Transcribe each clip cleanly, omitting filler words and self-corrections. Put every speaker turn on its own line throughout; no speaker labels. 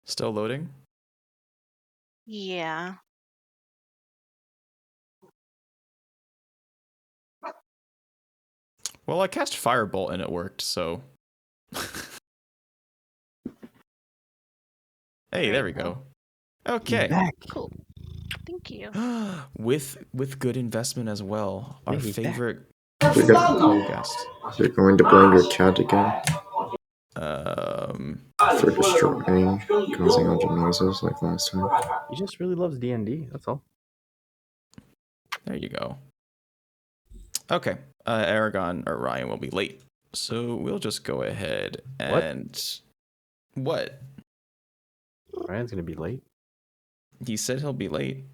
Still loading?
Yeah.
Well, I cast Firebolt and it worked, so... Hey, there we go. Okay.
Cool. Thank you.
with good investment as well. Our
he's
favorite
You're
guest.
going to burn your cat again
Um,
for destroying, causing a bunch of noises like last time.
He just really loves D&D. That's all.
there you go. Okay. Eragon or Ryan will be late, so we'll just go ahead and what?
Ryan's gonna be late.
He said he'll be late.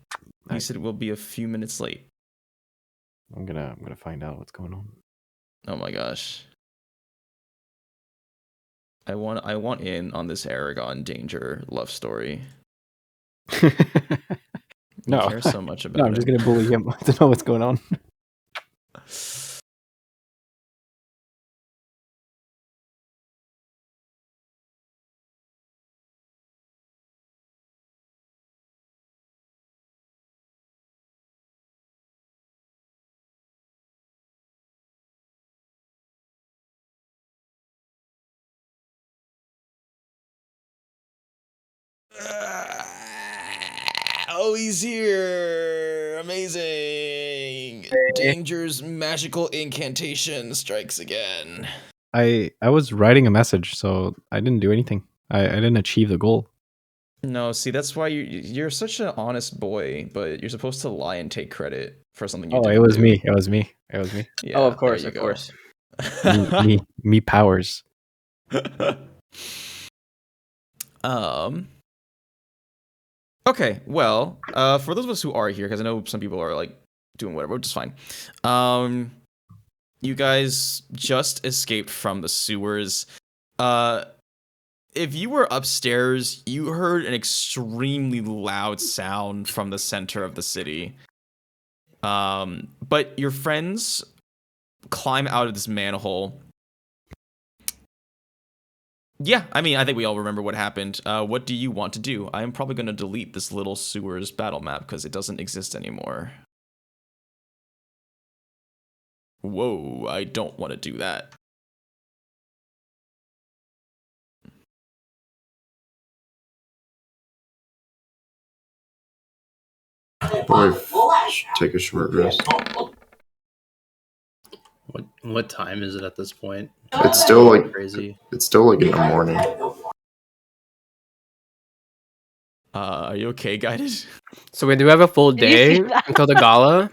He
Nice.
said we'll be a few minutes late.
I'm gonna find out what's going on.
Oh my gosh. I want in on this Eragon danger love story.
No.
You care so much about
No, I'm just gonna bully him to know what's going on.
Oh, he's here! Amazing! Danger's magical incantation strikes again.
I was writing a message, so I didn't do anything. I didn't achieve the goal.
No, see, that's why you're such an honest boy, but you're supposed to lie and take credit for something you
Oh,
didn't
it was
do.
me. It was me. It was me.
Yeah,
Oh, of course,
there
of
you
course.
me powers.
Okay, well, for those of us who are here, because I know some people are like doing whatever, which is fine. You guys just escaped from the sewers. If you were upstairs, you heard an extremely loud sound from the center of the city. But your friends climb out of this manhole. Yeah, I mean, I think we all remember what happened. What do you want to do? I am probably going to delete this little sewers battle map because it doesn't exist anymore. Whoa, I don't want to do that.
Probably take a short rest.
What time is it at this point?
It's still like
Crazy.
It's still like in the morning.
Are you okay, Guided?
So we do have a full
Did you see
day
that?
until the gala.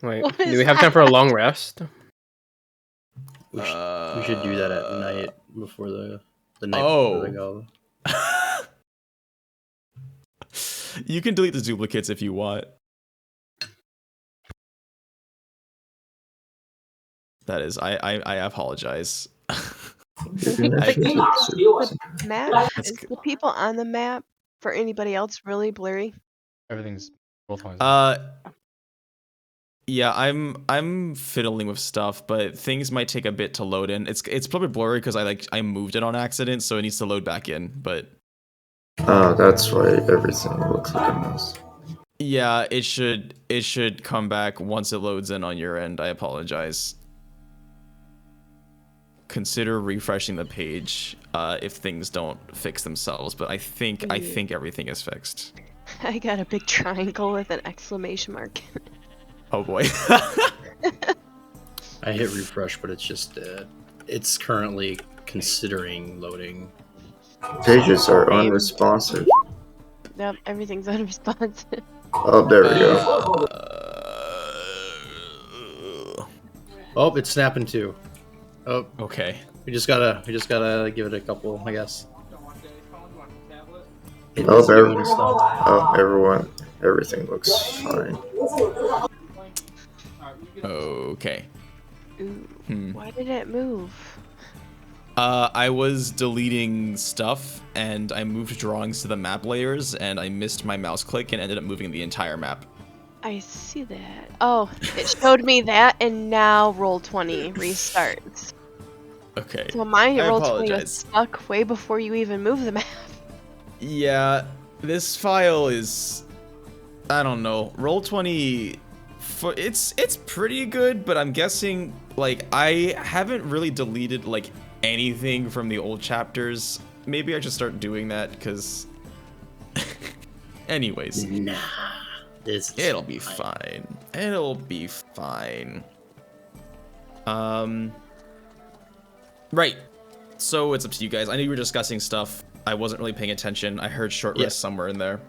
Wait,
What
do
is
we have time for a
that?
long rest?
We should do that at night before the night before the gala.
You can delete the duplicates if you want. That is, I apologize.
Map?
That's
Is
good.
the people on the map for anybody else really blurry?
Everything's both ways.
Yeah, I'm fiddling with stuff, but things might take a bit to load in. It's probably blurry because I moved it on accident, so it needs to load back in. But
That's why everything looks like a mess.
yeah, it should come back once it loads in on your end. I apologize. Consider refreshing the page if things don't fix themselves, but I think everything is fixed.
I got a big triangle with an exclamation mark.
Oh boy.
I hit refresh, but it's just it's currently considering loading.
Pages are unresponsive.
Yep, everything's unresponsive.
Oh, there we go.
Oh, it's snapping too. Oh,
Okay.
we just gotta give it a couple, I guess.
Everyone, everything looks fine.
Okay.
Ooh,
Hmm.
why did it move?
I was deleting stuff, and I moved drawings to the map layers, and I missed my mouse click and ended up moving the entire map.
I see that. Oh, it showed me that, and now Roll20 restarts.
Okay.
So my
I
Roll20
apologize.
was stuck way before you even move the map.
Yeah, this file is, I don't know. Roll20, it's pretty good, but I'm guessing like I haven't really deleted like anything from the old chapters. Maybe I should start doing that because. Anyways,
Nah,
it'll be fine. It'll be fine. Right. So it's up to you guys. I know you were discussing stuff. I wasn't really paying attention. I heard short rest somewhere in there.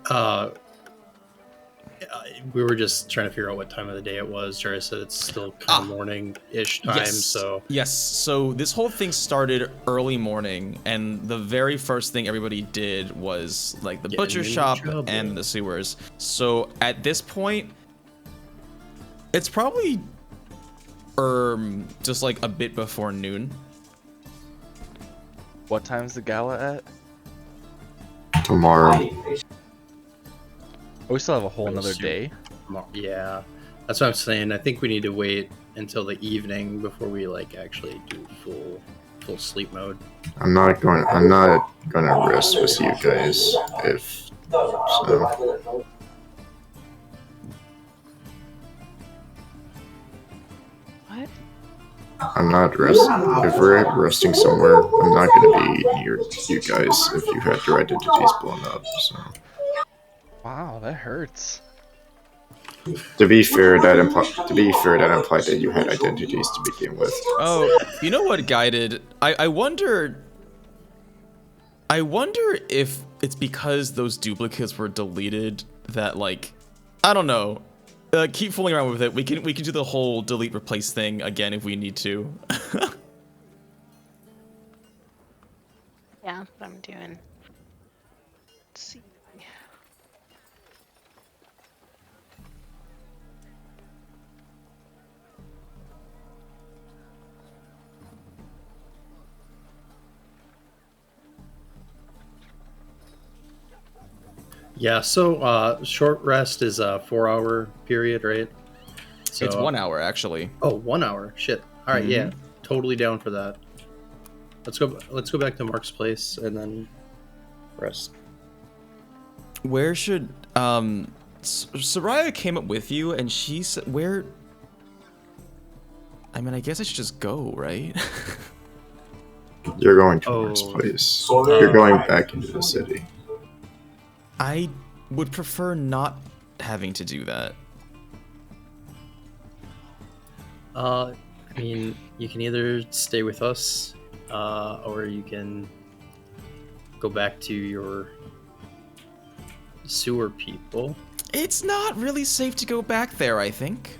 We were just trying to figure out what time of the day it was. Jarius said it's still kind of morning-ish time, so...
Yes, so this whole thing started early morning, and the very first thing everybody did was, like, the butcher shop and the sewers. So at this point, it's probably, just, like, a bit before noon.
What time's the gala at?
Tomorrow.
Oh, we still have a whole another day.
Yeah, that's what I'm saying. I think we need to wait until the evening before we like actually do full sleep mode.
I'm not gonna rest with you guys if so.
What?
I'm not resting. If we're resting somewhere, I'm not gonna be near you guys if you had your identities blown up. So.
Wow, that hurts.
To be fair, that implied that you had identities to begin with.
Oh, you know what, Guided? I wonder if it's because those duplicates were deleted that, like, I don't know. Keep fooling around with it. We can do the whole delete replace thing again if we need to.
Yeah, that's what I'm doing. Let's see.
Yeah, so short rest is a 4-hour period, right? So,
It's 1 hour actually.
Oh, 1 hour. Shit. All right, yeah, totally down for that. Let's go back to Mark's place and then rest.
Where should Soraya came up with you and she said where? I mean, I guess I should just go, right?
You're going to Mark's place. You're going back into the city.
I would prefer not having to do that.
I mean, you can either stay with us, or you can go back to your sewer people.
It's not really safe to go back there, I think.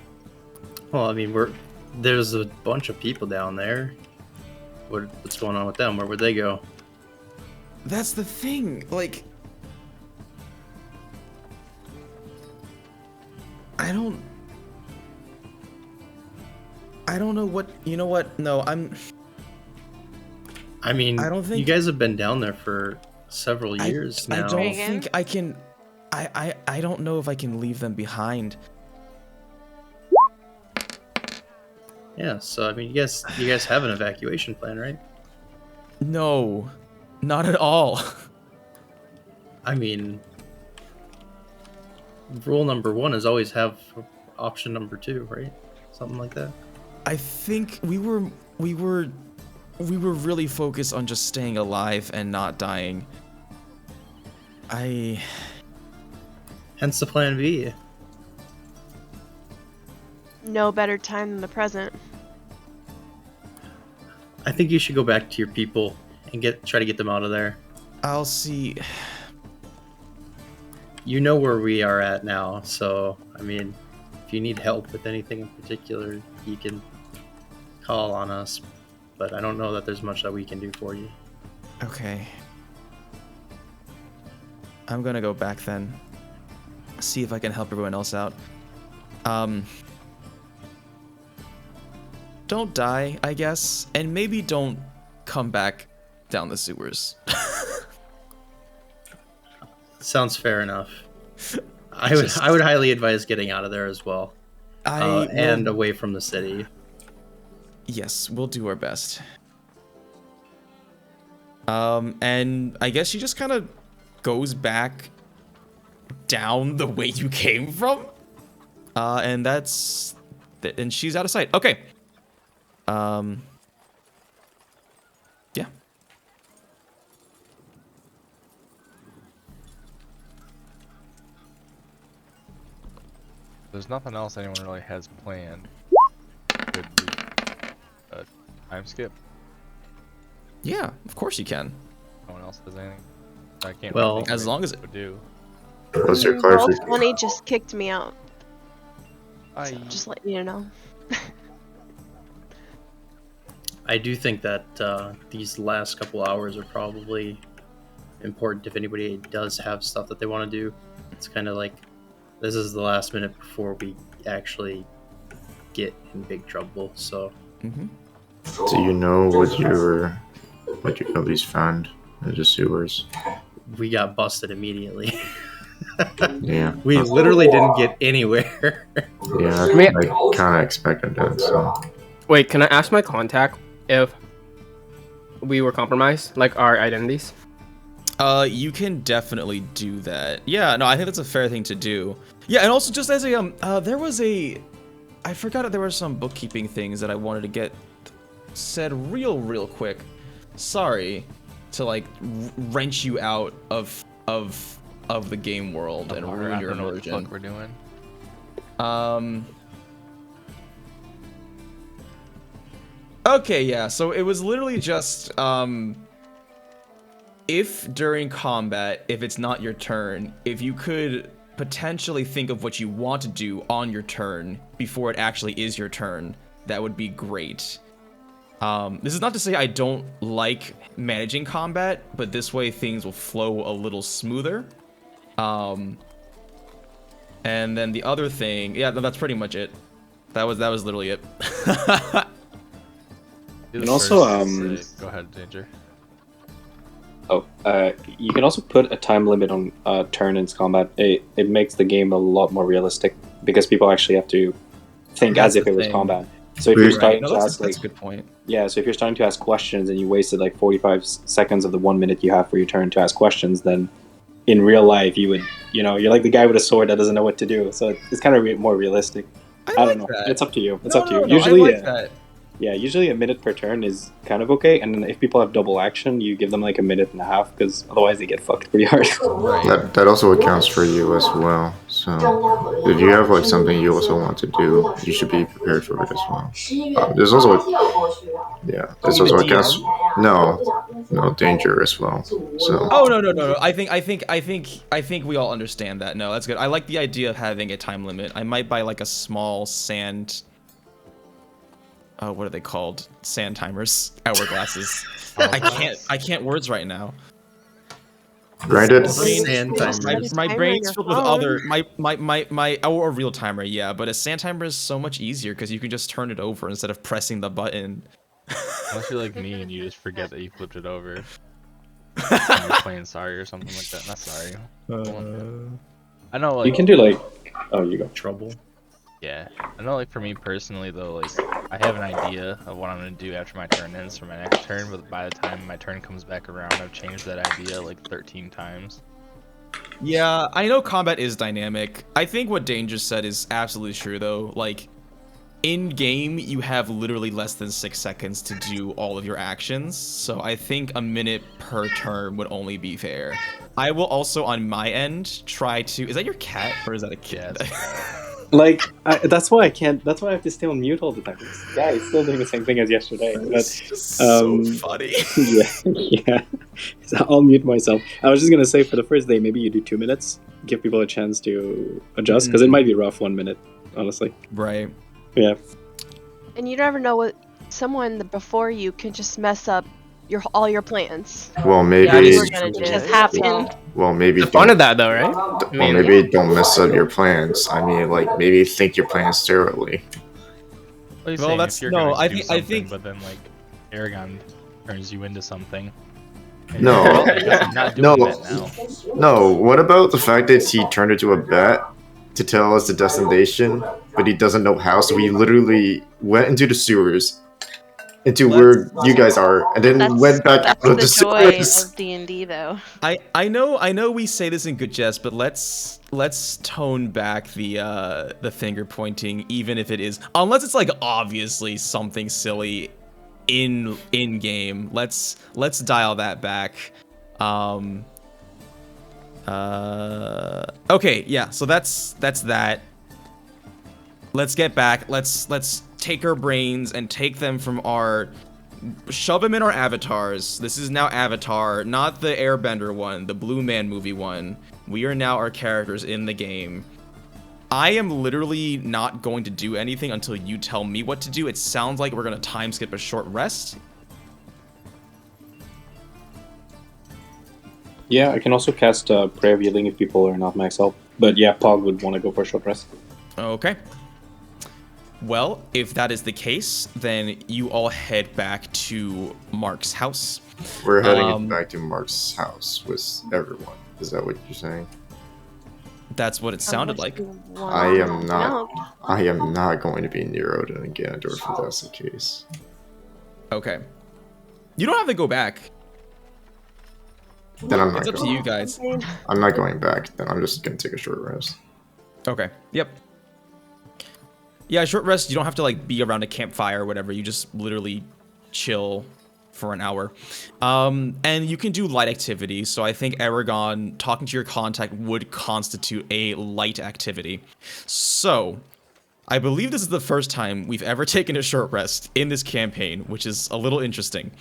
Well, I mean, there's a bunch of people down there. What's going on with them? Where would they go?
That's the thing. Like, I don't know what. You know what? No, I mean, I don't think
you guys have been down there for several years now.
I don't think I can. I don't know if I can leave them behind.
Yeah, so I mean, you guys have an evacuation plan, right?
No, not at all.
I mean, rule number 1 is always have option number 2, right? Something like that.
I think we were really focused on just staying alive and not dying. Hence
the plan B.
No better time than the present.
I think you should go back to your people and try to get them out of there.
I'll see.
You know where we are at now, so I mean, if you need help with anything in particular, you can call on us. But I don't know that there's much that we can do for you.
Okay. I'm gonna go back then. See if I can help everyone else out. Don't die, I guess, and maybe don't come back down the sewers.
Sounds fair enough. I would highly advise getting out of there as well, and away from the city.
Yes, we'll do our best. And I guess you just kind of goes back down the way you came from. And that's... And she's out of sight. Okay. Yeah.
There's nothing else anyone really has planned. Could we time skip?
Yeah, of course you can.
No one else does anything. I can't.
Well,
really think
as
of
long as
anything to do.
What's your
Roll
clarification?
20 just kicked me out.
I
Just let you know.
I do think that these last couple hours are probably important if anybody does have stuff that they want to do. It's kind of like this is the last minute before we actually get in big trouble. So,
Do you know what you at least found in the sewers?
we got busted immediately.
Yeah.
We literally didn't get anywhere.
Yeah, I
Man.
kind of expected that. So
Wait, can I ask my contact if we were compromised, like our identities?
You can definitely do that. Yeah, no, I think that's a fair thing to do. Yeah, and also just as a there was a, I forgot that there were some bookkeeping things that I wanted to get said real quick. Sorry to like wrench you out of the game world and ruin
I
your
don't know what the
immersion.
fuck we're doing.
Okay, yeah, so it was literally just, if during combat, if it's not your turn, if you could potentially think of what you want to do on your turn before it actually is your turn, that would be great. This is not to say I don't like managing combat, but this way things will flow a little smoother. And then the other thing, yeah, that's pretty much it. That was literally it.
Do the
And also,
first, go ahead, Danger.
You can also put a time limit on turn-ins combat. It makes the game a lot more realistic because people actually have to think
That's
as if
the
it was
thing.
combat. So if you're
Right.
starting
No,
to
that's
ask like,
a good point.
yeah, so if you're starting to ask questions and you wasted like 45 seconds of the 1 minute you have for your turn to ask questions, then in real life you would, you're like the guy with a sword that doesn't know what to do. So it's kind of more realistic. I don't know.
That.
It's up to you. It's
No,
up to you.
no,
Usually,
I like that.
yeah, usually a minute per turn is kind of okay. And then if people have double action, you give them like a minute and a half because otherwise they get fucked pretty hard.
Right.
that also accounts for you as well. So if you have like something you also want to do, you should be prepared for it as well. There's also there's also accounts. No danger as well. So
Oh no. I think we all understand that. No, that's good. I like the idea of having a time limit. I might buy like a small sand. What are they called? Sand timers, hourglasses. I can't words right now.
granted,
Sand timers.
My
Timer
brain's
on
filled
your
with
phone.
other my or a real timer, yeah. But a sand timer is so much easier because you can just turn it over instead of pressing the button.
Unless you're like me and you just forget that you flipped it over. And you're playing Sorry or something like that. Not Sorry. I know, like,
You can do like, oh, you go.
Trouble.
yeah. I know, like, for me personally, though, like, I have an idea of what I'm gonna do after my turn ends for my next turn, but by the time my turn comes back around, I've changed that idea like 13 times.
Yeah, I know combat is dynamic. I think what Danger said is absolutely true, though. Like, in game, you have literally less than 6 seconds to do all of your actions, so I think a minute per turn would only be fair. I will also, on my end, try to. Is that your cat or is that a kid?
Like, that's why I can't. That's why I have to stay on mute all the time. This guy is still doing the same thing as yesterday.
It's
But,
just so funny.
yeah. So I'll mute myself. I was just gonna say for the first day, maybe you do 2 minutes, give people a chance to adjust, because it might be rough 1 minute, honestly.
Right.
Yeah.
And you never know what someone before you can just mess up all your plans.
well maybe
Yeah, we're gonna do just it. happen.
well maybe
The fun of that, though, right?
well, maybe don't mess up your plans. I mean, like maybe think your plans thoroughly.
What are you
Well,
saying?
that's-
If you're
no,
gonna
I
do
think-
something, but then, like, Eragon turns you into something. and
No.
you're like, I guess I'm not doing that now.
No, what about the fact that he turned into a bat to tell us the destination, but he doesn't know how, so he literally went into the sewers, into
Let's-
where you guys are, and then went back
That's
out of
the
the
joy
sewers.
of D&D, though.
I know we say this in good jest, but let's tone back the finger pointing, even if it is, unless it's like obviously something silly in game. Let's dial that back. Okay, yeah. So that's that. Let's get back. Let's take our brains and take them from our. Shove them in our avatars. This is now Avatar, not the Airbender one, the Blue Man movie one. We are now our characters in the game. I am literally not going to do anything until you tell me what to do. It sounds like we're going to time skip a short rest.
Yeah, I can also cast Prayer of Healing if people are not max health. But yeah, Pog would want to go for a short rest.
Okay. Well, if that is the case, then you all head back to Mark's house.
We're heading back to Mark's house with everyone. Is that what you're saying?
That's what it sounded like.
I am not going to be near Odin and Ganondorf if that's the case.
Okay. You don't have to go back.
Then I'm not
It's up to
going.
you guys.
I'm not going back. Then I'm just gonna take a short rest.
Okay. Yep. Yeah, short rest. You don't have to like be around a campfire or whatever. You just literally chill for an hour. And you can do light activities. So I think Eragon, talking to your contact would constitute a light activity. So I believe this is the first time we've ever taken a short rest in this campaign, which is a little interesting.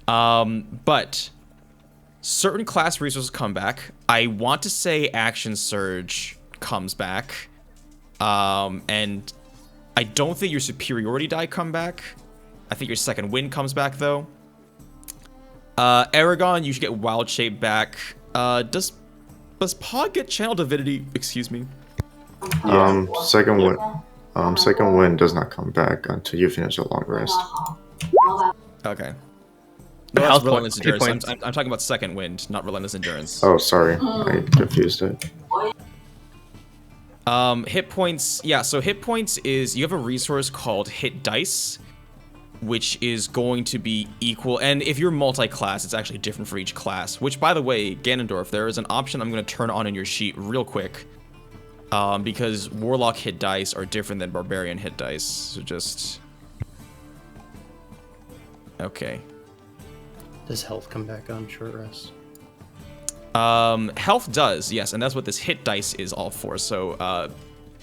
But certain class resources come back. I want to say Action Surge comes back. And I don't think your superiority die come back. I think your second wind comes back though. Eragon, you should get wild shape back. Does Pog get channel divinity? Excuse me.
Second wind does not come back until you finish a long rest.
Okay. No, that's
Health
relentless
points, hit
endurance.
points.
I'm talking about second wind, not relentless endurance.
Oh, sorry, I confused it.
Hit points. Yeah, so hit points is you have a resource called hit dice, which is going to be equal. And if you're multi-class, it's actually different for each class. Which, by the way, Ganondorf, there is an option I'm going to turn on in your sheet real quick, because Warlock hit dice are different than Barbarian hit dice. So just okay.
Does health come back on short rest?
Health does, yes, and that's what this hit dice is all for. So,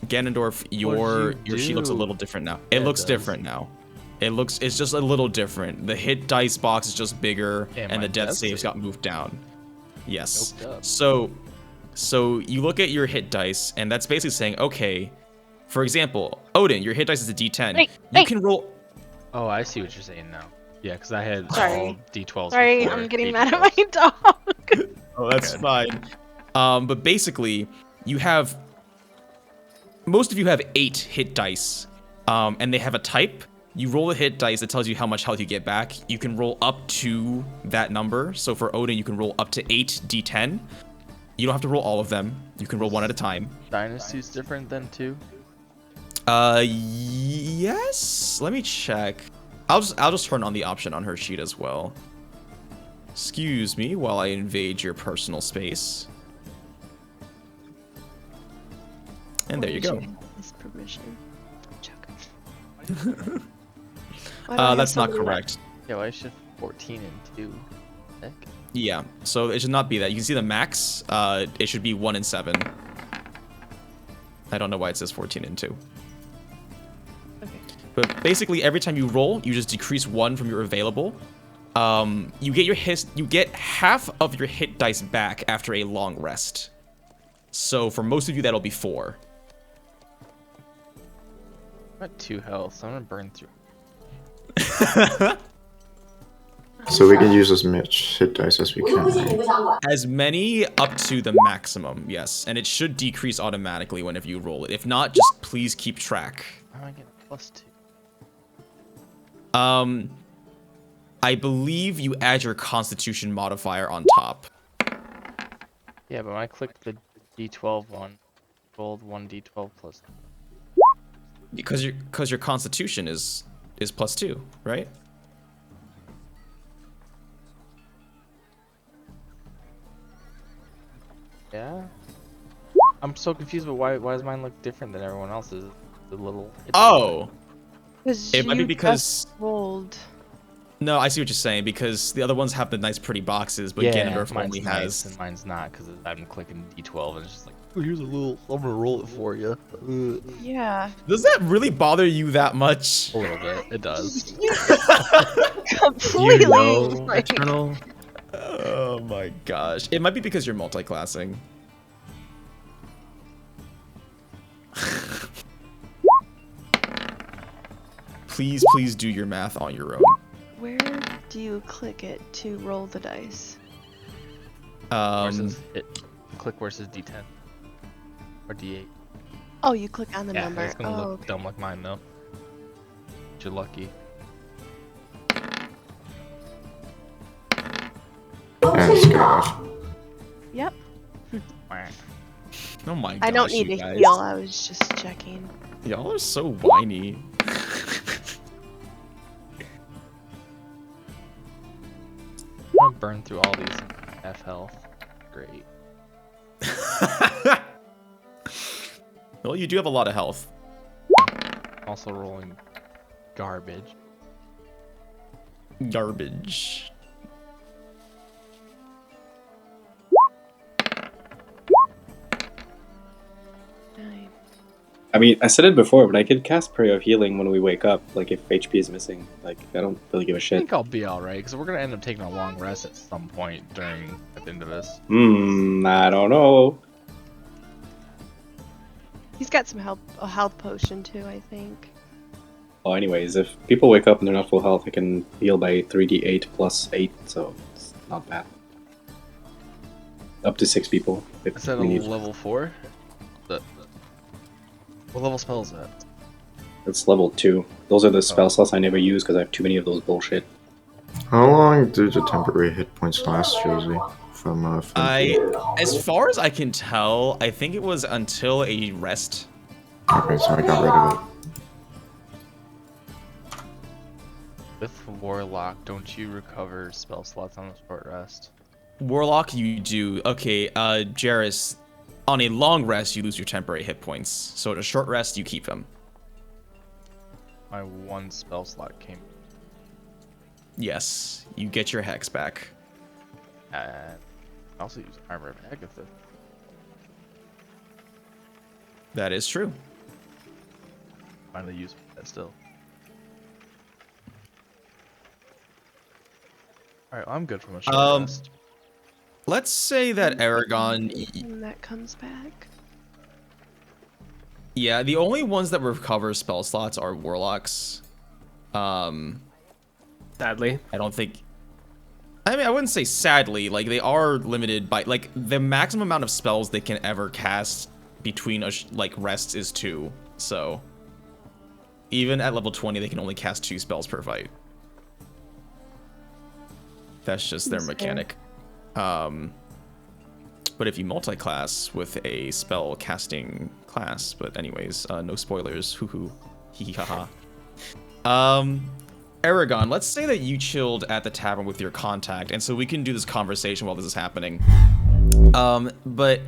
Ganondorf, your sheet looks a little different now. It looks different now. It's just a little different. The hit dice box is just bigger, and the death saves got moved down. Yes. So you look at your hit dice, and that's basically saying, okay, for example, Odin, your hit dice is a D10. You can roll.
Oh, I see what you're saying now. Yeah, because I had
Sorry.
all D12s.
Sorry,
before
I'm getting
D12s.
mad at my dog.
Oh, that's fine. But basically, you have most of you have 8 hit dice, and they have a type. You roll a hit dice that tells you how much health you get back. You can roll up to that number. So for Odin, you can roll up to 8 D10. You don't have to roll all of them. You can roll one at a time.
Dynasty's different than 2?
Yes. Let me check. I'll just turn on the option on her sheet as well. Excuse me while I invade your personal space. And there you go.
This permission.
That's not correct.
Yeah, why should 14 and 2? Heck.
Yeah, so it should not be that. You can see the max. It should be 1 and 7. I don't know why it says 14 and 2.
Okay.
But basically, every time you roll, you just decrease 1 from your available. You get half of your hit dice back after a long rest. So for most of you, that'll be 4.
I'm at 2 health, so I'm gonna burn through.
So we can use as much hit dice as we can. Right?
As many up to the maximum, yes. And it should decrease automatically whenever you roll it. If not, just please keep track.
How am I getting +2?
I believe you add your Constitution modifier on top.
Yeah, but when I click the D12 one, rolled 1d12 plus.
Because your Constitution is +2, right?
Yeah. I'm so confused, but why does mine look different than everyone else's? The little.
Oh,
Because
it might be
you
because.
just rolled.
No, I see what you're saying, because the other ones have the nice pretty boxes, but
Yeah,
Ganondorf
mine's
only
nice
has.
and mine's not because I'm clicking D12 and it's just like, oh, here's a little. I'm gonna roll it for you.
Yeah.
Does that really bother you that much?
A little bit. It does.
Completely.
You know,
like,
Eternal.
Oh my gosh. It might be because you're multi-classing. Please do your math on your own.
where do you click it to roll the dice?
Versus click versus D10 or D8.
Oh, you click on the
Yeah,
number.
it's gonna
Oh,
look
okay.
dumb like mine though. But you're lucky.
And it's off.
Yep.
Oh my gosh,
I don't need
you
to
guys.
heal. I was just checking.
Y'all are so whiny.
I'm gonna burn through all these F health. Great.
Well, you do have a lot of health.
Also rolling garbage.
Garbage.
Nine.
I mean, I said it before, but I could cast Prayer of Healing when we wake up, like if HP is missing. Like, I don't really give a
I
shit.
think I'll be alright because we're gonna end up taking a long rest at some point at the end of this.
I don't know.
He's got a health potion too, I think.
Well, anyways, if people wake up and they're not full health, I can heal by 3d8 plus 8, so it's not bad. Up to 6 people. If
Is that a
we need.
level 4? What level spell is that?
It's level 2. Those are the spell slots I never use because I have too many of those bullshit.
How long do the temporary hit points last, Josie? From Flinty?
As far as I can tell, I think it was until a rest.
Okay, so I got rid of it.
With Warlock, don't you recover spell slots on a short rest?
Warlock, you do. Okay, Jarius, on a long rest, you lose your temporary hit points. So at a short rest, you keep them.
My one spell slot came.
Yes, you get your hex back.
And I also use Armor of Agatha.
That is true.
Finally use that still. Alright, well, I'm good from a short rest.
Let's say that Eragon.
When that comes back.
Yeah, the only ones that recover spell slots are Warlocks.
Sadly.
I don't think. I mean, I wouldn't say sadly. Like, they are limited by, like, the maximum amount of spells they can ever cast between rests is 2. So even at level 20, they can only cast 2 spells per fight. That's just their mechanic. But if you multi-class with a spell casting class, but anyways, no spoilers. Hoo hoo. Hee hee ha ha. Eragon, let's say that you chilled at the tavern with your contact, and so we can do this conversation while this is happening. But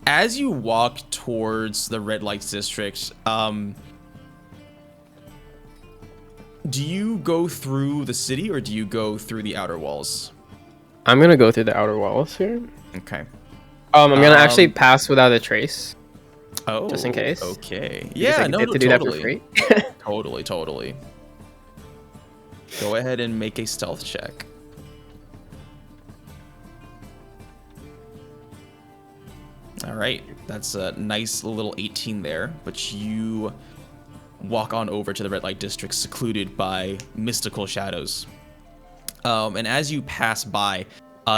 as you walk towards the Red Lights District, do you go through the city or do you go through the outer walls?
I'm gonna go through the outer walls here.
Okay.
I'm gonna actually pass without a trace.
Oh,
just in case.
Okay.
Because
Yeah,
I
no,
get to do
totally.
that for free.
Totally. Go ahead and make a stealth check. All right, that's a nice little 18 there, but you walk on over to the Red Light District, secluded by mystical shadows. And as you pass by,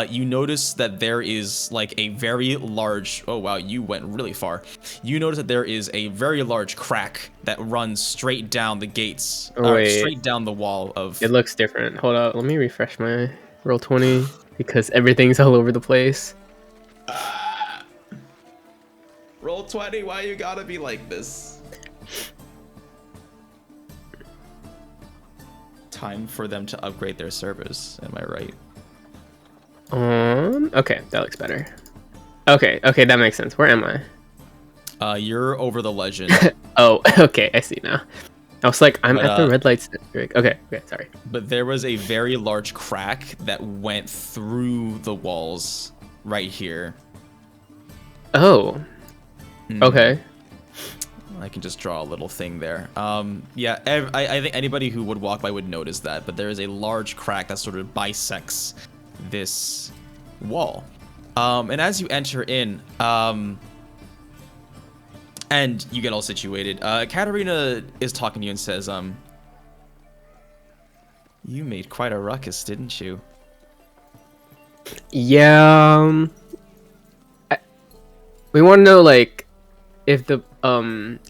you notice that there is like a very large, oh wow, you went really far. You notice that there is a very large crack that runs straight down the gates, straight down the wall of...
It looks different. Hold up, let me refresh my roll 20 because everything's all over the place.
Roll 20, why you gotta be like this? Time for them to upgrade their servers, am I right?
Okay, that looks better. Okay, that makes sense. Where am I?
You're over the legend.
Oh, okay, I see now. I was like, I'm
But,
at the red light district. Okay, sorry.
But there was a very large crack that went through the walls right here.
Oh. Okay.
I can just draw a little thing there. Yeah, I think anybody who would walk by would notice that, but there is a large crack that sort of bisects this wall. And as you enter in, and you get all situated, Katarina is talking to you and says, you made quite a ruckus, didn't you?
Yeah. We want to know, like, if the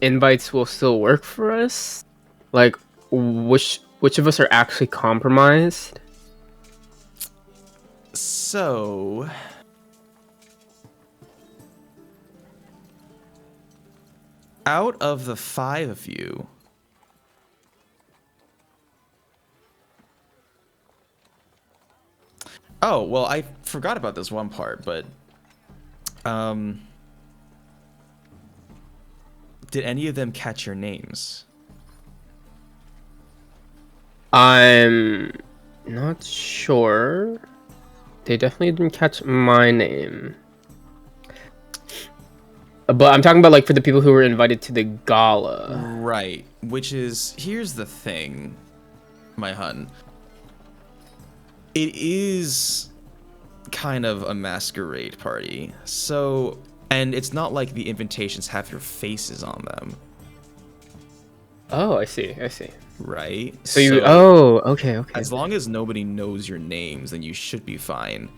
invites will still work for us. Like, which of us are actually compromised?
So, out of the 5 of you, oh, well, I forgot about this one part, but did any of them catch your names?
I'm not sure. They definitely didn't catch my name. But I'm talking about, like, for the people who were invited to the gala.
Right, which is, here's the thing, my hun. It is kind of a masquerade party, so, and it's not like the invitations have your faces on them.
Oh, I see.
Right?
So okay.
As long as nobody knows your names, then you should be fine.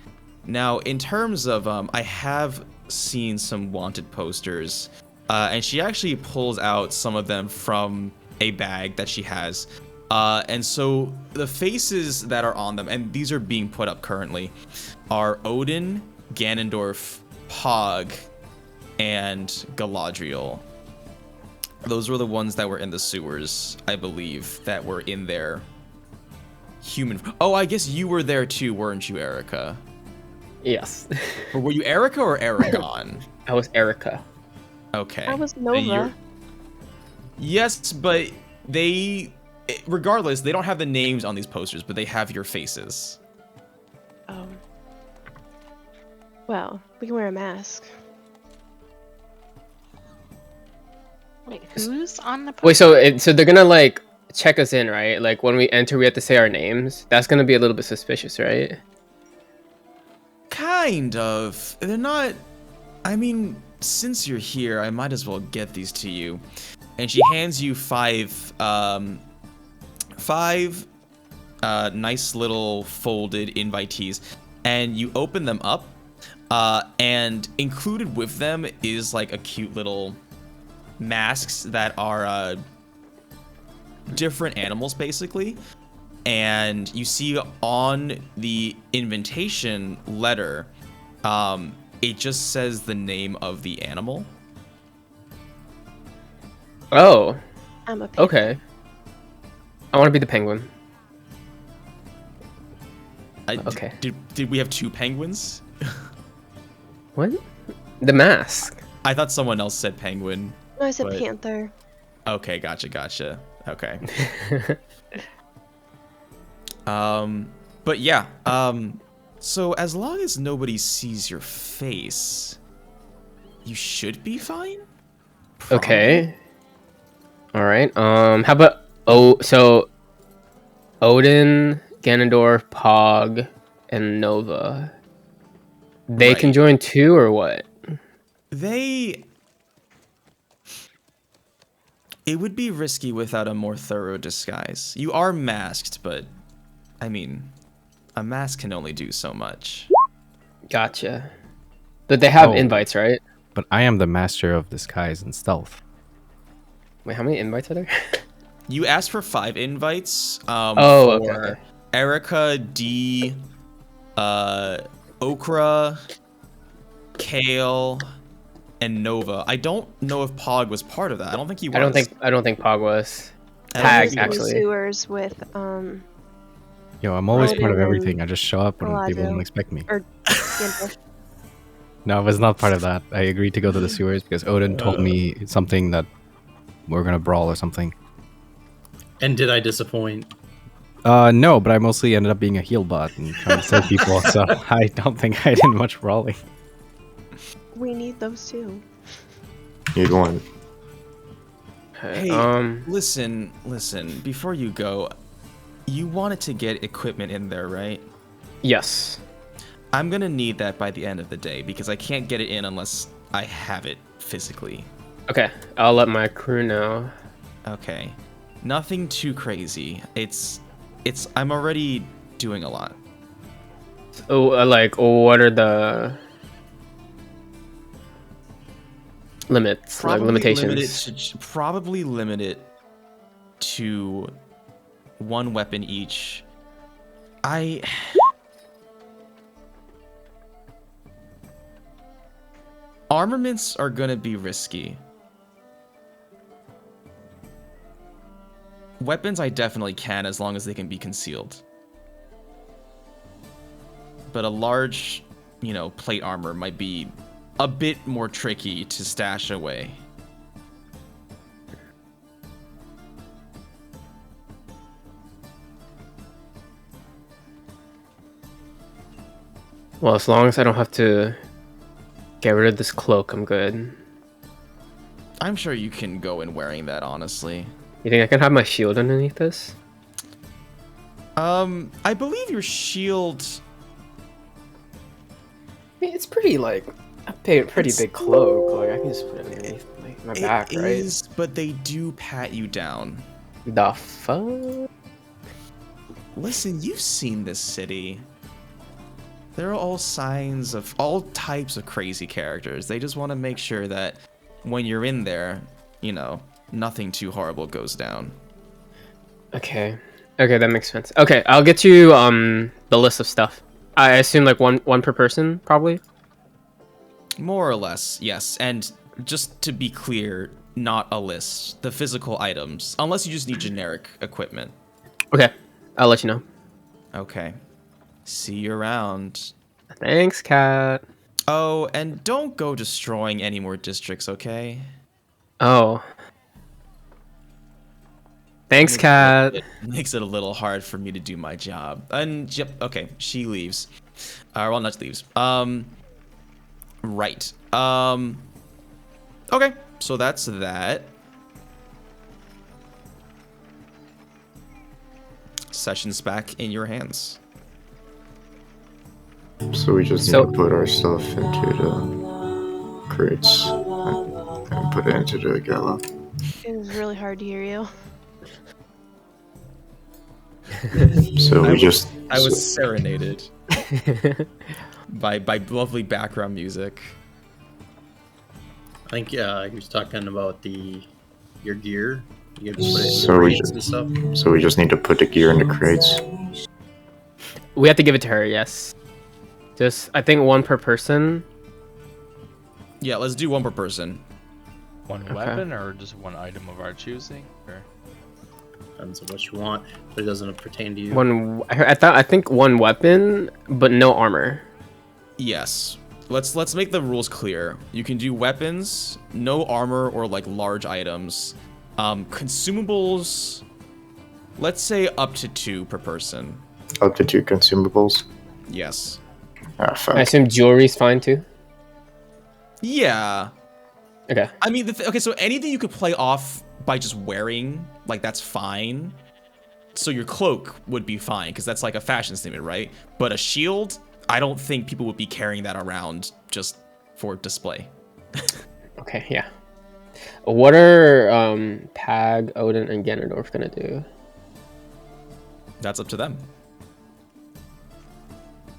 Now, in terms of, I have seen some wanted posters, and she actually pulls out some of them from a bag that she has. And so the faces that are on them, and these are being put up currently, are Odin, Ganondorf, Pog, and Galadriel. Those were the ones that were in the sewers, I believe, that were in their human... Oh, I guess you were there too, weren't you, Erica?
Yes.
Or were you Erica or Eragon?
I was Erica.
Okay.
I was Nova.
Yes, but they... Regardless, they don't have the names on these posters, but they have your faces.
Well, we can wear a mask.
Wait, who's on the?
Wait, so they're gonna, like, check us in, right? Like, when we enter, we have to say our names. That's gonna be a little bit suspicious, right?
Kind of. They're not... I mean, since you're here, I might as well get these to you. And she hands you five nice little folded invitees, and you open them up, and included with them is like a cute little masks that are different animals basically. And you see on the invitation letter, it just says the name of the animal.
Oh.
I'm a pig.
Okay. I want to be the penguin. Okay.
Did we have 2 penguins?
What? The mask.
I thought someone else said penguin.
No, I said
but...
panther.
Okay, gotcha. Okay. But yeah, so as long as nobody sees your face, you should be fine. Probably.
Okay. All right. How about so Odin, Ganondorf, Pog, and Nova. They can join too, or what?
It would be risky without a more thorough disguise. You are masked, but I mean, a mask can only do so much.
Gotcha. But they have invites, right?
But I am the master of disguise and stealth.
Wait, how many invites are there?
You asked for 5 invites.
Okay.
Erica, D, Okra, Kale, and Nova. I don't know if Pog was part of that. I don't think he was.
I don't think Pog was.
Tag,
actually.
Sewers with
Yo, I'm always part of
Odin
everything. I just show up when people
Galadriel.
don't expect me.
Or Ganondorf.
No, it was not part of that. I agreed to go to the sewers because Odin told me something that we're gonna brawl or something.
And did I disappoint?
No, but I mostly ended up being a heal bot and trying to save people, so I don't think I did much brawling.
We need those too.
Need one.
Hey, listen. Before you go, you wanted to get equipment in there, right?
Yes.
I'm gonna need that by the end of the day because I can't get it in unless I have it physically.
Okay, I'll let my crew know.
Okay. Nothing too crazy. I'm already doing a lot.
Oh, like, what are the limits, limitations?
Probably limit it to 1 weapon each. Armaments are gonna be risky. Weapons I definitely can as long as they can be concealed. But a large, plate armor might be a bit more tricky to stash away.
Well, as long as I don't have to get rid of this cloak, I'm good.
I'm sure you can go in wearing that, honestly.
You think I can have my shield underneath this?
I believe your shield...
I mean, it's pretty, like, a pretty big cloak. Like, I can just put it underneath my back, right?
It is, but they do pat you down.
The fuck?
Listen, you've seen this city. There are all signs of all types of crazy characters. They just want to make sure that when you're in there, nothing too horrible goes down.
Okay, that makes sense. Okay, I'll get you the list of stuff. I assume like one per person, probably.
More or less, yes. And just to be clear, not a list. The physical items, unless you just need generic equipment.
Okay, I'll let you know.
Okay. See you around.
Thanks, Cat.
Oh, and don't go destroying any more districts, okay?
Oh. Thanks, Cat.
It makes it a little hard for me to do my job. And yep, okay, she leaves. Well, not leaves. Right. Okay, so that's that. Session's back in your hands.
So we just need to put our stuff into the crates and put it into the gala.
It was really hard to hear you.
So
I was serenaded by lovely background music.
I think he was talking about your gear. You can put it in
So
crates and stuff.
So we just need to put the gear in the crates.
We have to give it to her, yes. Just, I think 1 per person.
Yeah, let's do 1 per person.
One weapon or just one item of our choosing? Or?
Depends on what you want, but it doesn't pertain to you.
I think 1 weapon, but no armor.
Yes. Let's make the rules clear. You can do weapons, no armor or like large items. Consumables, let's say up to 2 per person.
Up to 2 consumables?
Yes.
Ah, fuck.
I assume jewelry's fine too?
Yeah.
Okay.
I mean, okay, so anything you could play off by just wearing, like, that's fine. So your cloak would be fine, because that's like a fashion statement, right? But a shield, I don't think people would be carrying that around just for display.
Okay, yeah. What are Pag, Odin, and Ganondorf gonna do?
That's up to them.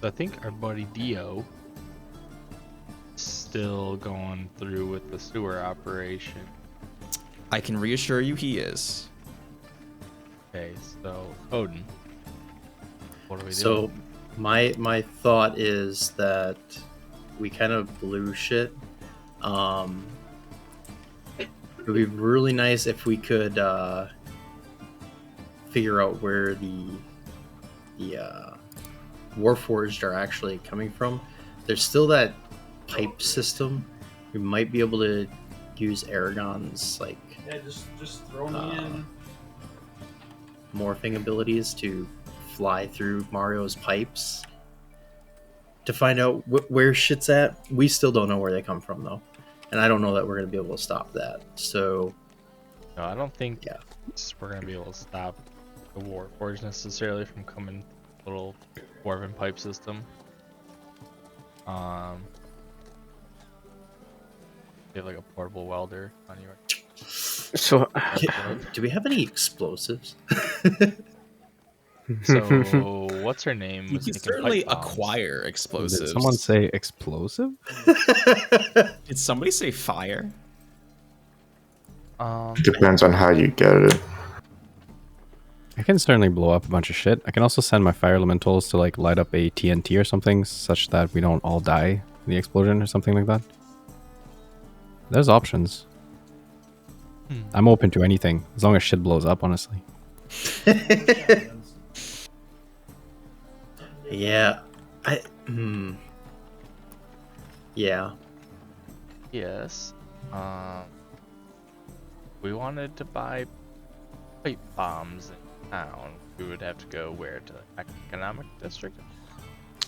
I think our buddy Dio still going through with the sewer operation.
I can reassure you he is.
Okay, so Odin, what are we doing?
So my thought is that we kind of blew shit. It would be really nice if we could figure out where the Warforged are actually coming from. There's still that pipe system, we might be able to use Eragon's like
just throw me in.
morphing abilities to fly through Mario's pipes to find out where shit's at. We still don't know where they come from though, and I don't know that we're gonna be able to stop that. So,
no, I don't think we're gonna be able to stop the Warforged necessarily from coming little dwarven pipe system. You have like a portable welder on your.
So,
do we have any explosives?
So, what's her name?
You can certainly acquire
Did
explosives.
someone say explosive?
Did somebody say fire?
Depends on how you get it.
I can certainly blow up a bunch of shit. I can also send my fire elementals to like light up a TNT or something such that we don't all die in the explosion or something like that. There's options. I'm open to anything as long as shit blows up, honestly.
Yeah, yeah.
Yes. We wanted to buy pipe bombs in town. We would have to go where, to the economic district?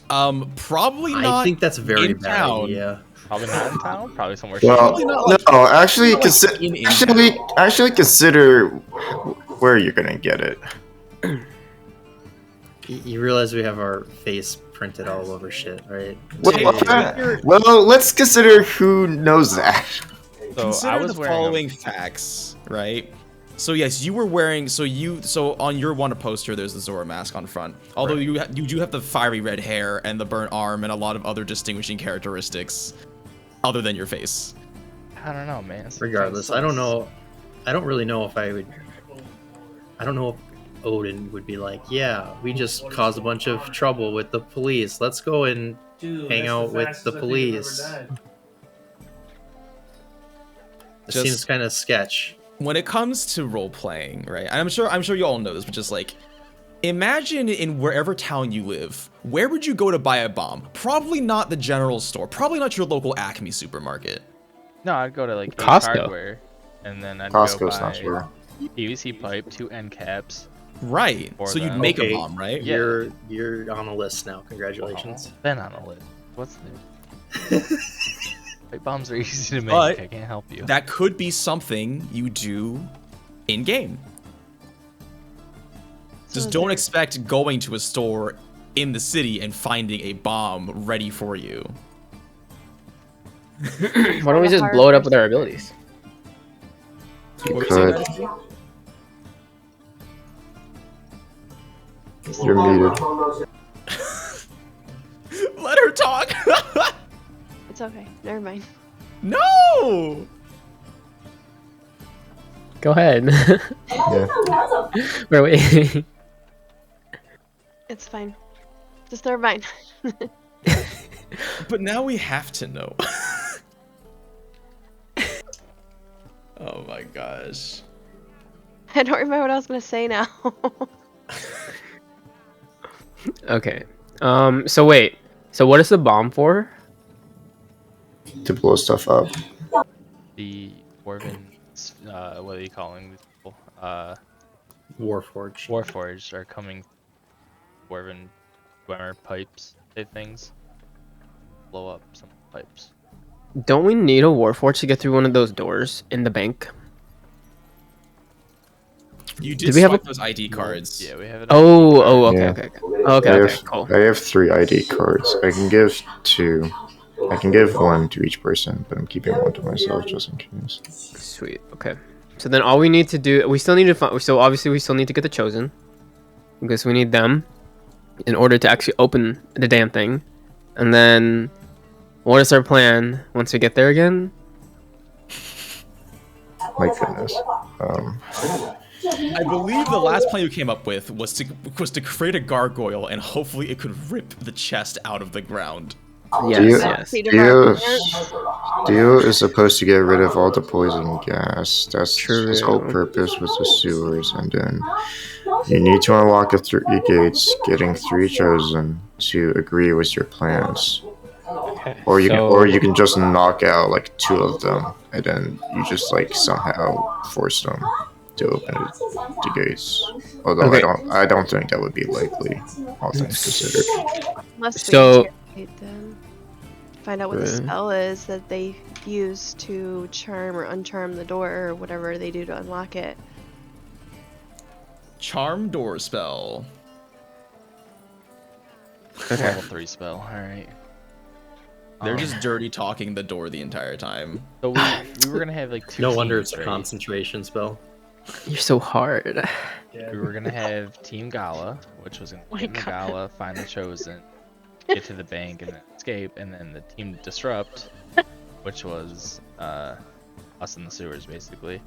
Probably not.
I think that's very
in
bad
town.
idea.
Probably not in town. Probably somewhere.
Well, no, actually,
not like
actually consider where you're gonna get it.
You realize we have our face printed all over shit, right?
Well, let's consider who knows that.
So
Consider
I was
the
wearing
following facts, right? So yes, you were wearing. So on your one poster, there's the Zora mask on front. Although
Right.
you do have the fiery red hair and the burnt arm and a lot of other distinguishing characteristics, other than your face.
I don't know, man.
Regardless, I don't know. I don't really know if I would. I don't know if Odin would be like, yeah, we just caused a bunch of trouble with the police. Let's go and hang out with the police. It
Just-
seems kind of sketch.
When it comes to role playing, right? And I'm sure you all know this, but just like, imagine in wherever town you live, where would you go to buy a bomb? Probably not the general store. Probably not your local Acme supermarket.
No, I'd go to like Ace
Costco.
Hardware, and then I'd
Costco's
go
not
buy
sure.
PVC pipe, 2 end caps.
Right.
Or
So you'd
that.
make
Okay.
a bomb, right?
You're on a list now. Congratulations.
Been on a list. What's new? Pipe bombs are easy to make.
But
I can't help you.
that could be something you do in game. Just don't expect going to a store in the city and finding a bomb ready for you.
why don't we just blow it up with our abilities?
You
What were you
could.
saying,
You're muted.
Let her talk.
It's okay. Never mind.
No.
Go ahead.
Yeah.
Wait.
It's fine. Just never mind.
But now we have to know. Oh my gosh.
I don't remember what I was gonna say now.
Okay. So wait. So what is the bomb for?
To blow stuff up.
The dwarven, what are you calling these people?
Warforged.
Warforged are coming. Dwarven swimmer pipes, say things. Blow up some pipes.
Don't we need a Warforged to get through one of those doors in the bank?
You did
Did we have
swipe
a-
those ID cards.
Yeah, we have it.
Okay,
Yeah.
okay. Okay,
I
okay,
have,
cool.
I have 3 ID cards. I can give 2. I can give 1 to each person, but I'm keeping 1 to myself just in case.
Sweet. Okay. So then all we need to do, we still need to find. So obviously we still need to get the chosen, because we need them in order to actually open the damn thing. And then, what is our plan once we get there again?
My goodness.
I believe the last plan you came up with was to create a gargoyle and hopefully it could rip the chest out of the ground.
Yes, yes.
Dio is supposed to get rid of all the poison gas. That's
True.
his whole purpose with the sewers, and then you need to unlock the 3 gates, getting 3 chosen to agree with your plans.
Okay.
Or you can just knock out like 2 of them, and then you just like somehow force them to open the gates. Although
Okay.
I don't think that would be likely, all things considered.
Unless we
So-
interrogate them. Find out what the spell is that they use to charm or uncharm the door or whatever they do to unlock it.
Charm door spell.
Okay.
Level 3 spell. All right.
They're just dirty talking the door the entire time.
So we were gonna have like 2
No
teams,
wonder it's a
right?
concentration spell.
You're so hard.
We were gonna have Team Gala, which was gonna
My
get in the
God.
Gala, find the Chosen, get to the bank, and then escape, and then the Team Disrupt, which was us in the sewers, basically.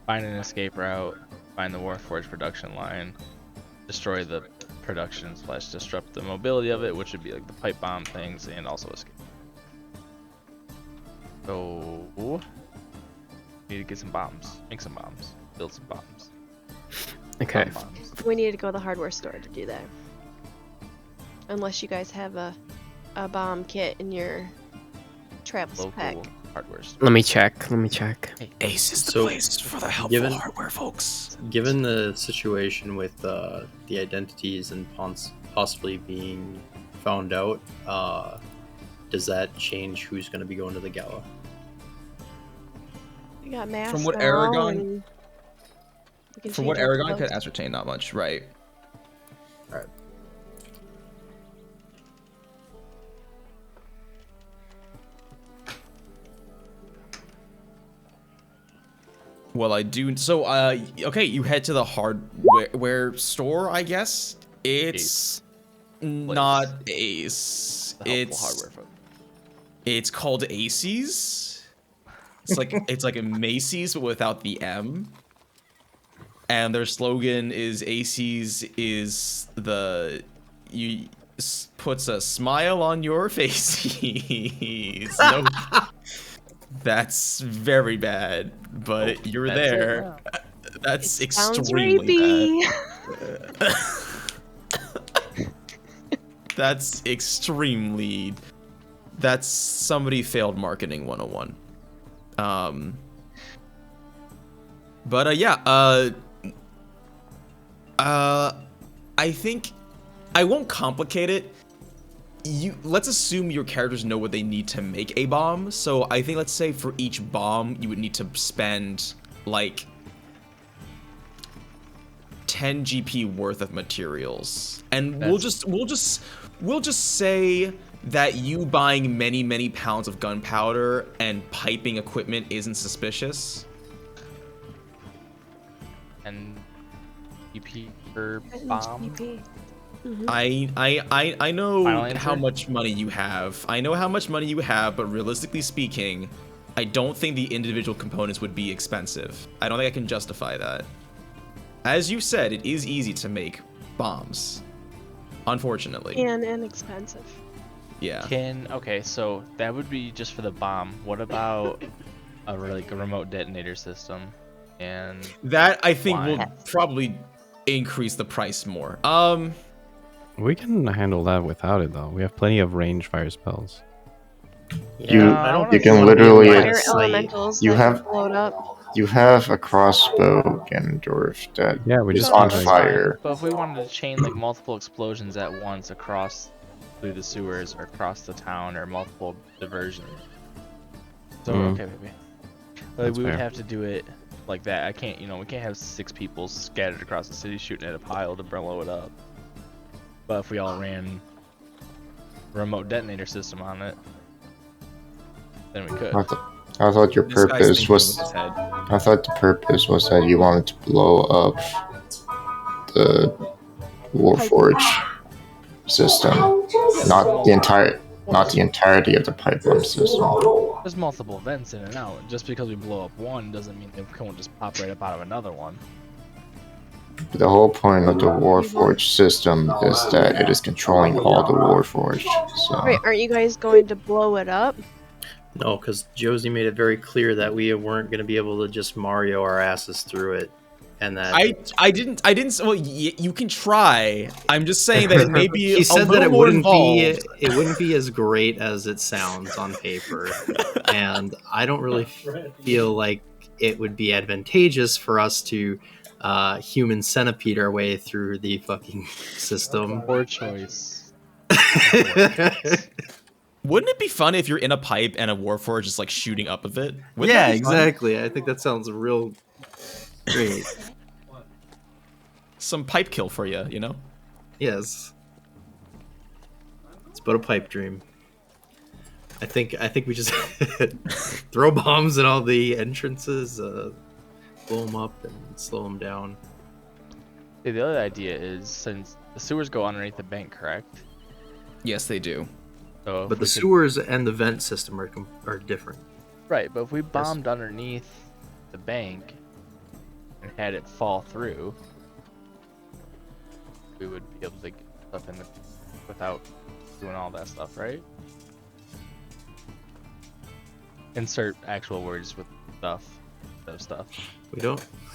Find an escape route, find the Warforged production line, destroy the production / disrupt the mobility of it, which would be like the pipe bomb things, and also escape. So, need to get some bombs, make some bombs, build some bombs.
Okay.
Bombs.
We need to go to the hardware store to do that. Unless you guys have a bomb kit in your travel pack.
Local hardware store.
Let me check.
Ace is the
So,
place for the helpful
given-
hardware, folks.
Given the situation with the identities and possibly being found out, does that change who's going to be going to the gala?
We got masks
From what
now,
Eragon-
and we can
From what
change our
Eragon could
clothes.
ascertain, not much, right?
Alright.
Well, I do. So, okay, you head to the hardware store, I guess. It's not Ace.
The helpful
It's
hardware folk.
It's called Aces. It's like a Macy's but without the M. And their slogan is Aces is puts a smile on your face. No, that's very bad, but you're
That's it,
there. That's
Sounds
extremely
rapey.
bad. That's extremely. That's somebody failed marketing 101. But yeah, I think I won't complicate it. Let's assume your characters know what they need to make a bomb. So I think let's say for each bomb you would need to spend like 10 GP worth of materials. And we'll just say that you buying many pounds of gunpowder and piping equipment isn't suspicious.
And EP per
And
bomb.
GP.
I know
Final answer?
how much money you have. I know how much money you have, but realistically speaking, I don't think the individual components would be expensive. I don't think I can justify that. As you said, it is easy to make bombs. Unfortunately.
And inexpensive.
Yeah.
Okay, so that would be just for the bomb. What about a remote detonator system? And
That I think
Why?
will probably increase the price more.
We can handle that without it though. We have plenty of range fire spells.
Yeah,
You can literally
Fire elementals
you
that
have-
float up.
you have a crossbow Ganondorf that
Yeah, we
is
just
on
need, like-
fire.
But if we wanted to chain like multiple explosions at once across through the sewers or across the town or multiple diversions. So okay, maybe. But
That's
we would
fair.
have to do it like that. We can't have 6 people scattered across the city shooting at a pile to blow it up. But if we all ran a remote detonator system on it, then we could.
I thought your
This guy's
purpose
thinking
was.
with his head.
I thought the purpose was that you wanted to blow up the Warforge system, not the entirety of the pipeline system.
There's multiple vents in and out. Just because we blow up one doesn't mean they won't just pop right up out of another one.
The whole point of the Warforge system is that it is controlling all the Warforged. So
Wait, aren't you guys going to blow it up?
No, because Josie made it very clear that we weren't going to be able to just Mario our asses through it and that
I didn't. Well, you can try. I'm just saying that it may be.
he said
a
that
little
it
more
wouldn't be
involved.
it wouldn't be as great as it sounds on paper, and I don't really feel like it would be advantageous for us to human centipede our way through the fucking system.
Poor choice.
Wouldn't it be fun if you're in a pipe and a warforged is like shooting up of it? Wouldn't
Yeah,
that be fun?
exactly. I think that sounds real great.
Some pipe kill for you, you know?
Yes. It's but a pipe dream. I think we just throw bombs at all the entrances, blow them up and slow them down.
See, the other idea is, since the sewers go underneath the bank, correct?
Yes, they do.
So
But the sewers and the vent system are different.
Right, but if we bombed underneath the bank and had it fall through, we would be able to get stuff in the without doing all that stuff, right? Insert actual words with stuff.
I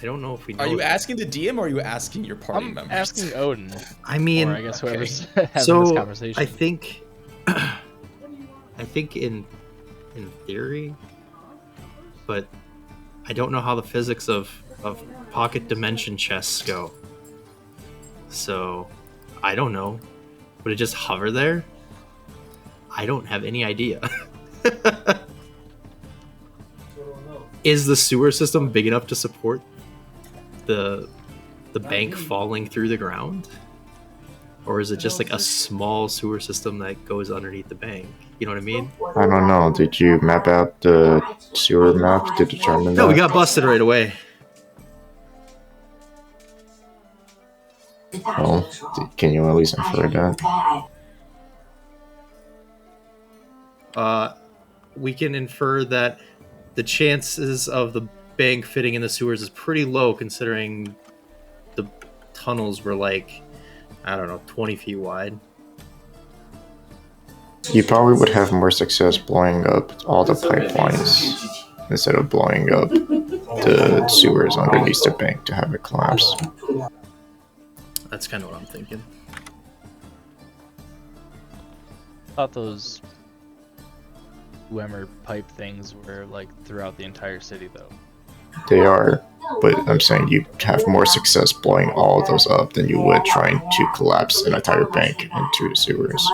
don't know if we know.
Are you
that.
asking the DM or are you asking your party
I'm
members?
asking Odin.
I mean,
Or I guess whoever's
okay.
having this conversation.
I think in theory, but I don't know how the physics of pocket dimension chests go. So I don't know. Would it just hover there? I don't have any idea. Is the sewer system big enough to support the bank falling through the ground? Or is it just like a small sewer system that goes underneath the bank? You know what I mean?
I don't know. Did you map out the sewer map to determine that?
No, we got busted right away.
Well, can you at least infer that?
We can infer that the chances of the bank fitting in the sewers is pretty low, considering the tunnels were like, I don't know, 20 feet wide.
You probably would have more success blowing up all the pipelines instead of blowing up the sewers underneath the bank to have it collapse.
That's kind of what I'm thinking.
I thought those Wemmer pipe things were like throughout the entire city, though.
They are, but I'm saying you have more success blowing all of those up than you would trying to collapse an entire bank into the sewers.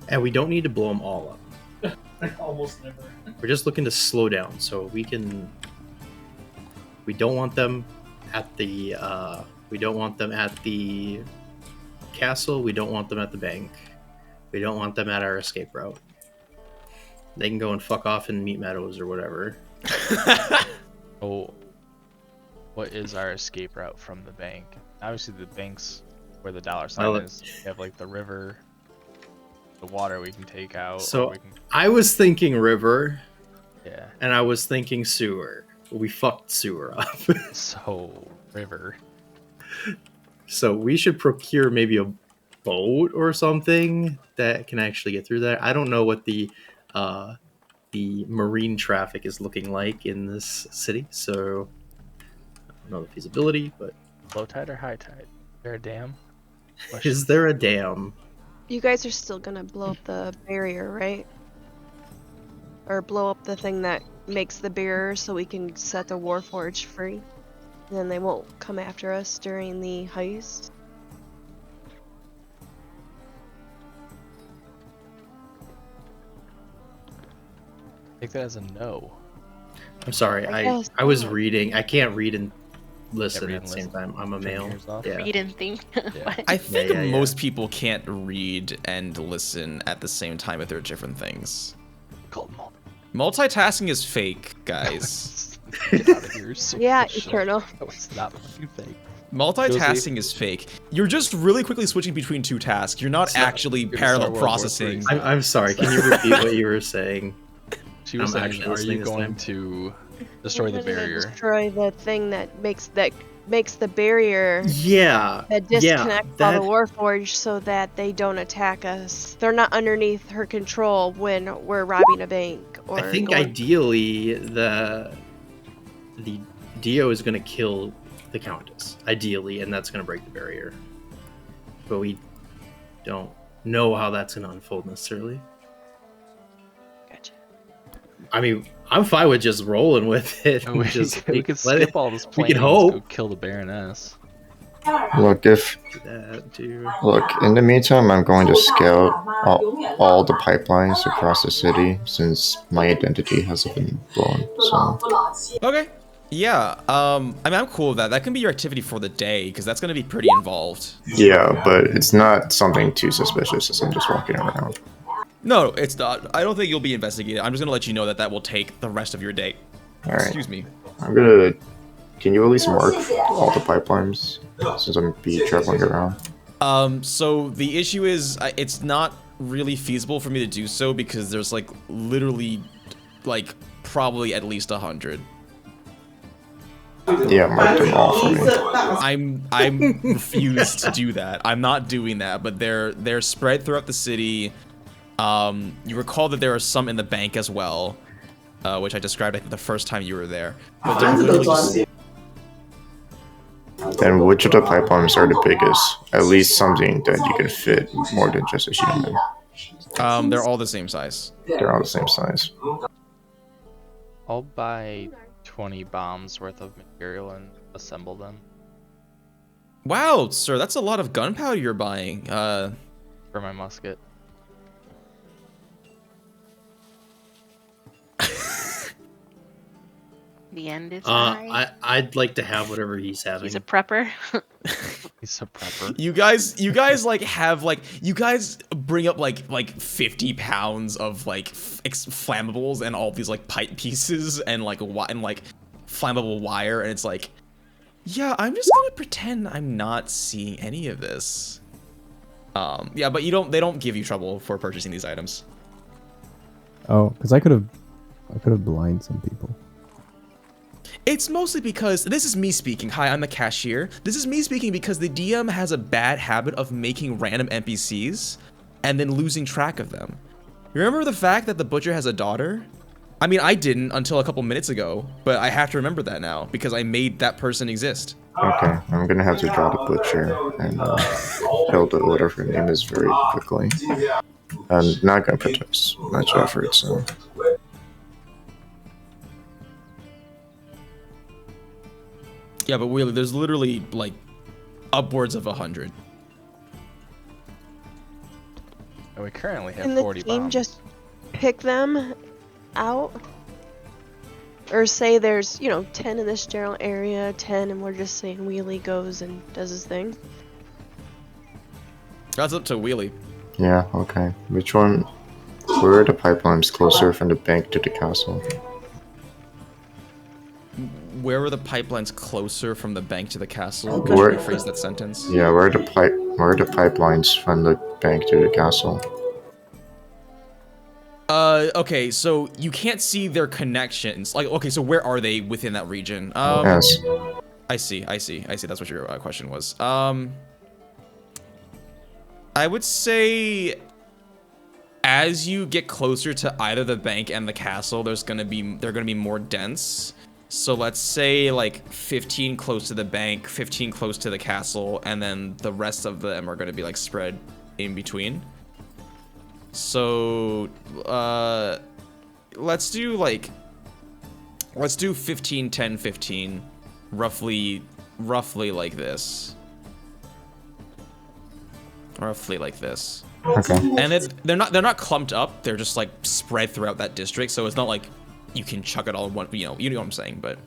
And we don't need to blow them all up.
Almost never.
We're just looking to slow down, so we don't want them at the castle. We don't want them at the bank. We don't want them at our escape route. They can go and fuck off in Meat Meadows or whatever.
Oh, what is our escape route from the bank? Obviously, the bank's where the dollar sign is. We have like the river, the water we can take out.
So I was thinking river.
Yeah.
And I was thinking sewer. We fucked sewer up.
So river.
So we should procure maybe a boat or something that can actually get through there. I don't know what the marine traffic is looking like in this city, so I don't know the feasibility, but
Low tide or high tide? Is there a dam?
is there a dam?
You guys are still gonna blow up the barrier, right? Or blow up the thing that makes the barrier so we can set the Warforged free. And then they won't come after us during the heist.
Take that as a no.
I'm sorry,
I
I was
guess.
reading. I can't read and listen
read
at
and
the same
listen.
time. I'm a
Turn
male.
yours off.
Yeah.
Read and think.
Yeah.
I think
Yeah.
most people can't read and listen at the same time if they're different things.
Called
Multitasking is fake, guys.
Get out of here. So
Yeah,
shit.
Eternal.
No, it's not fucking fake.
Multitasking is fake. You're just really quickly switching between two tasks. You're not actually
gonna
parallel
start World War
processing.
III.
I'm sorry. Can you repeat what you were saying?
She was
I'm
saying,
actually
are
listening
you
this
going
time.
to destroy the
We're gonna
barrier?
Destroy the thing that makes the barrier
Yeah.
that disconnects all the
that-
Warforged so that they don't attack us. They're not underneath her control when we're robbing a bank or
I think
going-
ideally the Dio is going to kill the Countess, ideally, and that's going to break the barrier. But we don't know how that's going to unfold necessarily.
Gotcha.
I mean, I'm fine with just rolling with it.
We could skip all this
we
planning
can
and
hope.
just go kill the Baroness.
Look, if
That too.
look, in the meantime, I'm going to scout all the pipelines across the city since my identity hasn't been blown. So
Okay. Yeah. I mean, I'm cool with that. That can be your activity for the day because that's going to be pretty involved.
yeah, but it's not something too suspicious as I'm just walking around.
No, it's not. I don't think you'll be investigated. I'm just going to let you know that that will take the rest of your day.
All right.
Excuse me.
I'm gonna. Can you at least mark all the pipelines since I'm be traveling around?
So the issue is it's not really feasible for me to do so because there's like literally like probably at least 100.
Yeah, mark them all for me.
I'm refused to do that. I'm not doing that, but they're spread throughout the city. You recall that there are some in the bank as well, which I described I think the first time you were there. But they're literally just...
And which of the pipelines are the biggest? At least something that you can fit more than just a human.
They're all the same size.
They're all the same size.
I'll buy 20 bombs worth of material and assemble them.
Wow, sir, that's a lot of gunpowder you're buying.
For my musket.
The end is nigh.
I'd like to have whatever he's having.
He's a prepper.
He's a prepper.
You guys like have like you guys bring up like 50 pounds of like flammables and all these like pipe pieces and like flammable wire, and it's like, yeah, I'm just gonna pretend I'm not seeing any of this. Yeah, but they don't give you trouble for purchasing these items.
Oh, because I could have blinded some people.
It's mostly because, this is me speaking, hi, I'm the cashier. This is me speaking because the DM has a bad habit of making random NPCs and then losing track of them. Remember the fact that the butcher has a daughter? I mean, I didn't until a couple minutes ago, but I have to remember that now because I made that person exist.
Okay, I'm gonna have to draw the butcher and fill the order for name is very quickly. I'm not gonna put much effort, so.
Yeah, but really, there's literally like upwards of 100.
And we currently have
Can the
40
team
bombs.
just pick them out? Or say there's, 10 in this general area, 10, and we're just saying Wheelie goes and does his thing?
That's up to Wheelie.
Yeah, okay. Which one? Where are the pipelines closer from the bank to the castle?
Where were the pipelines closer from the bank to the castle? Could
Where-
you rephrase that sentence?
Yeah, where are the pipelines from the bank to the castle?
Okay, so you can't see their connections. Like, okay, so where are they within that region?
Yes.
I see. That's what your question was. I would say as you get closer to either the bank and the castle, they're gonna be more dense. So let's say like 15 close to the bank, 15 close to the castle, and then the rest of them are gonna be like spread in between. So let's do 15, 10, 15, roughly like this. Roughly like this.
Okay.
And they're not clumped up. They're just like spread throughout that district. So it's not like you can chuck it all in one. You know what I'm saying. But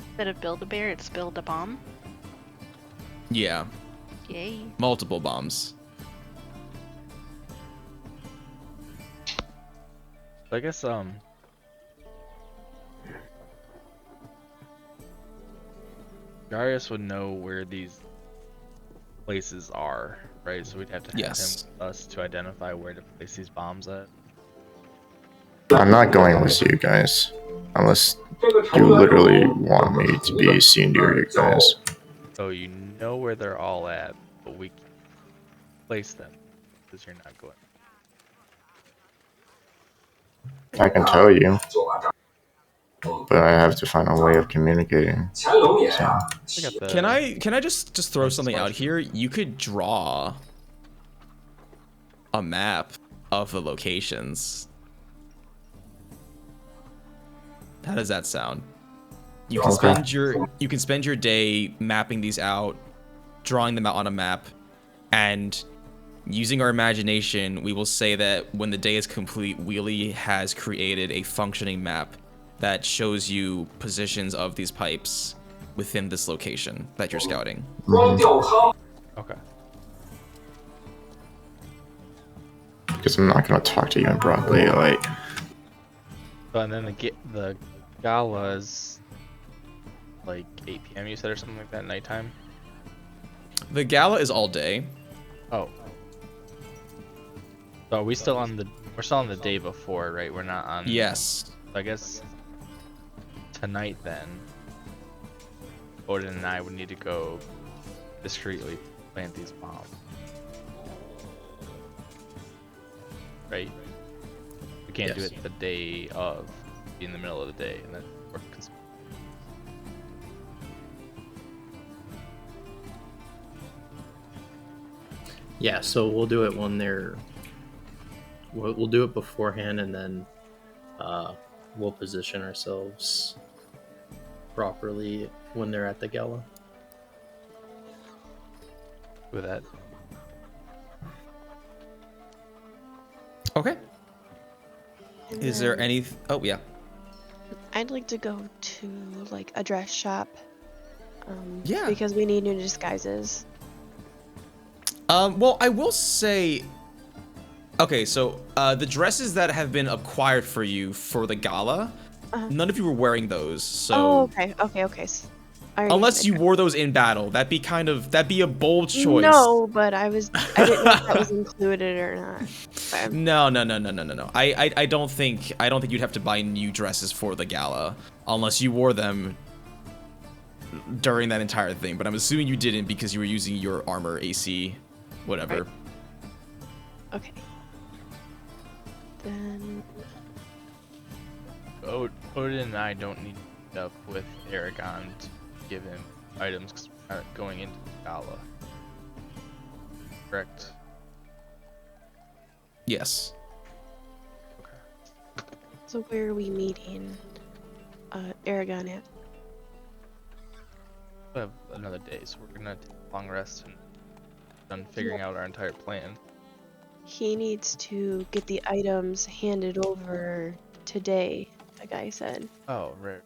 Instead of build a bear, it's build a bomb.
yeah,
Yay.
multiple bombs.
I guess Jarius would know where these places are, right? So we'd have to have
Yes.
him with us to identify where to place these bombs at.
I'm not going with you guys. Unless you literally want me to be seen near you guys.
So you know where they're all at, but we can't place them because you're not going.
I can tell you, but I have to find a way of communicating. So.
Can I just throw something out here? You could draw a map of the locations. How does that sound? You can spend your day mapping these out, drawing them out on a map, and using our imagination, we will say that when the day is complete, Wheelie has created a functioning map that shows you positions of these pipes within this location that you're scouting.
Okay.
Because I'm not gonna talk to you in broad daylight.
So, and then the gala's like 8 p.m. you said, or something like that, nighttime?
The gala is all day.
Oh. So we're still on the day before, right? We're not on.
Yes.
I guess tonight then, Odin and I would need to go discreetly plant these bombs. Right? We can't do it the day of, be in the middle of the day, and then work.
Yeah, so we'll do it when they're. We'll do it beforehand, and then we'll position ourselves properly when they're at the gala.
With that.
Okay. Is there any? Oh yeah.
I'd like to go to like a dress shop.
Yeah.
Because we need new disguises.
Well, I will say. Okay, so the dresses that have been acquired for you for the gala, none of you were wearing those. So.
Oh, okay.
Unless you wore those in battle, that'd be a bold choice.
No, but I didn't know if that was included or not.
No. I don't think you'd have to buy new dresses for the gala unless you wore them during that entire thing. But I'm assuming you didn't because you were using your armor AC, whatever.
Right. Okay. Then.
Odin and I don't need to meet up with Eragon to give him items because we're not going into the gala. Correct?
Yes.
Okay.
So where are we meeting Eragon at?
We have another day, so we're gonna take a long rest and done figuring out our entire plan.
He needs to get the items handed over today, the guy said.
Oh, right.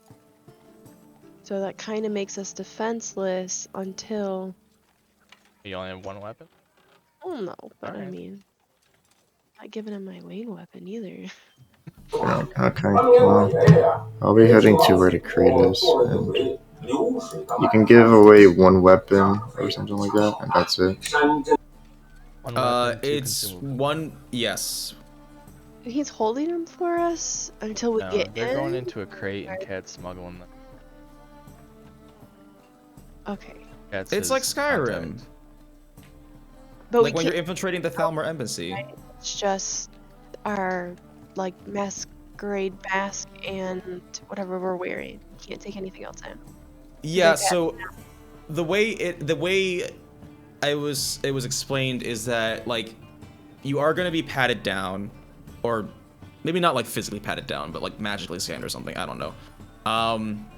So that kind of makes us defenseless until...
You only have one weapon?
Oh no, but
Alright.
I mean... Not giving him my main weapon either.
Okay, well, I'll be heading to where the crate is, and you can give away one weapon or something like that, and that's it.
One weapon, two
it's
consumables.
one. Yes.
He's holding them for us until we
No,
get
they're
in?
going into a crate and Cat's smuggling them.
Okay.
Cat's
It's
his
like Skyrim.
contact.
But
Like
we
when you're
can't...
infiltrating the Thalmor embassy.
It's just our, like, masquerade mask and whatever we're wearing. We can't take anything else in.
Yeah. So the way it was explained is that like you are going to be patted down, or maybe not like physically patted down, but like magically scanned or something. I don't know.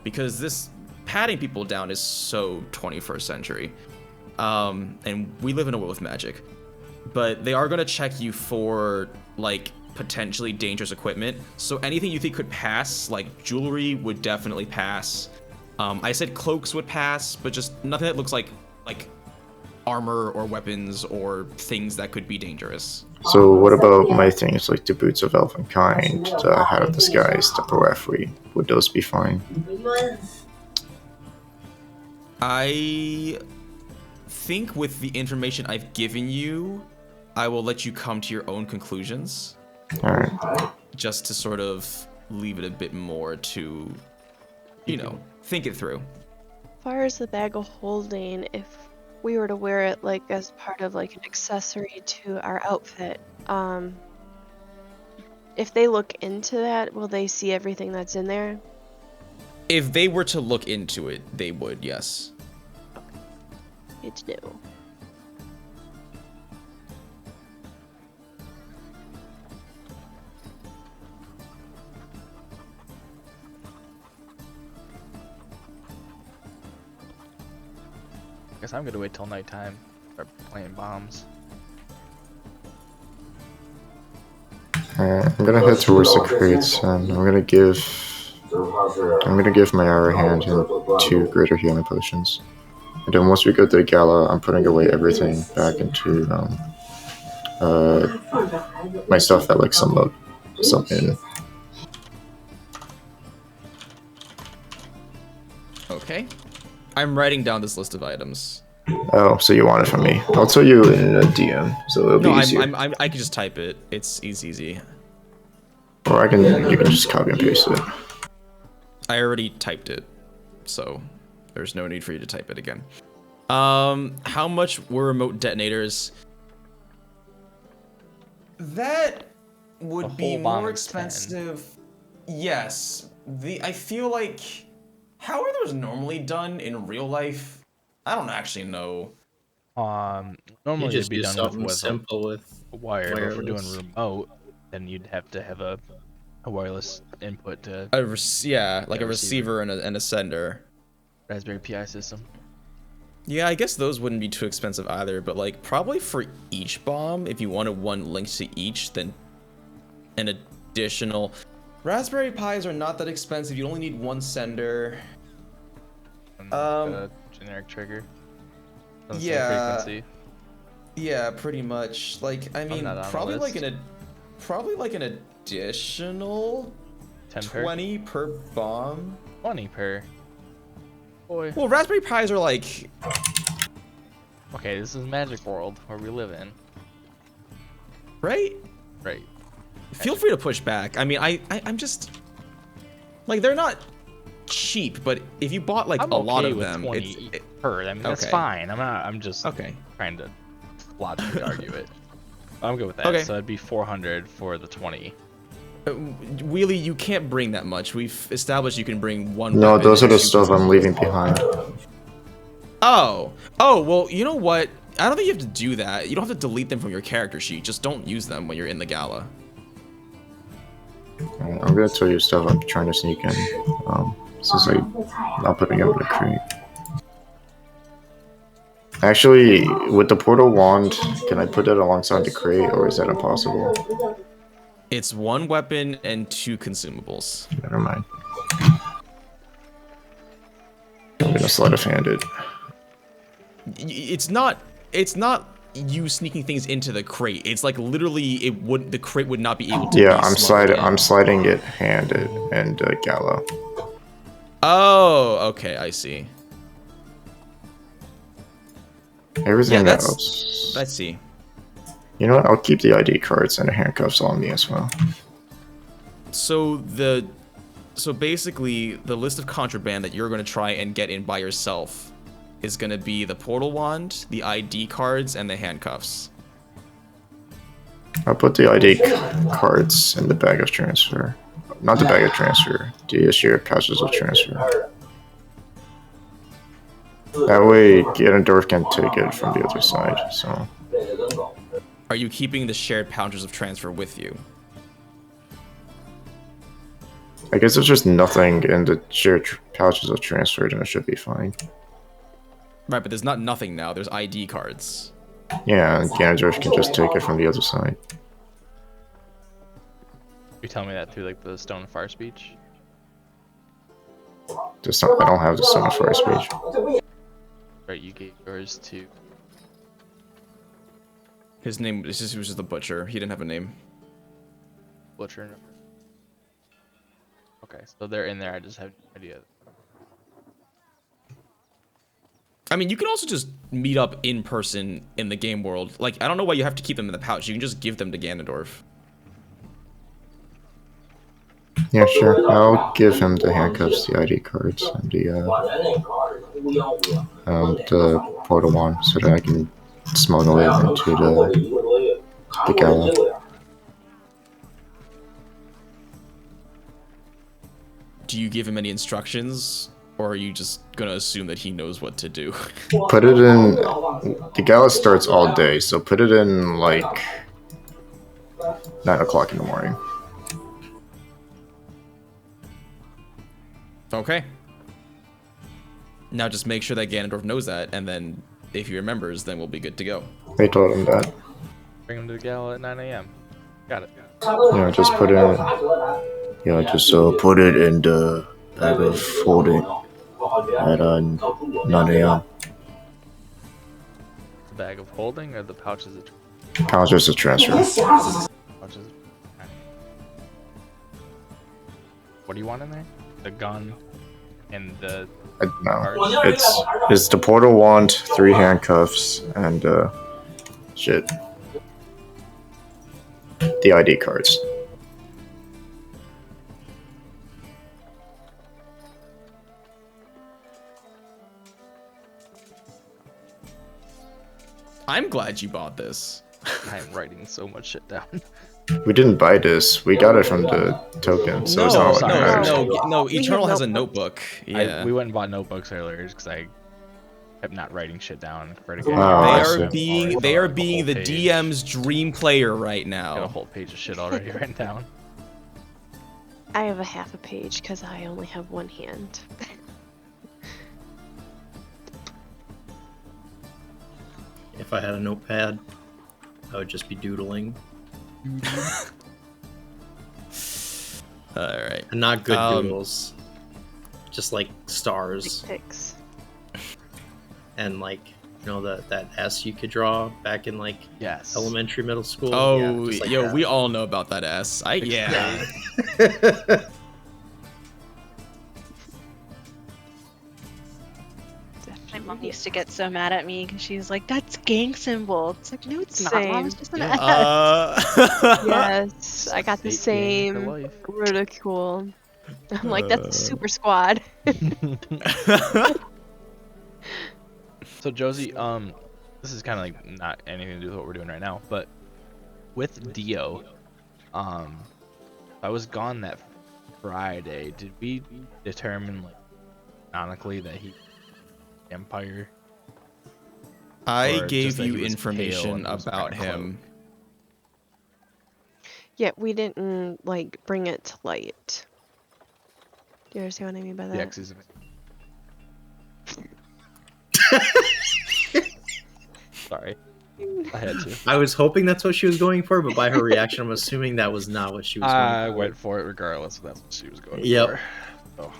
Because this patting people down is so 21st century. And we live in a world with magic. But they are going to check you for like potentially dangerous equipment. So anything you think could pass, like jewelry would definitely pass. I said cloaks would pass, but just nothing that looks like armor or weapons or things that could be dangerous.
So what about my things like the boots of Elvenkind, the hat of disguise, the Porephyry? Would those be fine?
I think with the information I've given you, I will let you come to your own conclusions.
Alright.
Just to sort of leave it a bit more to, think it through.
As far as the bag of holding, if we were to wear it like as part of like an accessory to our outfit, If they look into that, will they see everything that's in there?
If they were to look into it, they would, yes.
Good to know.
Guess I'm gonna wait till nighttime. Start playing bombs.
I'm gonna head towards the crates, and I'm gonna give my arrow hand and 2 greater healing potions. And then once we go to the gala, I'm putting away everything back into my stuff that like something.
Okay. I'm writing down this list of items.
Oh, so you want it from me? I'll tell you in a DM, so it'll be easier.
I can just type it. It's easy.
Or you can just copy and paste it.
I already typed it, so there's no need for you to type it again. How much were remote detonators? That would be more expensive. 10. Yes. I feel like, how are those normally done in real life? I don't actually know.
you
Normally
just
it'd be
do
done
something simple with
a wire. But if we're doing
wireless.
remote, then you'd have to have a wireless input to
A receiver and a sender.
Raspberry Pi system.
Yeah, I guess those wouldn't be too expensive either, but like probably for each bomb, if you wanted one linked to each, then an additional. Raspberry Pis are not that expensive. You only need one sender.
Generic trigger.
Yeah.
Frequency.
Yeah, pretty much. Like, I mean, probably like an additional 20 per bomb.
20 per. Boy.
Well, Raspberry Pis are like.
Okay, this is Magic World where we live in.
Right?
Right.
Feel free to push back. I mean, I'm just like, they're not cheap, but if you bought like
I'm
a lot
okay
of
with
them,
20 per. I mean, that's
okay.
fine. I'm just trying to logically argue it. I'm good with that.
Okay.
So it'd be 400 for the 20.
Wheelie, you can't bring that much. We've established you can bring one.
No,
weapon
those are
and
the
two
stuff I'm
consumables.
leaving behind.
Oh, well, you know what? I don't think you have to do that. You don't have to delete them from your character sheet. Just don't use them when you're in the gala.
I'm gonna tell you stuff I'm trying to sneak in, since I'm not putting it in the crate. Actually, with the portal wand, can I put that alongside the crate, or is that impossible?
It's one weapon and 2 consumables.
Never mind. I'm gonna sleight of hand it.
It's not you sneaking things into the crate. It's like literally the crate would not be able to.
Yeah,
be
I'm sliding it handed and Gallo.
Oh, okay, I see.
Everything
Yeah,
else.
I see.
You know what? I'll keep the ID cards and the handcuffs on me as well.
So basically, the list of contraband that you're going to try and get in by yourself is going to be the portal wand, the ID cards, and the handcuffs.
I'll put the ID cards in the bag of transfer. Not the bag of transfer, the shared pouches of transfer. That way, Ganondorf can take it from the other side, so.
Are you keeping the shared pouches of transfer with you?
I guess there's just nothing in the shared pouches of transfer, then it should be fine.
Right, but there's not nothing now. There's ID cards.
Yeah, and Ganondorf can just take it from the other side.
You tell me that through like the Stone of Fire speech?
I don't have the Stone of Fire speech.
Right, you gave yours to...
His name was just the butcher. He didn't have a name.
Butcher. Okay, so they're in there. I just have no idea.
I mean, you can also just meet up in person in the game world. Like, I don't know why you have to keep them in the pouch. You can just give them to Ganondorf.
Yeah, sure. I'll give him the handcuffs, the ID cards, and the portal wand so that I can smuggle it into the gala.
do you give him any instructions, or are you just gonna assume that he knows what to do?
Put it in. The gala starts all day, so put it in like 9 o'clock in the morning.
Okay. Now just make sure that Ganondorf knows that, and then if he remembers, then we'll be good to go.
They told him that.
Bring him to the gala at 9 a.m. Got it.
Yeah, just put it in. Yeah, just put it in the bag of holding at 9 a.m.
The bag of holding or the pouches of
Pouches of transfer.
pouches? What do you want in there? The gun and the
No, it's the portal wand, 3 handcuffs, and shit. The ID cards.
I'm glad you bought this.
I'm writing so much shit down.
We didn't buy this. We got it from the token, so it's not like it matters.
No. Eternal has a notebook. Yeah.
We went and bought notebooks earlier because I kept not writing shit down. For the
They
game.
are being the DM's dream player right
Got a
now.
whole page of shit already written down.
I have a half a page because I only have one hand.
If I had a notepad, I would just be doodling.
All right.
And not good doodles. Just like stars.
Pics.
And like, you know, that S you could draw back in like
Yes.
elementary, middle school.
Oh,
Yeah, just like
yo,
that.
we all know about that S. Yeah.
My mom used to get so mad at me because she's like, "That's gang symbol." It's like, no, it's not. Mom, it's just an S.
Yes, I got the
State gang for
same
life.
ridicule. I'm like, that's the super squad.
So Josie, this is kind of like not anything to do with what we're doing right now, but with Dio, I was gone that Friday. Did we determine like canonically that he Empire?
I
Or
gave
just that
you
he was pale
information
and was
about
wearing a
him.
Yeah, we didn't like bring it to light. Do you understand what I mean by that?
The X's of Sorry, I had to.
I was hoping that's what she was going for, but by her reaction, I'm assuming that was not what she was
I
going for.
went for it regardless if that's what she was going
Yep.
for. Oh.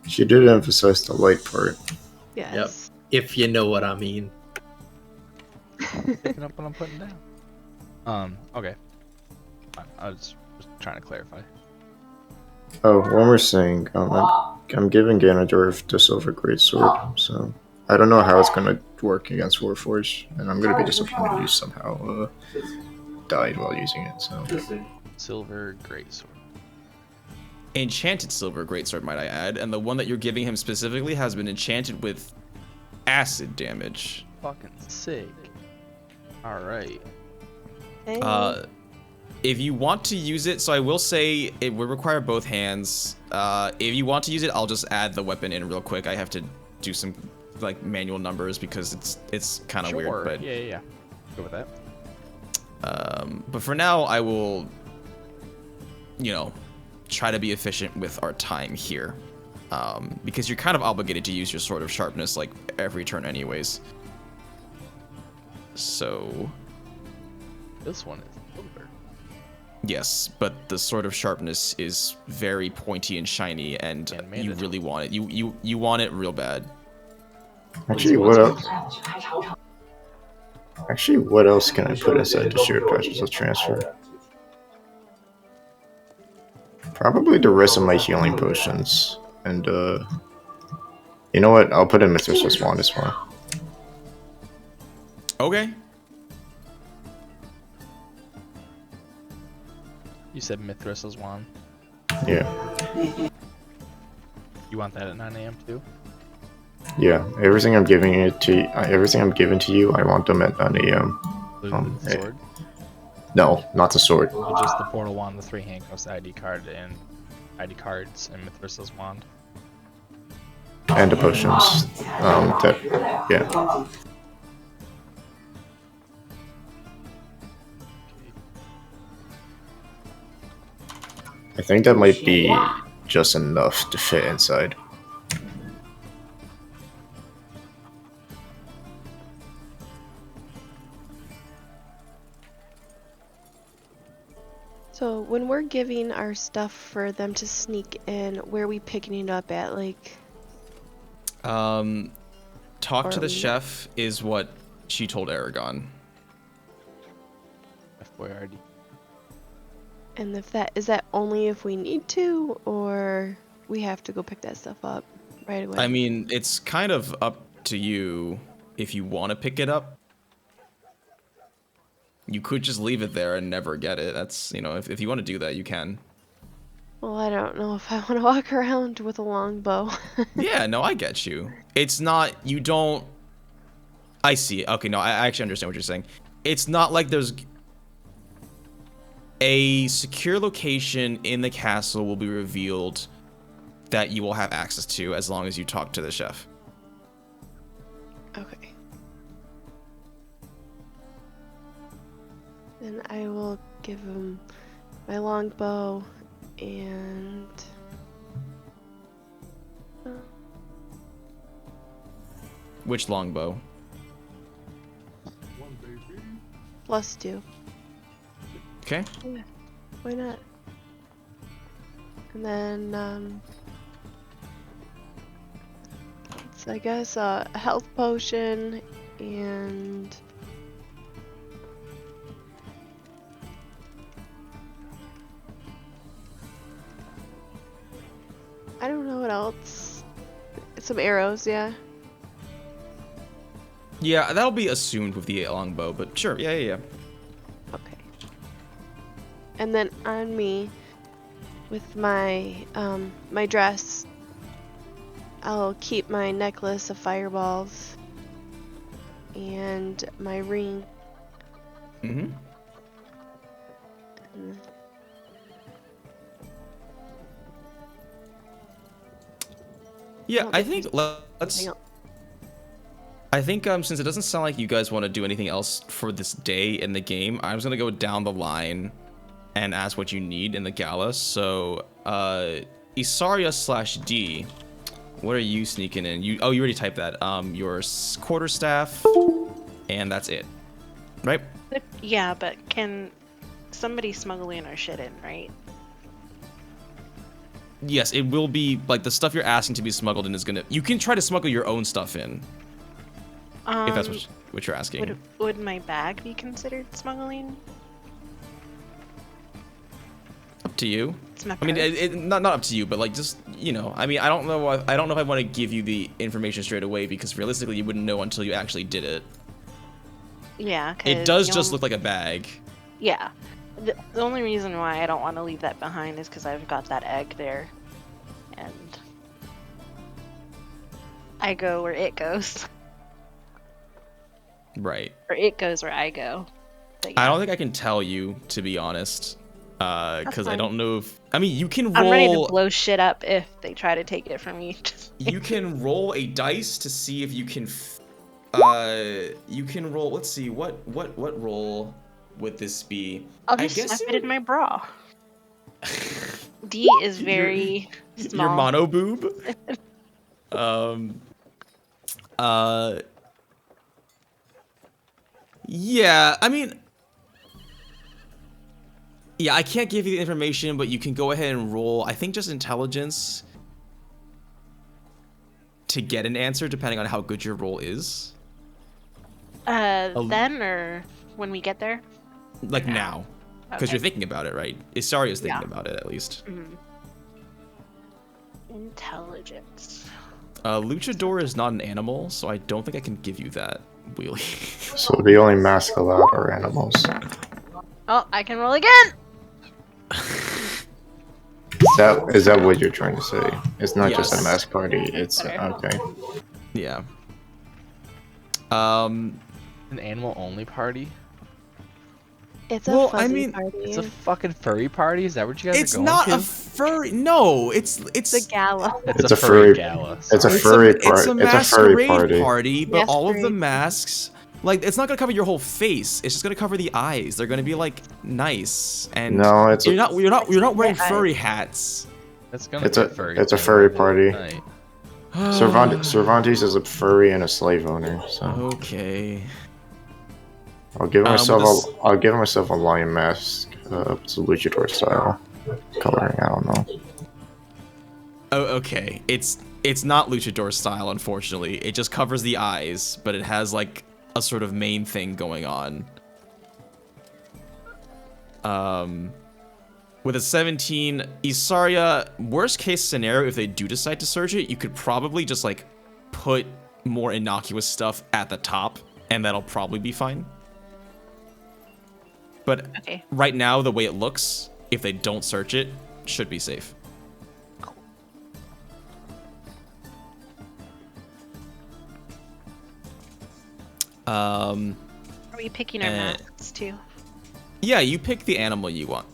She did emphasize the light part.
Yes.
If you know what I mean.
Picking up what I'm putting down. Okay. Fine. I was just trying to clarify.
Oh, one more thing. I'm giving Ganondorf the Silver Greatsword, so I don't know how it's gonna work against Warforged, and I'm gonna be disappointed if you somehow died while using it. So
Silver Greatsword.
Enchanted silver greatsword, might I add, and the one that you're giving him specifically has been enchanted with acid damage.
Fucking sick. Alright.
Hey.
If you want to use it, so I will say it would require both hands. If you want to use it, I'll just add the weapon in real quick. I have to do some like manual numbers because it's kind of weird. But
Yeah. Go with that.
but for now, I will, try to be efficient with our time here, because you're kind of obligated to use your Sword of Sharpness like every turn, anyways. So
This one is silver.
yes, but the Sword of Sharpness is very pointy and shiny, and you
mandatory.
really want it. You want it real bad.
actually, what else? Actually, what else can I put inside the shared patches of transfer? Probably the rest of my healing potions, and you know what? I'll put in Mithras' wand as well.
Okay.
You said Mithras' wand.
Yeah,
You want that at 9 a.m. too?
yeah. Everything I'm giving to you, I want them at 9 a.m.
Including the
hey.
sword?
No, not the sword.
So just the portal wand, the 3 handcuffs, the ID card, and ID cards and Mithrida's wand.
And the potions. Yeah. I think that might be just enough to fit inside.
So when we're giving our stuff for them to sneak in, where are we picking it up at? Like,
talk to the chef is what she told Eragon.
FYRD.
And if that is that only if we need to, or we have to go pick that stuff up right away?
I mean, it's kind of up to you if you want to pick it up. You could just leave it there and never get it. That's, you know, if you want to do that, you can.
Well, I don't know if I want to walk around with a longbow.
Yeah, no, I get you. It's not, you don't... I see. Okay, no, I actually understand what you're saying. It's not like there's... A secure location in the castle will be revealed that you will have access to as long as you talk to the chef.
Okay. Then I will give him my longbow and...
Which longbow?
+2.
Okay.
Yeah, why not? And then, it's, I guess, a health potion and... I don't know what else. Some arrows, yeah.
Yeah, that'll be assumed with the longbow, but sure, yeah.
Okay. And then on me, with my my dress, I'll keep my necklace of fireballs and my ring.
Mm-hmm. Yeah, I think let's... I think since it doesn't sound like you guys want to do anything else for this day in the game, I'm just gonna go down the line and ask what you need in the gala. So, Isarya/D, what are you sneaking in? You already typed that. Your quarterstaff, and that's it, right?
Yeah, but can somebody smuggle in our shit in, right?
Yes, it will be like the stuff you're asking to be smuggled in is gonna. You can try to smuggle your own stuff in. If that's what you're asking.
Would my bag be considered smuggling?
Up to you.
It's my
I mean,
purse.
not up to you, but like just, you know. I mean, I don't know if I want to give you the information straight away because realistically, you wouldn't know until you actually did it.
Yeah.
It does just look like a bag.
Yeah. The only reason why I don't want to leave that behind is because I've got that egg there, and I go where it goes.
Right.
Or it goes where I go. But yeah.
I don't think I can tell you, to be honest, because I don't know if... I mean, you can roll...
I'm ready to blow shit up if they try to take it from me.
You can roll a dice to see if you can... you can roll... Let's see, what roll would this be?
I'll just stuff it in my bra. D is very small.
Your mono boob? Yeah, I mean... Yeah, I can't give you the information, but you can go ahead and roll, I think just intelligence to get an answer, depending on how good your roll is.
Then or when we get there?
Like now. Because you're thinking about it, right? Isarya's thinking about it, at least.
Mm-hmm. Intelligence.
Luchador is not an animal, so I don't think I can give you that, Wheelie.
So the only masks allowed are animals.
Oh, I can roll again!
Is that what you're trying to say? It's not just a mask party, it's... Okay.
Yeah.
An animal-only party?
It's a
Well,
fuzzy
I mean,
party.
It's a fucking furry party. Is that what you guys
it's
are going
not
to?
a furry. No, it's
It's a gala.
It's a furry gala.
It's a
It's
furry
it's
party.
a
It's a furry
masquerade
party.
but all of the
Masquerade.
masks, like, it's not gonna cover your whole face. It's just gonna cover the eyes. They're gonna be like nice, and
No, it's
you're
a,
not wearing
Yeah,
furry hats.
That's gonna
It's
be
a-
furry.
it's a
thing
furry
later
party.
tonight.
Cervantes is a furry and a slave owner, so
Okay.
I'll give
with
myself
this-
I'll give myself a lion mask. It's a luchador style coloring. I don't know.
Oh, okay. It's not luchador style, unfortunately. It just covers the eyes, but it has like a sort of main thing going on. With a 17, Isarya, worst case scenario, if they do decide to surge it, you could probably just like put more innocuous stuff at the top, and that'll probably be fine. But
Okay.
right now, the way it looks, if they don't search it, should be safe.
Are we picking our
Uh,
masks too?
Yeah, you pick the animal you want.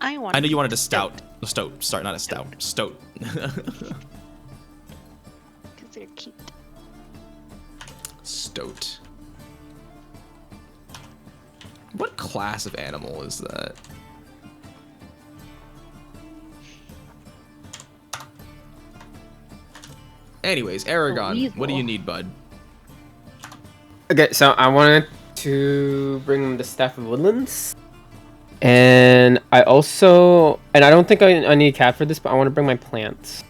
I want.
I know you wanted a stout. A stoat. Sorry, not a stout. Stoat.
because they're cute.
Stoat. What class of animal is that? Anyways, Eragon, what do you
weasel.
need, bud?
Okay, so I wanted to bring the Staff of Woodlands. And I also, and I don't think I need a cat for this, but I want to bring my plants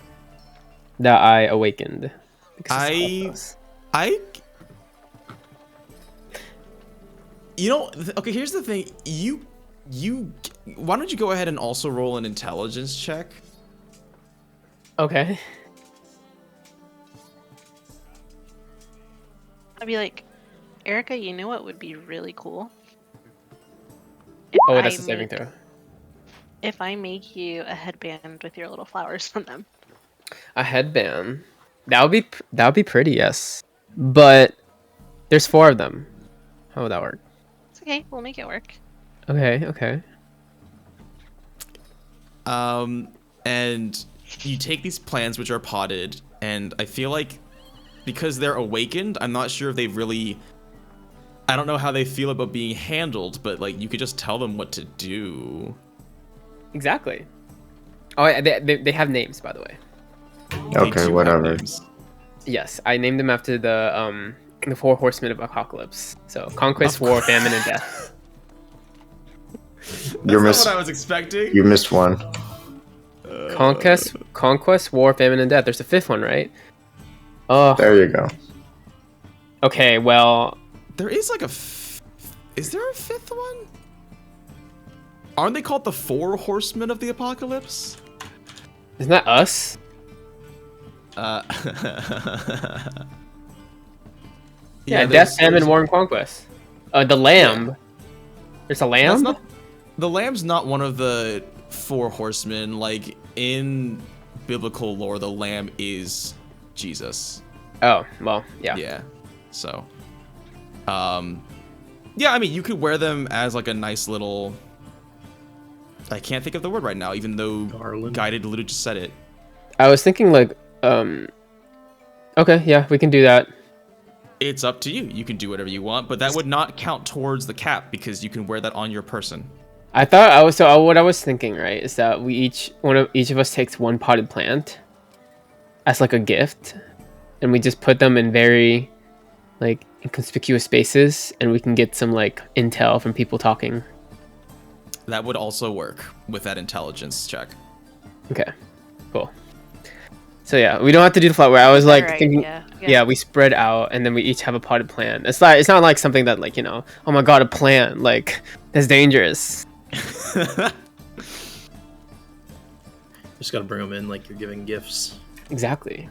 that I awakened. because it's
You know, okay, here's the thing. Why don't you go ahead and also roll an intelligence check?
Okay.
I'd be like, Erica, you know what would be really cool? If
Oh,
I
that's a saving
make-
throw.
If I make you a headband with your little flowers on them.
A headband. That would be pretty, yes. But there's 4 of them. How would that work?
It's okay, we'll make it work.
Okay.
And you take these plants which are potted, and I feel like because they're awakened, I'm not sure if they've really, I don't know how they feel about being handled, but like you could just tell them what to do.
Exactly. Oh, yeah, they have names, by the way.
They
Okay,
do have
whatever.
names.
Yes, I named them after the 4 Horsemen of Apocalypse. So Conquest, War, Famine, and Death.
That's not what I was expecting.
You missed one.
Conquest, War, Famine, and Death. There's a 5th one, right? Oh.
There you go.
Okay, well.
There is like is there a 5th one? Aren't they called the 4 Horsemen of the Apocalypse?
Isn't that us? Yeah, Death, Famine, War, and Conquest. The Lamb. Yeah. There's a lamb?
The lamb's not one of the 4 horsemen. Like, in biblical lore, the lamb is Jesus.
Oh, well, yeah.
Yeah, so. Yeah, I mean, you could wear them as, like, a nice little... I can't think of the word right now, even though
Garland.
Guided literally just said it.
I was thinking, like, okay, yeah, we can do that.
It's up to you. You can do whatever you want, but that would not count towards the cap because you can wear that on your person.
I thought what I was thinking, right, is that each of us takes 1 potted plant as like a gift, and we just put them in very like inconspicuous spaces, and we can get some like intel from people talking.
That would also work with that intelligence check.
Okay, cool. So yeah, we don't have to do the flower. I was like thinking, yeah, we spread out, and then we each have a potted plant. It's not like something that like, you know, oh my god, a plant, like that's dangerous.
Just gotta bring them in like you're giving gifts.
Exactly.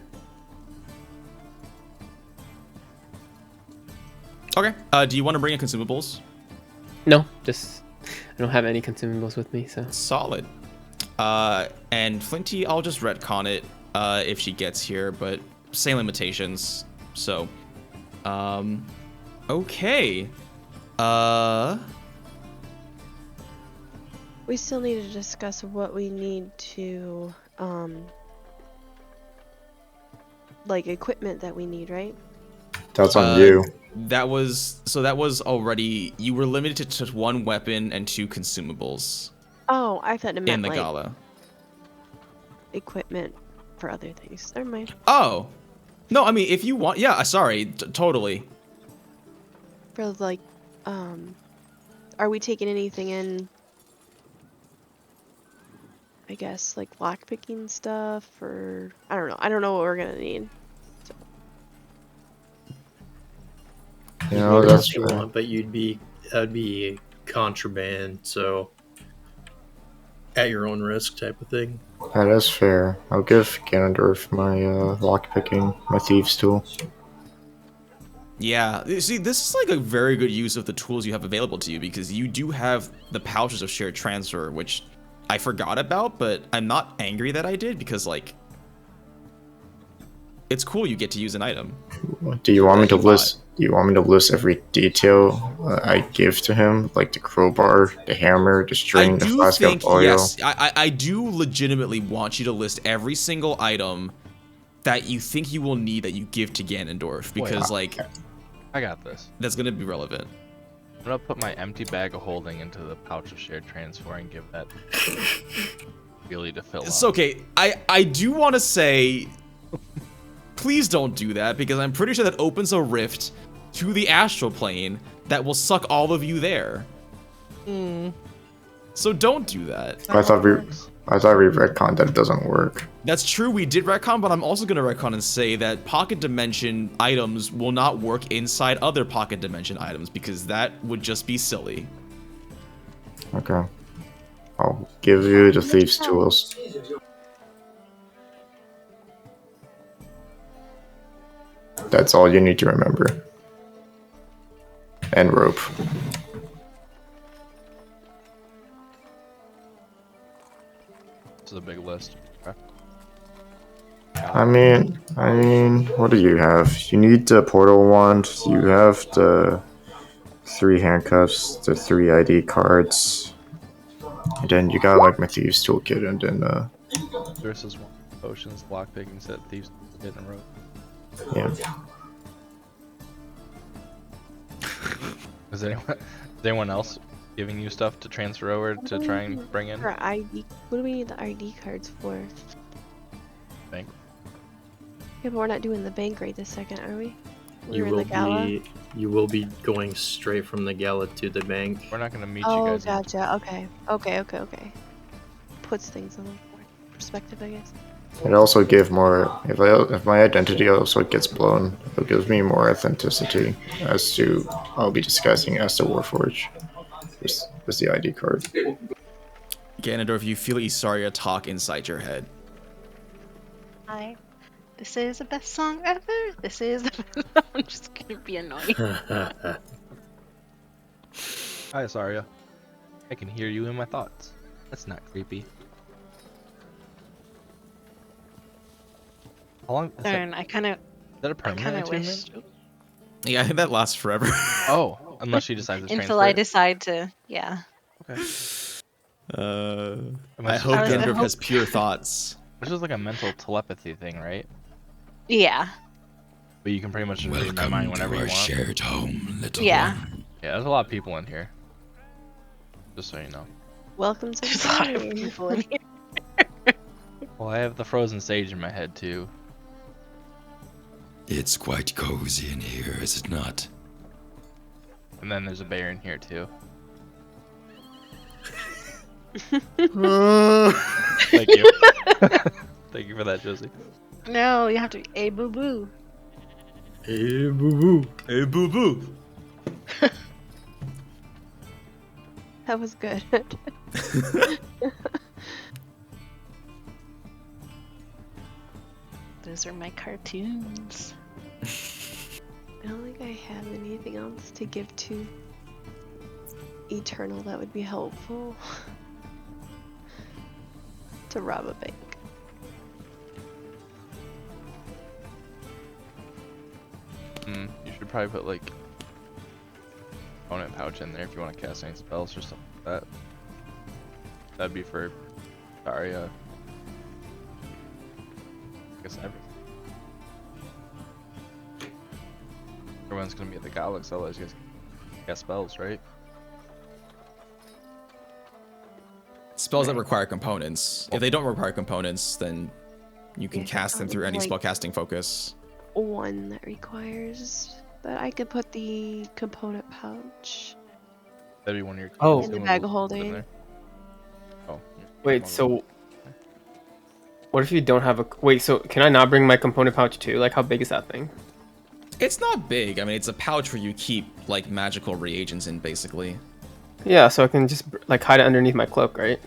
Okay. Do you want to bring in consumables?
No, just I don't have any consumables with me, so.
Solid. And Flinty, I'll just retcon it if she gets here, but same limitations. So, okay.
We still need to discuss what we need to, like equipment that we need, right?
That's on you.
That was already. You were limited to 1 weapon and 2 consumables
Oh, I thought it meant
in the
like
gala.
equipment for other things. Never mind.
Oh, no. I mean, if you want, yeah. Sorry, totally.
For like, are we taking anything in? I guess like lockpicking stuff, or I don't know. I don't know what we're gonna need. So.
You know, that's
If you
true.
want, but that'd be contraband, so at your own risk type of thing.
That is fair. I'll give Ganondorf my lockpicking, my thieves tool.
Yeah. See, this is like a very good use of the tools you have available to you, because you do have the pouches of shared transfer, which I forgot about, but I'm not angry that I did, because like it's cool you get to use an item.
Do you want me to list? Do you want me to list every detail I give to him, like the crowbar, the hammer, the string, the flask of oil?
Yes, I do legitimately want you to list every single item that you think you will need that you give to Ganondorf, because like
I got this.
that's gonna be relevant.
I'm gonna put my empty bag of holding into the pouch of shared transfer and give that Steely to fill
It's
up.
okay. I do want to say, please don't do that, because I'm pretty sure that opens a rift to the astral plane that will suck all of you there. So don't do that.
I thought we retconned that it doesn't work.
That's true, we did retcon, but I'm also gonna retcon and say that pocket dimension items will not work inside other pocket dimension items, because that would just be silly.
Okay. I'll give you the thieves tools. That's all you need to remember. And rope.
This is a big list. Okay.
I mean, what do you have? You need the portal wand. You have the 3 handcuffs, the 3 ID cards, and then you got like my thieves toolkit, and then
Versus 1 potions, lockpicking set, thieves, getting a rope.
yeah.
Is anyone else giving you stuff to transfer over to try and bring in?
For ID, what do we need the ID cards for?
Bank.
Yeah, but we're not doing the bank right this second, are we?
You
We're in the gala.
will be going straight from the gala to the bank.
We're not gonna meet you
Oh,
guys.
gotcha. Okay. Puts things in perspective, I guess.
It also give more. If my identity also gets blown, it gives me more authenticity as to I'll be disguising as the Warforged with the ID card.
Ganondorf, you feel Isarya talk inside your head.
Hi. This is the best song ever. This is the best. I'm just gonna be annoying.
Hi, Isarya. I can hear you in my thoughts. That's not creepy. How long? Is
Darn, I kind of
that a permanent
wish.
attunement?
Yeah, I think that lasts forever.
Oh, unless she decides to transfer
Until I
it.
decide to, yeah.
Okay.
I hope
I
Ganondorf
hope-
has pure thoughts.
This is like a mental telepathy thing, right?
Yeah.
But you can pretty much just read my mind whenever you want.
shared home, little
Yeah.
one.
Yeah, there's a lot of people in here. Just so you know.
Welcome to the
There's a lot of
party.
people in here.
Well, I have the frozen sage in my head too.
It's quite cozy in here, is it not?
And then there's a bear in here too. Thank you. Thank you for that, Josie.
No, you have to be a boo boo.
Hey, boo boo.
Hey, boo boo.
That was good.
Those are my cartoons.
I don't think I have anything else to give to Eternal that would be helpful. To rob a bank.
You should probably put like opponent pouch in there if you want to cast any spells or something like that. That'd be for Isarya. I guess everything. Everyone's gonna be at the Galax, otherwise you guys cast spells, right?
Spells that require components. If they don't require components, then you can cast them through any
like
spellcasting focus.
one that requires that I could put the component pouch
That'd be one of your
Oh.
in the bag of holding.
Oh.
Wait, so what if you don't have a wait? So can I not bring my component pouch too? Like, how big is that thing?
It's not big. I mean, it's a pouch where you keep like magical reagents in, basically.
Yeah, so I can just like hide it underneath my cloak, right?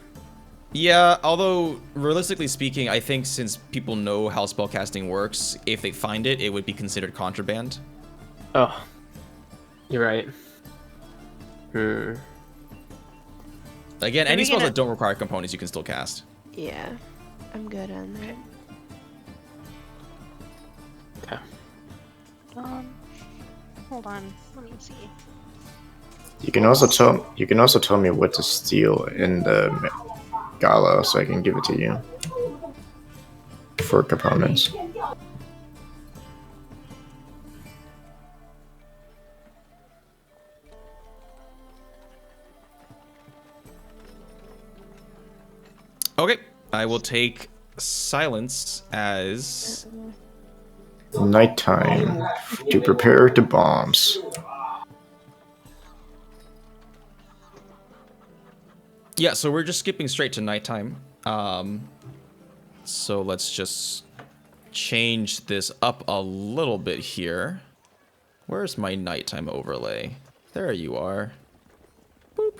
Yeah, although realistically speaking, I think since people know how spellcasting works, if they find it, it would be considered contraband.
Oh, you're right.
Again,
Are
any
we
spells
gonna-
that don't require components, you can still cast.
Yeah, I'm good on that.
Okay.
Hold on. Let me see.
You can also tell me what to steal in the gala, so I can give it to you for components.
Okay, I will take silence as
Nighttime to prepare to bombs.
yeah. So we're just skipping straight to nighttime. So let's just change this up a little bit here. Where's my nighttime overlay? There you are. Boop.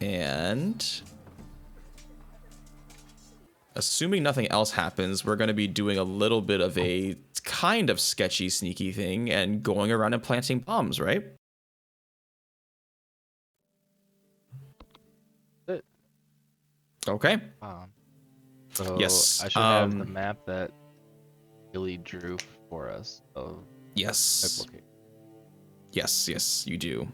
And assuming nothing else happens, we're going to be doing a little bit of a kind of sketchy, sneaky thing and going around and planting bombs, right? Okay.
So
Yes.
I should have the map that Billy drew for us of
Yes.
okay.
Yes, you do.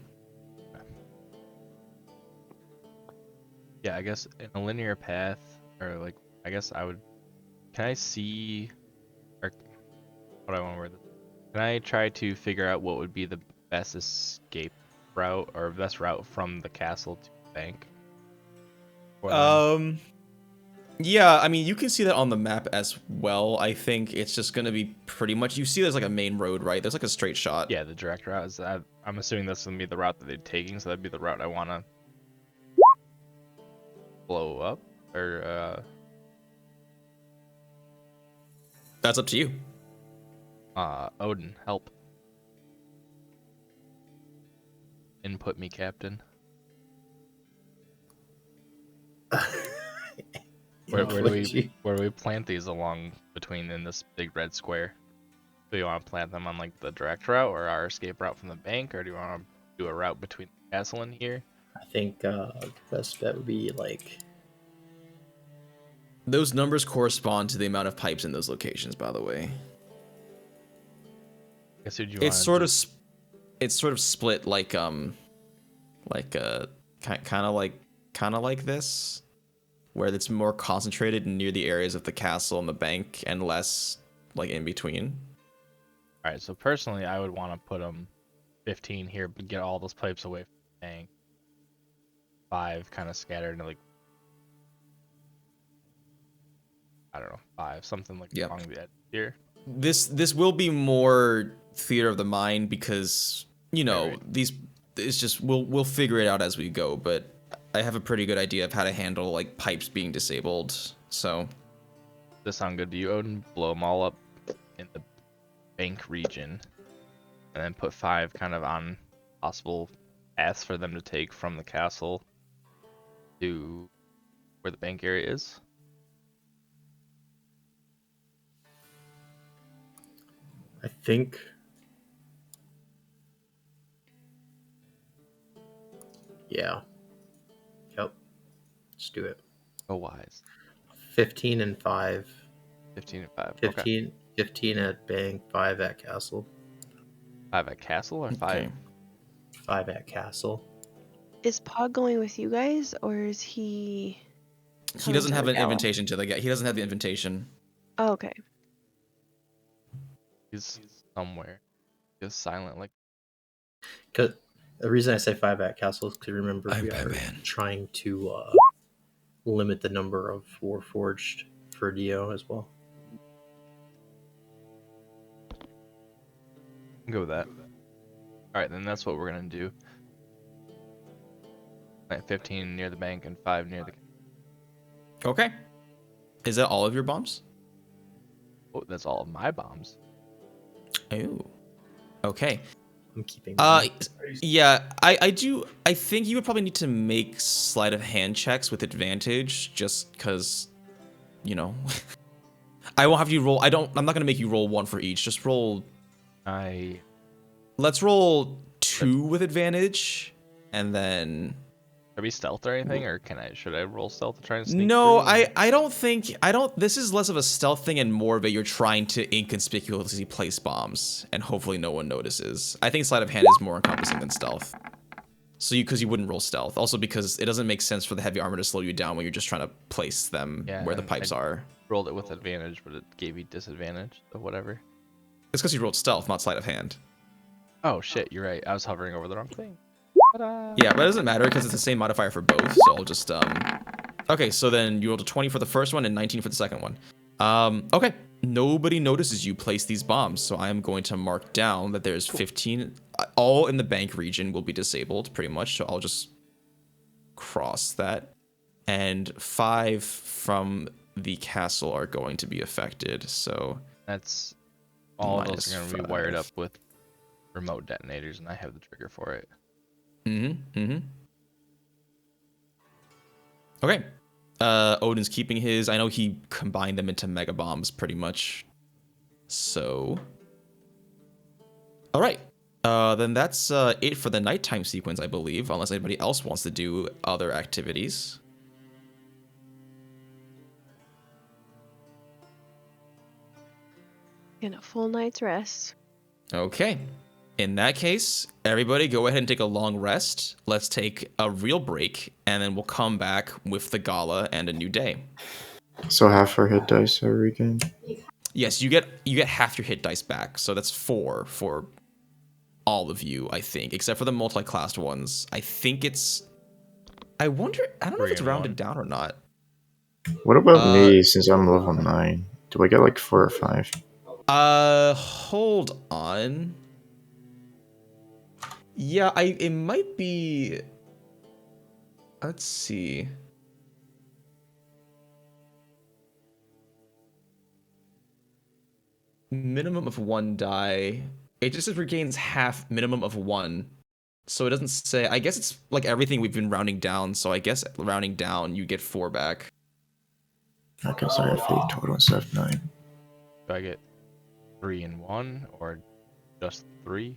Yeah, I guess in a linear path, or like, I guess I would. Can I see, or what I want to word this? Can I try to figure out what would be the best escape route or best route from the castle to the bank?
Yeah, I mean, you can see that on the map as well. I think it's just gonna be pretty much. You see, there's like a main road, right? There's like a straight shot.
Yeah, the direct route is. I'm assuming that's gonna be the route that they're taking, so that'd be the route I want to blow up, or
That's up to you.
Odin, help. Input me, Captain. Where do we plant these along between in this big red square? Do you want to plant them on like the direct route or our escape route from the bank, or do you want to do a route between the castle and here?
I think the best bet would be like
Those numbers correspond to the amount of pipes in those locations, by the way.
I guess
It's sort of split like kind of like this, where it's more concentrated near the areas of the castle and the bank, and less like in between.
All right, so personally, I would want to put them 15 here, but get all those pipes away from the bank. 5 kind of scattered, and like I don't know, 5 something like along the edge here.
This will be more theater of the mind because these. It's just we'll figure it out as we go, but I have a pretty good idea of how to handle like pipes being disabled. So,
does this sound good to you, Odin? Blow them all up in the bank region, and then put 5 kind of on possible paths for them to take from the castle to where the bank area is.
I think yeah. Yep. Let's do it.
Oh, wise.
15 and 5.
15 and 5.
15, okay. 15 at bank, 5 at castle.
5 at castle or 5?
Okay.
5 at castle.
Is Pog going with you guys, or is he?
He
coming
doesn't
to
have
the
an
gala?
invitation to the guy. He doesn't have the invitation.
Oh, okay.
He's somewhere. He's silent, like.
Cause the reason I say 5 at castle is because remember
I'm
we are
Batman.
trying to limit the number of Warforged for Dio as well.
Go with that. Alright, then that's what we're gonna do. Like 15 near the bank and 5 near the.
Okay. Is that all of your bombs?
Oh, that's all of my bombs.
Oh. Okay.
I'm keeping mine.
Yeah, I think you would probably need to make sleight of hand checks with advantage, just because, you know. I won't have you roll. I'm not gonna make you roll one for each. Just roll. Let's roll 2 with advantage, and then.
Should I be stealth or anything, or should I roll stealth to try and sneak
No,
through?
I don't. This is less of a stealth thing and more of a you're trying to inconspicuously place bombs, and hopefully no one notices. I think sleight of hand is more encompassing than stealth. So because you wouldn't roll stealth, also because it doesn't make sense for the heavy armor to slow you down when you're just trying to place them where the pipes are.
Rolled it with advantage, but it gave you disadvantage of whatever.
It's because you rolled stealth, not sleight of hand.
Oh shit, you're right. I was hovering over the wrong thing.
Yeah, but it doesn't matter because it's the same modifier for both. So I'll just Okay, so then you rolled a 20 for the first one and 19 for the second one. Okay. Nobody notices you place these bombs, so I am going to mark down that there's 15. All in the bank region will be disabled, pretty much. So I'll just cross that, and 5 from the castle are going to be affected. So
that's all of those are going to be wired up
-5.
with remote detonators, and I have the trigger for it.
Okay. Odin's keeping his. I know he combined them into mega bombs pretty much. So. All right. Then that's it for the nighttime sequence, I believe, unless anybody else wants to do other activities.
In a full night's rest.
Okay. In that case, everybody go ahead and take a long rest. Let's take a real break, and then we'll come back with the gala and a new day.
So half our hit dice are regained?
Yes, you get half your hit dice back, so that's 4 for all of you, I think, except for the multi-classed ones. I think it's. I don't know if it's rounded down or not.
What about me, since I'm level 9? Do I get like 4 or 5?
Hold on. Yeah, it might be. Let's see. Minimum of 1 die. It just says regains half, minimum of 1. So it doesn't say. I guess it's like everything we've been rounding down. So I guess rounding down, you get 4 back.
Okay, so I have 8 total instead of 9.
Do I get 3 and 1, or just 3?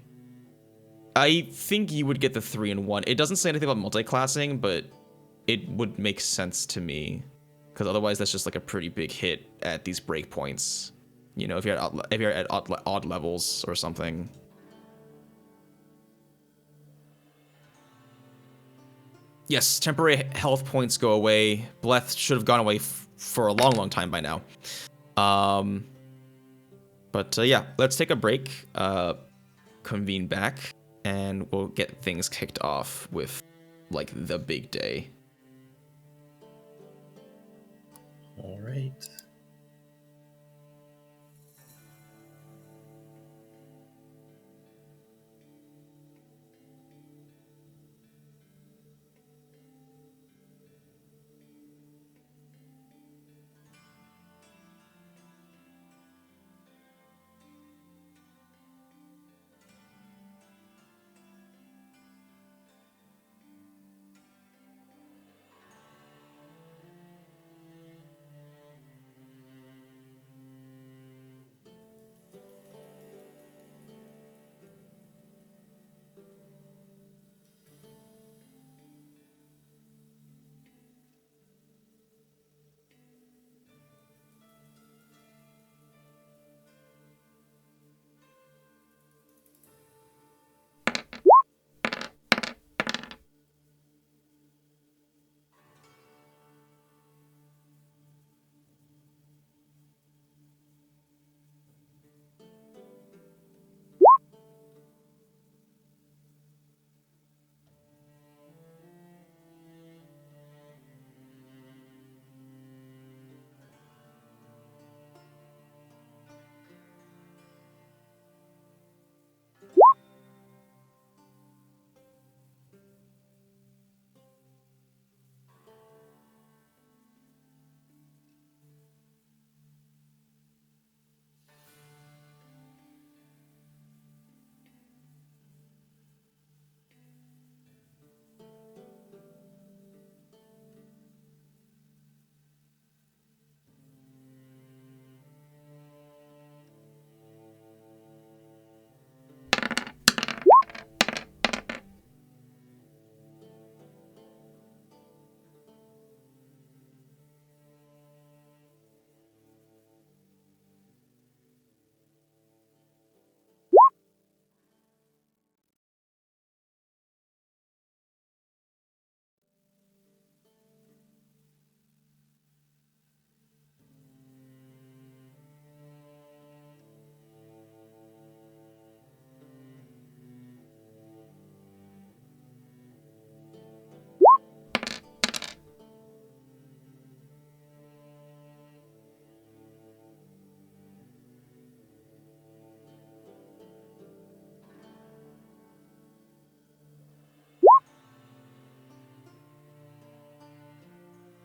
I think you would get the 3 and 1. It doesn't say anything about multi-classing, but it would make sense to me, because otherwise that's just like a pretty big hit at these breakpoints. You know, if you're at odd levels or something. Yes, temporary health points go away. Bleth should have gone away for a long time by now. But yeah, let's take a break, convene back, and we'll get things kicked off with like the big day.
All right.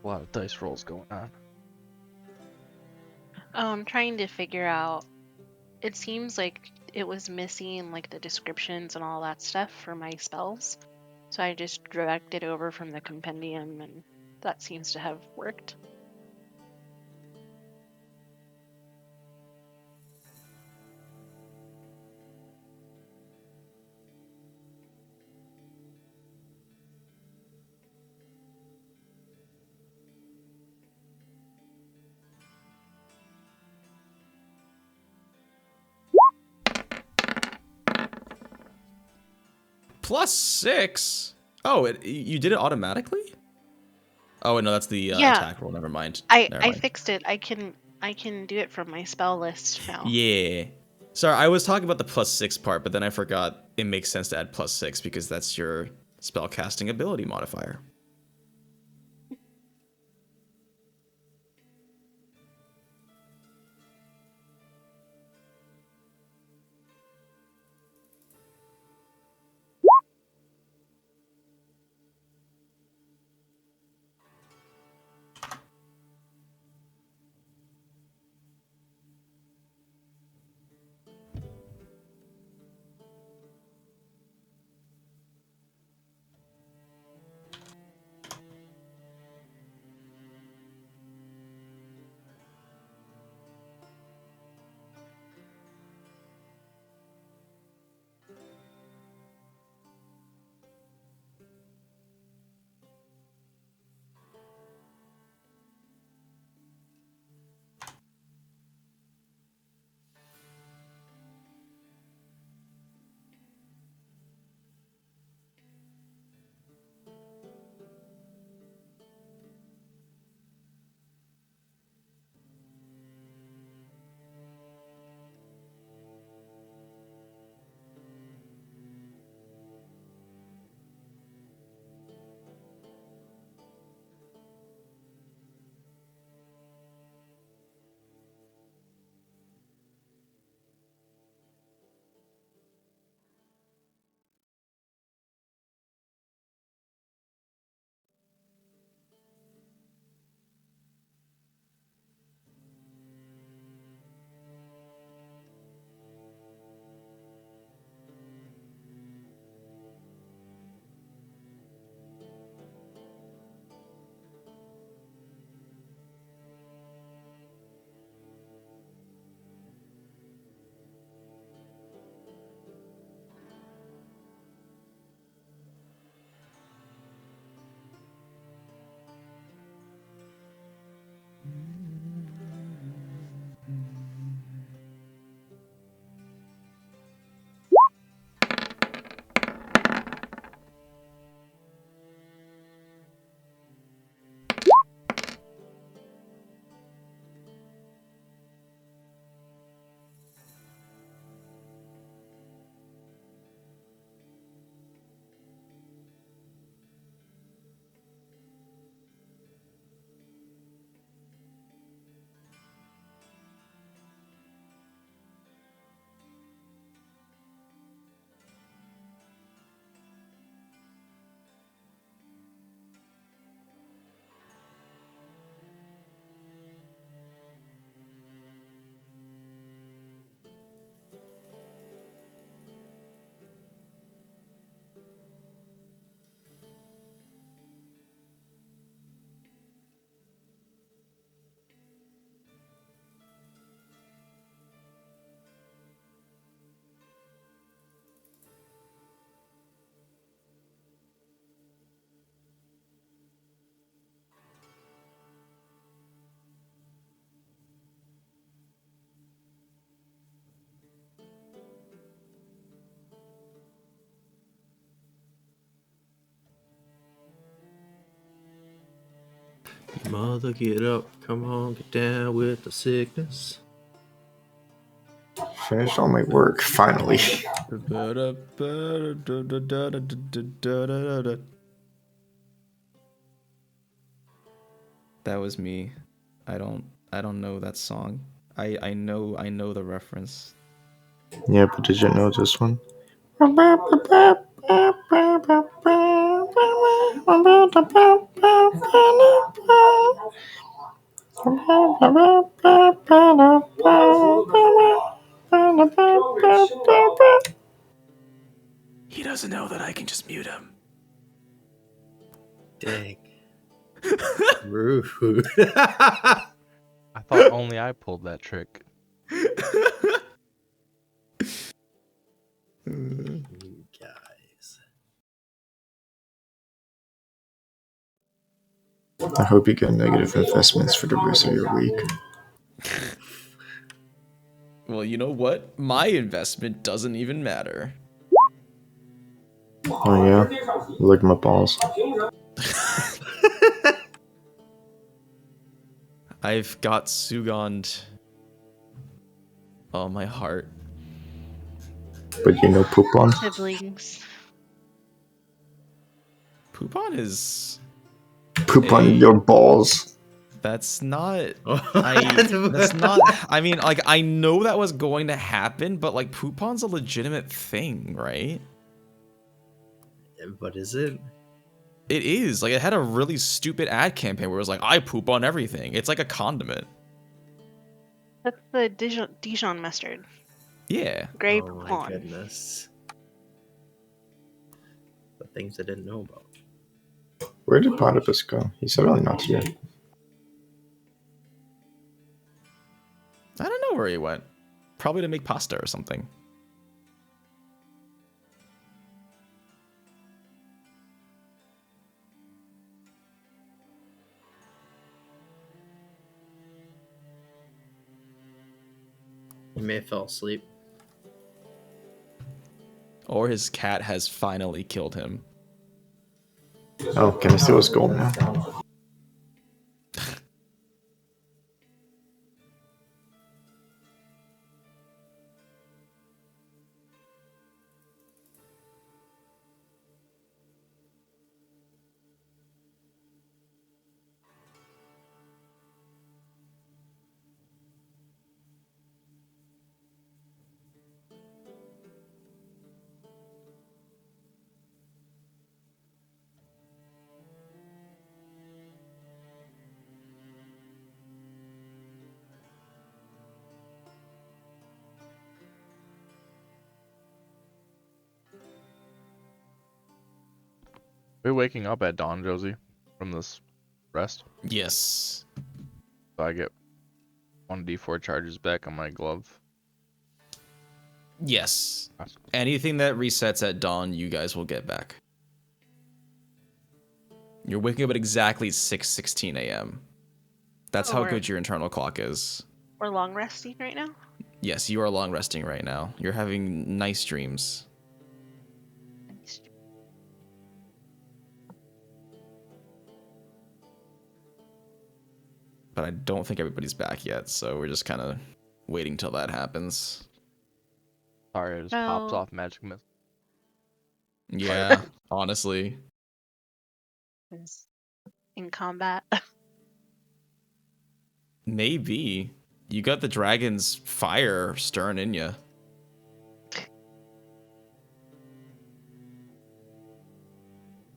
A lot of dice rolls going on.
I'm trying to figure out. It seems like it was missing like the descriptions and all that stuff for my spells. So I just dragged it over from the compendium, and that seems to have worked.
+6? Oh, you did it automatically? Oh, no, that's the
Yeah.
attack roll. Never mind.
I
Never mind.
fixed it. I can do it from my spell list now.
Yeah. Sorry, I was talking about the +6 part, but then I forgot it makes sense to add +6 because that's your spellcasting ability modifier.
Mother, get up. Come on, get down with the sickness.
Finished all my work, finally.
That was me. I don't know that song. I know the reference.
Yeah, but did you know this one?
He doesn't know that I can just mute him.
Dang. Rude.
I thought only I pulled that trick.
You guys.
I hope you get negative investments for the rest of your week.
Well, you know what? My investment doesn't even matter.
Oh yeah? Lick my balls.
I've got Sugond on my heart.
But you know poop on?
Siblings.
Poupon is...
Poop on your balls.
That's not... that's not... I mean, like, I know that was going to happen, but, like, Poupon's a legitimate thing, right?
But is it?
It is. Like, it had a really stupid ad campaign where it was like, I poop on everything. It's like a condiment.
That's the Dijon mustard.
Yeah.
Grape
Oh my
corn.
goodness. The things I didn't know about.
Where did Platypus go? He's suddenly not here.
I don't know where he went. Probably to make pasta or something.
He may have fell asleep.
Or his cat has finally killed him.
Oh, can I steal his gold now?
We're waking up at dawn, Josie, from this rest.
Yes.
So I get 1d4 charges back on my glove.
Yes. Anything that resets at dawn, you guys will get back. You're waking up at exactly 6:16 a.m. That's how good your internal clock is.
We're long resting right now?
Yes, you are long resting right now. You're having nice dreams. But I don't think everybody's back yet, so we're just kind of waiting till that happens.
Sorry, it just pops off magic missile.
Yeah, honestly.
In combat.
Maybe. You got the dragon's fire stirring in you.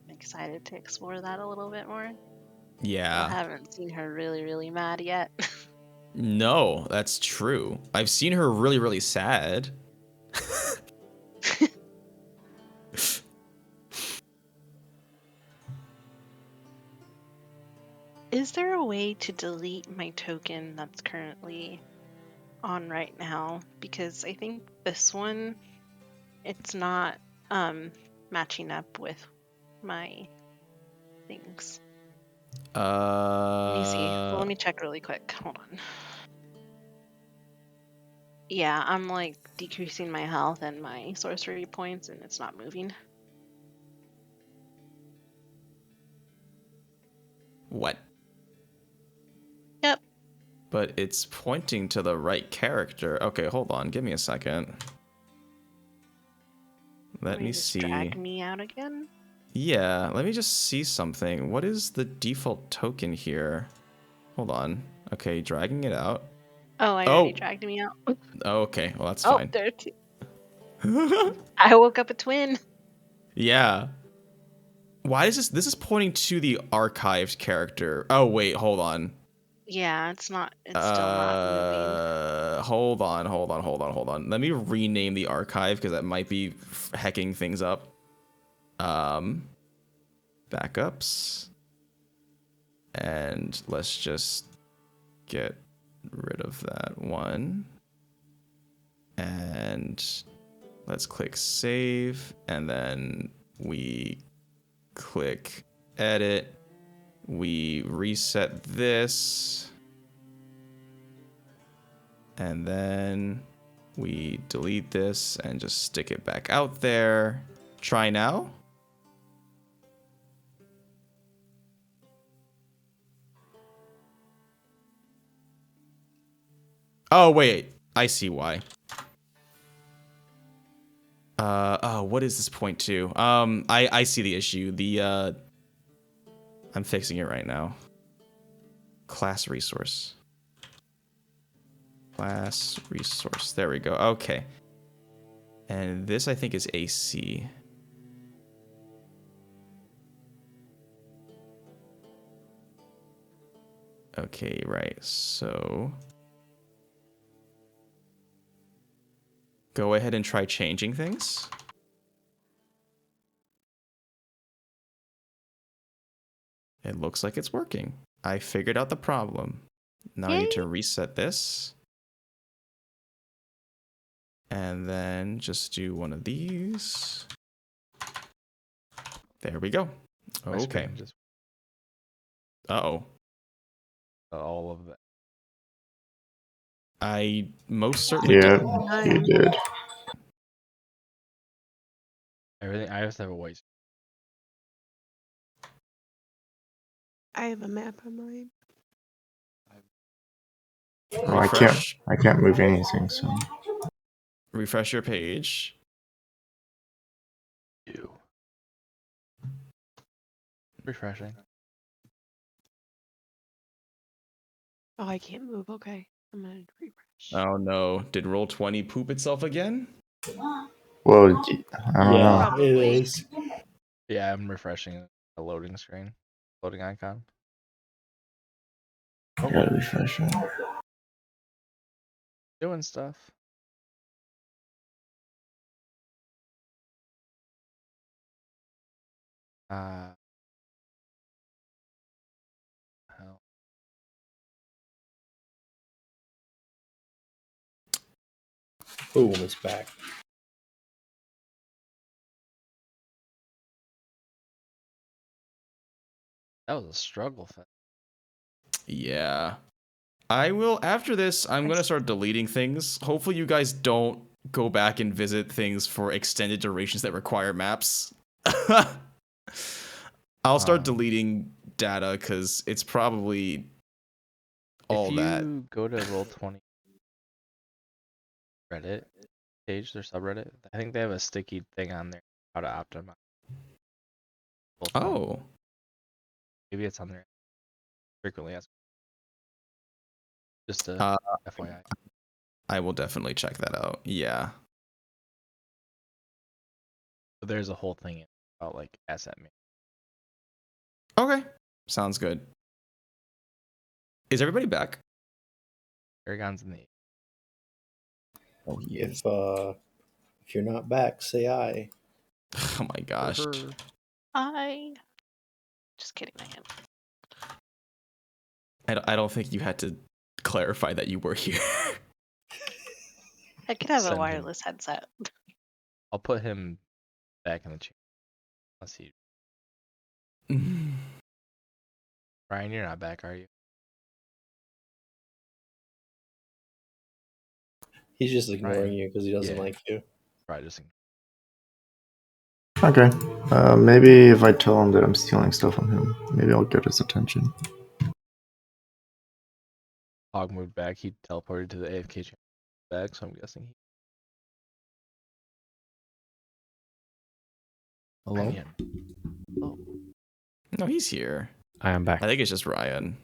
I'm excited to explore that a little bit more.
Yeah.
I haven't seen her really, really mad yet.
No, that's true. I've seen her really, really sad.
Is there a way to delete my token that's currently on right now? Because I think this one, it's not matching up with my things. Let me see. Well, let me check really quick. Hold on. Yeah, I'm like decreasing my health and my sorcery points, and it's not moving.
What?
Yep.
But it's pointing to the right character. Okay, hold on. Give me a second. Let me see.
Drag me out again?
Yeah, let me just see something. What is the default token here? Hold on. Okay, dragging it out.
Oh, I already dragged me out.
Oh, okay, well that's
Oh,
fine.
there too. I woke up a twin.
Yeah. Why is this? This is pointing to the archived character. Oh, wait, hold on.
Yeah, it's not. It's still not moving.
Hold on. Let me rename the archive because that might be hacking things up. Backups. And let's just get rid of that one. And let's click save. And then we click edit. We reset this. And then we delete this and just stick it back out there. Try now. Oh, wait. I see why. Oh, what is this point to? I see the issue. I'm fixing it right now. Class resource. Class resource. There we go. Okay. And this, I think, is AC. Okay, right. So go ahead and try changing things. It looks like it's working. I figured out the problem. Now I need to reset this. And then just do one of these. There we go. Okay. Uh-oh.
All of that.
I most certainly
Yeah,
did.
you did.
Everything. I have to have a white.
I have a map on mine.
Oh, I can't move anything, so.
Refresh your page.
You. Refreshing.
Oh, I can't move. Okay. I'm gonna refresh.
Oh no. Did Roll20 poop itself again?
Well, I don't know.
It is.
Yeah, I'm refreshing a loading screen. Loading icon.
I gotta refresh it.
Doing stuff. Hell.
Boom, it's back.
That was a struggle.
Yeah. I will, after this, I'm going to start deleting things. Hopefully you guys don't go back and visit things for extended durations that require maps. I'll start deleting data because it's probably all that.
If you go to Roll20 Reddit page, their subreddit, I think they have a sticky thing on there how to optimize.
Oh.
Maybe it's on there. Frequently asked. Just a FYI.
I will definitely check that out. Yeah.
But there's a whole thing about like asset management.
Okay. Sounds good. Is everybody back?
Eragon's in the.
Oh, if you're not back, say aye.
Oh my gosh.
Just kidding, I am.
I don't think you had to clarify that you were here.
I could have
Send
a
him.
wireless headset.
I'll put him back in the chain. Let's see. Ryan, you're not back, are you?
He's just ignoring you because he doesn't like you.
Probably just.
Okay. Maybe if I tell him that I'm stealing stuff from him, maybe I'll get his attention.
Hog moved back. He teleported to the AFK chain back, so I'm guessing.
Hello?
Ryan. Oh.
No, he's here.
I am back.
I think it's just Ryan.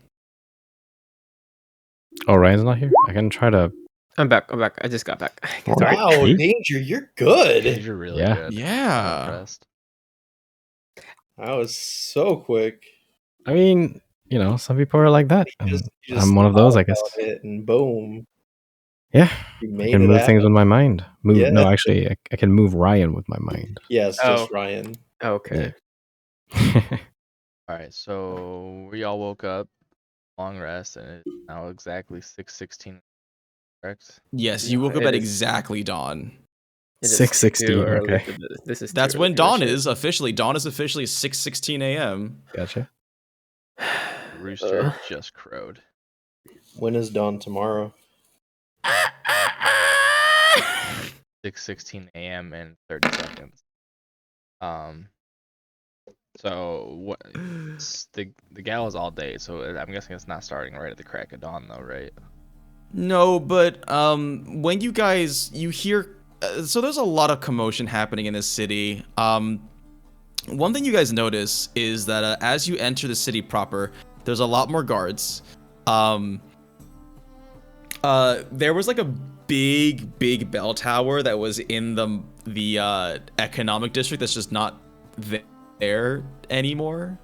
Oh, Ryan's not here? I can try to...
I'm back. I just got back.
Sorry.
Wow,
Me?
Danger, you're good.
Danger really
Yeah.
good.
Yeah.
I'm impressed.
That was so quick.
I mean, you know, some people are like that. And
You just
I'm one of those, I guess.
thought about it and boom.
Yeah.
You
I
made
can
it
move things
happen.
with my mind.
Yeah.
No, actually, I can move Ryan with my mind.
Yes,
Oh.
just Ryan.
Okay.
All right, so we all woke up, long rest, and it's now exactly 6:16. Correct?
Yes, you
No,
woke up
it
at
is-
exactly dawn.
It is
6:16,
too early
okay.
to do this. This is
That's
too
when
early to do
dawn
this
is officially. Dawn is officially 6:16 a.m.
Gotcha.
The rooster just crowed.
When is dawn tomorrow?
6:16 a.m. and 30 seconds. So what? The gala's all day, so I'm guessing it's not starting right at the crack of dawn, though, right?
No, but when you hear, so there's a lot of commotion happening in this city. One thing you guys notice is that as you enter the city proper, there's a lot more guards. There was like a big bell tower that was in the economic district that's just not there anymore.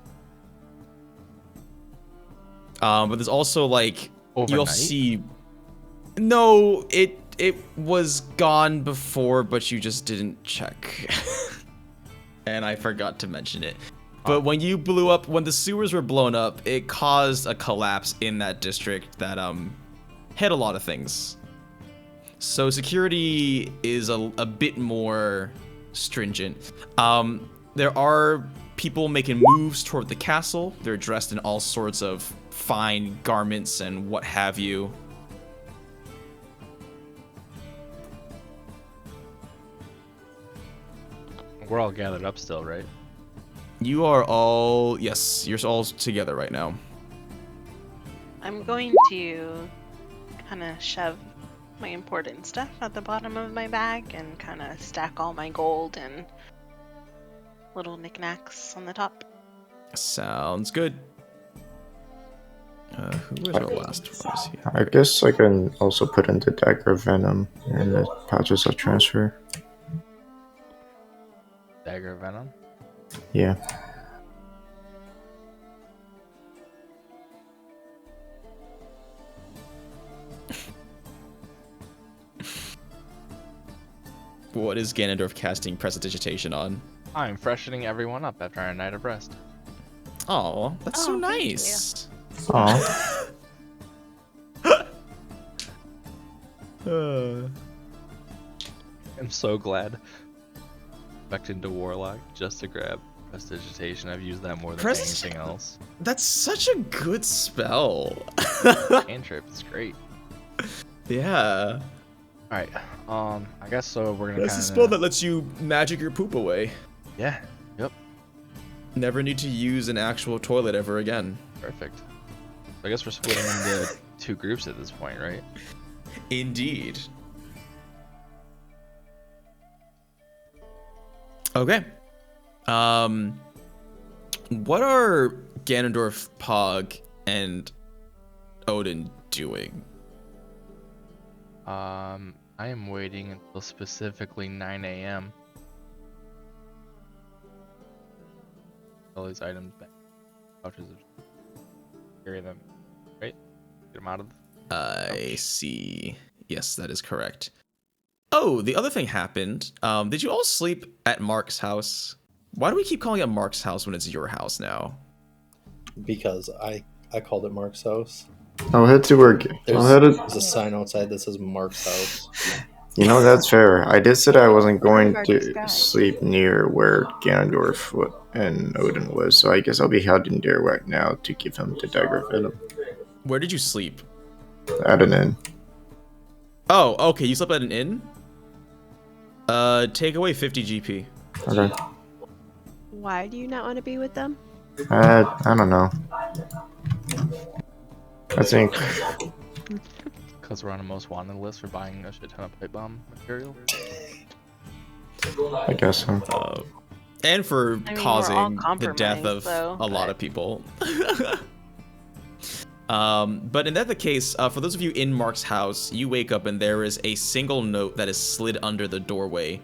But there's also like you'll
Overnight?
see. No, it was gone before, but you just didn't check. And I forgot to mention it. But when you blew up, when the sewers were blown up, it caused a collapse in that district that hit a lot of things. So security is a bit more stringent. There are people making moves toward the castle. They're dressed in all sorts of fine garments and what have you.
We're all gathered up still, right?
You are all, yes, you're all together right now.
I'm going to kind of shove my important stuff at the bottom of my bag and kind of stack all my gold and little knickknacks on the top.
Sounds good. Who was our last one? Here?
I guess I can also put in the dagger venom and the pouches of transfer.
Dagger venom?
Yeah.
What is Ganondorf casting Prestidigitation on?
I'm freshening everyone up after a night of rest.
Oh, that's so
Oh, thank you.
nice.
Aw.
I'm so glad. Back into Warlock just to grab Prestidigitation. I've used that more than anything else.
That's such a good spell.
Cantrip, it's great.
Yeah.
Alright, I guess so we're gonna
That's a
kinda...
spell that lets you magic your poop away.
Yeah, yep.
Never need to use an actual toilet ever again.
Perfect. I guess we're splitting into two groups at this point, right?
Indeed. Okay. What are Ganondorf, Pog, and Odin doing?
I am waiting until specifically 9 a.m. All these items back. Pouches of carry them, right? Get them out of the
I see. Yes, that is correct. Oh, the other thing happened. Did you all sleep at Mark's house? Why do we keep calling it Mark's house when it's your house now?
Because I called it Mark's house.
I'll head to work.
There's a sign outside that says Mark's house.
You know, that's fair. I did say that I wasn't going
Mark's
to
guy.
sleep near where Ganondorf and Odin was, so I guess I'll be heading there right now to give him the dagger venom.
Where did you sleep?
At an inn.
Oh, okay. You slept at an inn? Take away 50 GP.
Okay.
Why do you not want to be with them?
I don't know. I think
Because we're on a most wanted list for buying a shit ton of pipe bomb material.
I guess so.
And for
I mean, we're all
causing the death
compromised,
of
though,
a lot of people. But in that case, for those of you in Mark's house, you wake up and there is a single note that is slid under the doorway.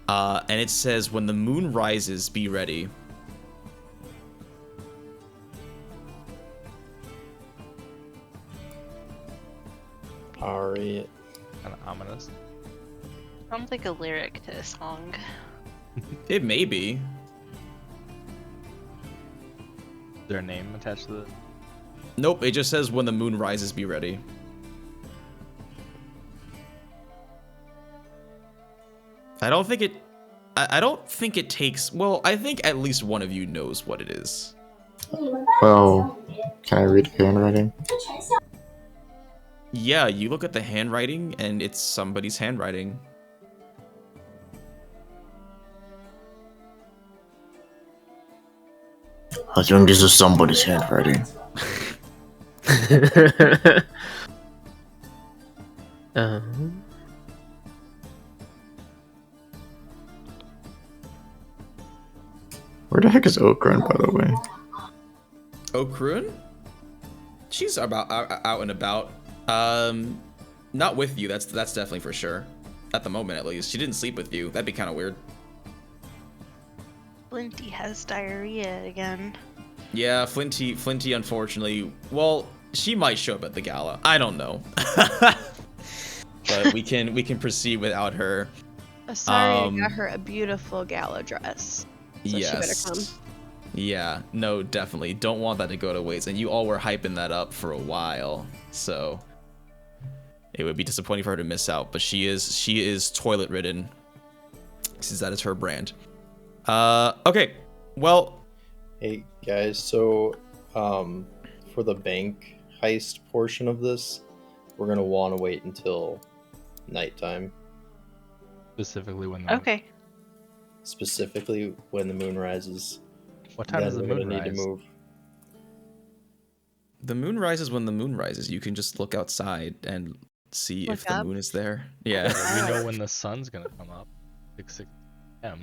And it says, "When the moon rises, be ready."
Sorry.
Kind of ominous.
Sounds like a lyric to a song.
It may be.
Is there a name attached to it?
Nope, it just says when the moon rises, be ready. I don't think it takes. Well, I think at least one of you knows what it is.
Well, can I read the handwriting?
Yeah, you look at the handwriting, and it's somebody's handwriting.
I think this is somebody's handwriting. Where the heck is Okrun, by the way?
Okrun? She's about out and about. Not with you. That's definitely for sure. At the moment, at least, she didn't sleep with you. That'd be kind of weird.
Flinty has diarrhea again.
Yeah, Flinty, unfortunately. Well, she might show up at the gala. I don't know. But we can proceed without her.
Isarya got her a beautiful gala dress. So
yes.
she better come.
Yeah, no, definitely. Don't want that to go to waste. And you all were hyping that up for a while. So it would be disappointing for her to miss out. But she is toilet ridden. Since that is her brand. Okay. Well,
Hey guys, so for the bank heist portion of this, we're gonna want to wait until nighttime.
Specifically when the
Okay.
Specifically when the moon rises.
What time does the
Then we're
moon
gonna need
rise?
to move.
the moon rises when the moon rises. You can just look outside and see
Look
if the
up?
moon is there. Yeah.
We know when the sun's gonna come up. 6 a.m.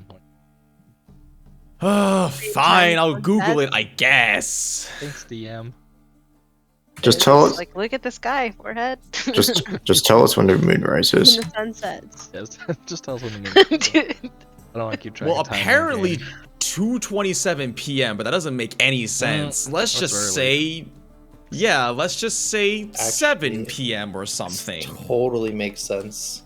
Oh, fine. I'll Google it, I guess.
Thanks, DM.
Just tell us.
Like, look at the sky, forehead.
Just tell us when the moon rises.
When the sun sets.
Yes, just tell us when the moon rises.
Dude.
I don't want to keep track
Well,
of time in the
apparently
game.
2:27 p.m., but that doesn't make any sense. Let's
that's
just
early.
say, yeah, let's just say 7
Actually,
p.m. or something.
Totally makes sense.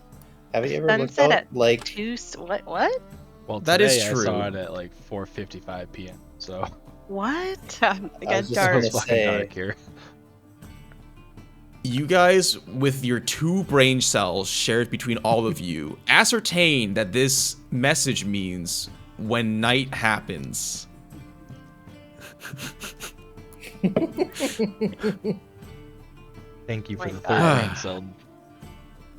Have you ever looked
Sunset
out
at
like
what?
Well,
That is
today
true.
I saw it at like 4:55 p.m. So
It
What?
got
was just
dark.
gonna
it's fucking
say-
dark here.
You guys, with your 2 brain cells shared between all of you, ascertain that this message means when night happens.
Thank you for
My
the third
God.
brain cell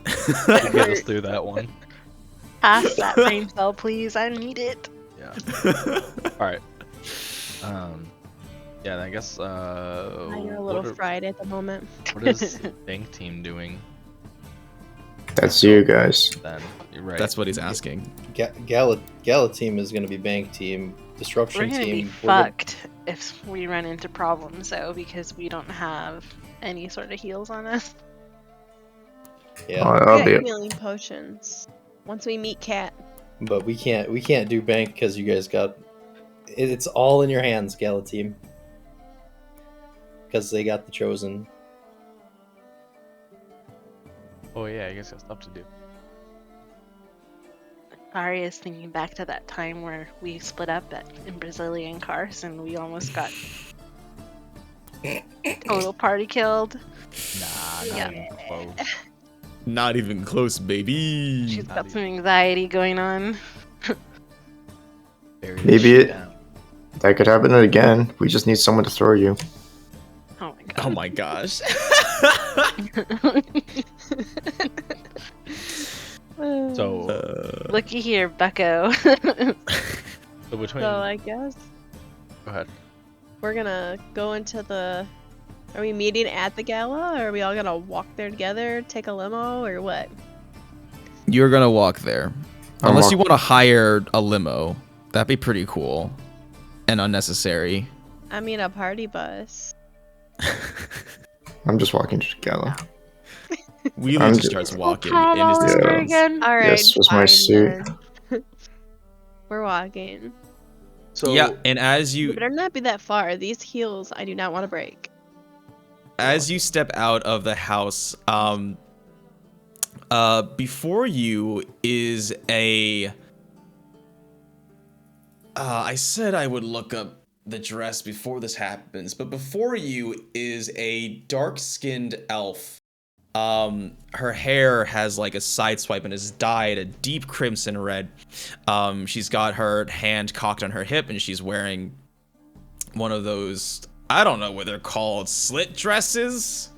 to get us through that one.
Pass that brain cell, please. I need it.
Yeah. All right. Yeah. I guess.
You're a little fried at the moment.
What is Bank Team doing
That's you guys.
then? You're right.
That's what he's asking.
Gala team is gonna be bank team. Disruption
We're gonna
team.
be fucked if we run into problems, though, because we don't have any sort of heals on us.
Yeah,
I'll
We
be.
got healing potions. Once we meet Cat.
but we can't do bank because you guys got. It's all in your hands, Gala team. Because they got the chosen.
Oh yeah, I guess got stuff to do.
Ari is thinking back to that time where we split up in Brazilian cars and we almost got total party killed.
Nah,
Yeah.
not even close.
Not even close, baby.
She's got some anxiety going on.
Bury
Maybe
this shit
it-
down.
That could happen again. We just need someone to throw you.
Oh my
Oh my gosh.
god.
So,
Looky here, bucko.
so between.
So I guess
Go ahead.
we're gonna go into the. Are we meeting at the gala? Or are we all gonna walk there together, take a limo, or what?
You're gonna walk there.
I'm
Unless you
walk-
want to hire a limo. That'd be pretty cool. And unnecessary.
I mean, a party bus.
I'm just walking to the gala.
Wheelie
I'm
just
just-
starts walking
Prom
in
all
his
Yeah.
over
disguise.
again.
All right.
Yes, with my
fine
suit.
then. We're walking.
So
Yeah, and as
You
you
better not be that far. These heels, I do not want to break.
step out of the house, Before you is a... I said I would look up the dress before this happens, but before you is a dark-skinned elf. Her hair has like a side swipe and is dyed a deep crimson red. She's got her hand cocked on her hip and she's wearing one of those, I don't know what they're called, slit dresses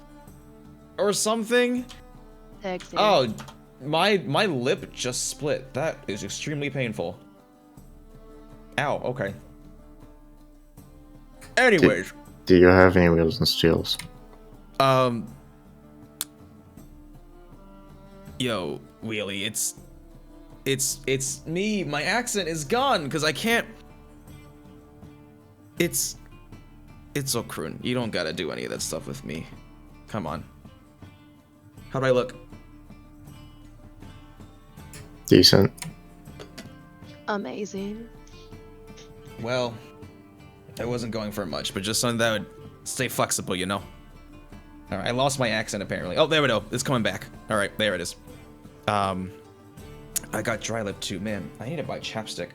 or something.
Sexy.
Oh, my lip just split. That is extremely painful. Ow, okay. Anyways.
Do you have any wheels and steels?
Yo, Wheelie, it's me. My accent is gone because I can't. It's Okrun. You don't gotta do any of that stuff with me. Come on. How do I look?
Decent.
Amazing.
Well, I wasn't going for much, but just something that would stay flexible, you know? Alright, I lost my accent apparently. Oh, there we go. It's coming back. Alright, there it is. I got dry lip too. Man, I need to buy chapstick.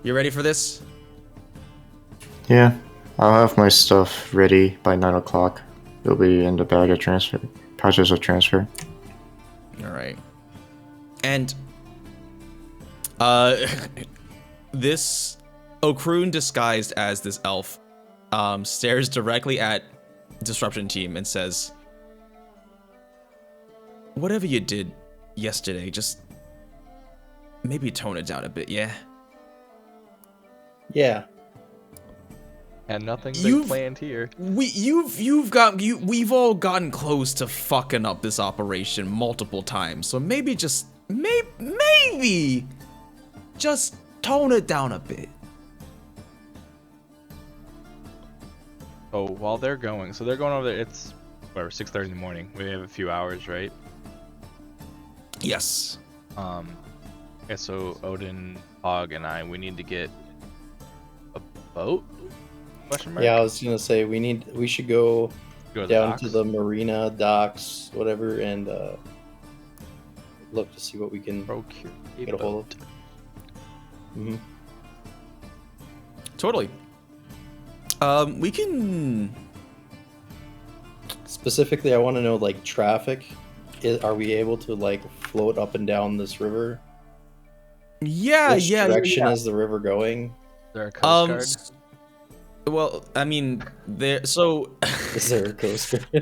You ready for this?
Yeah, I'll have my stuff ready by 9 o'clock. It'll be in the bag of transfer. Process of transfer.
Alright. And, this Okrun disguised as this elf, stares directly at Disruption Team and says, whatever you did yesterday, just maybe tone it down a bit, yeah?
Yeah.
And nothing big planned here.
We've all gotten close to fucking up this operation multiple times, so maybe just, maybe just tone it down a bit.
Oh, while they're going, so they're going over there, it's, whatever, 6:30 in the morning. We have a few hours, right?
Yes.
Okay, so Odin, Hog, and I, we need to get a boat? Question mark?
Yeah, I was gonna say we should go down to
docks?
the marina docks, whatever, and look to see what we can
procure
get a hold of. Mm-hmm.
Totally. We can...
Specifically, I want to know, like, traffic. Are we able to, like, float up and down this river?
Yeah,
Which
yeah.
direction is the river going?
Is there a coast guard?
Well, I mean, so...
Is there a coast guard?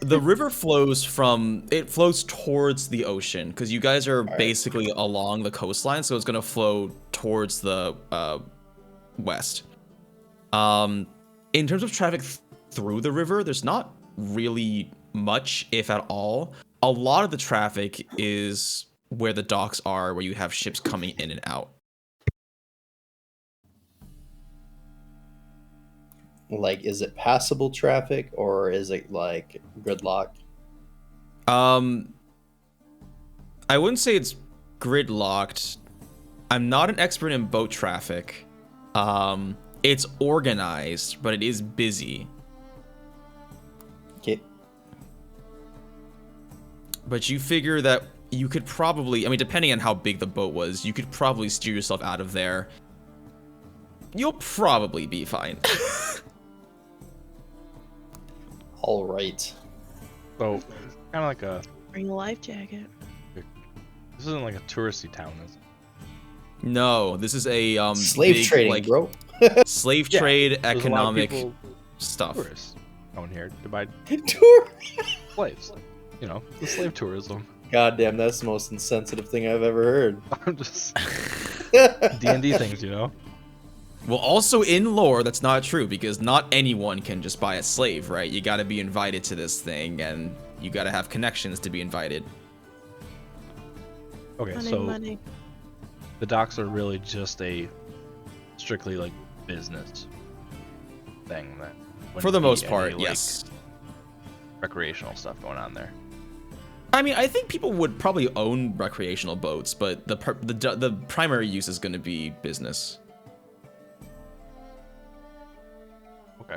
The river flows towards the ocean, because you guys are basically along the coastline, so it's going to flow towards the west. In terms of traffic through the river, there's not really much, if at all. A lot of the traffic is where the docks are, where you have ships coming in and out.
Like, is it passable traffic, or is it, like, gridlocked?
I wouldn't say it's gridlocked. I'm not an expert in boat traffic. It's organized, but it is busy.
Okay.
But you figure that you could probably, I mean, depending on how big the boat was, you could probably steer yourself out of there. You'll probably be fine.
All right.
So, it's kind of like a...
Bring a life jacket.
This isn't like a touristy town, is it?
No, this is a
slave
big,
trading,
like,
bro.
Slave
Yeah,
trade,
there's a lot of
economic
people,
stuff.
tourists going here to buy
Tour.
slaves. You know, the slave tourism.
God damn, that's the most insensitive thing I've ever heard.
I'm just D&D things, you know.
Well, also in lore, that's not true, because not anyone can just buy a slave, right? You gotta be invited to this thing, and you gotta have connections to be invited.
Okay,
Money,
so
money.
the docks are really just a strictly like business thing that
For the
wouldn't
most
be
part,
any,
yes.
like, recreational stuff going on there.
I mean, I think people would probably own recreational boats, but the primary use is going to be business.
Okay.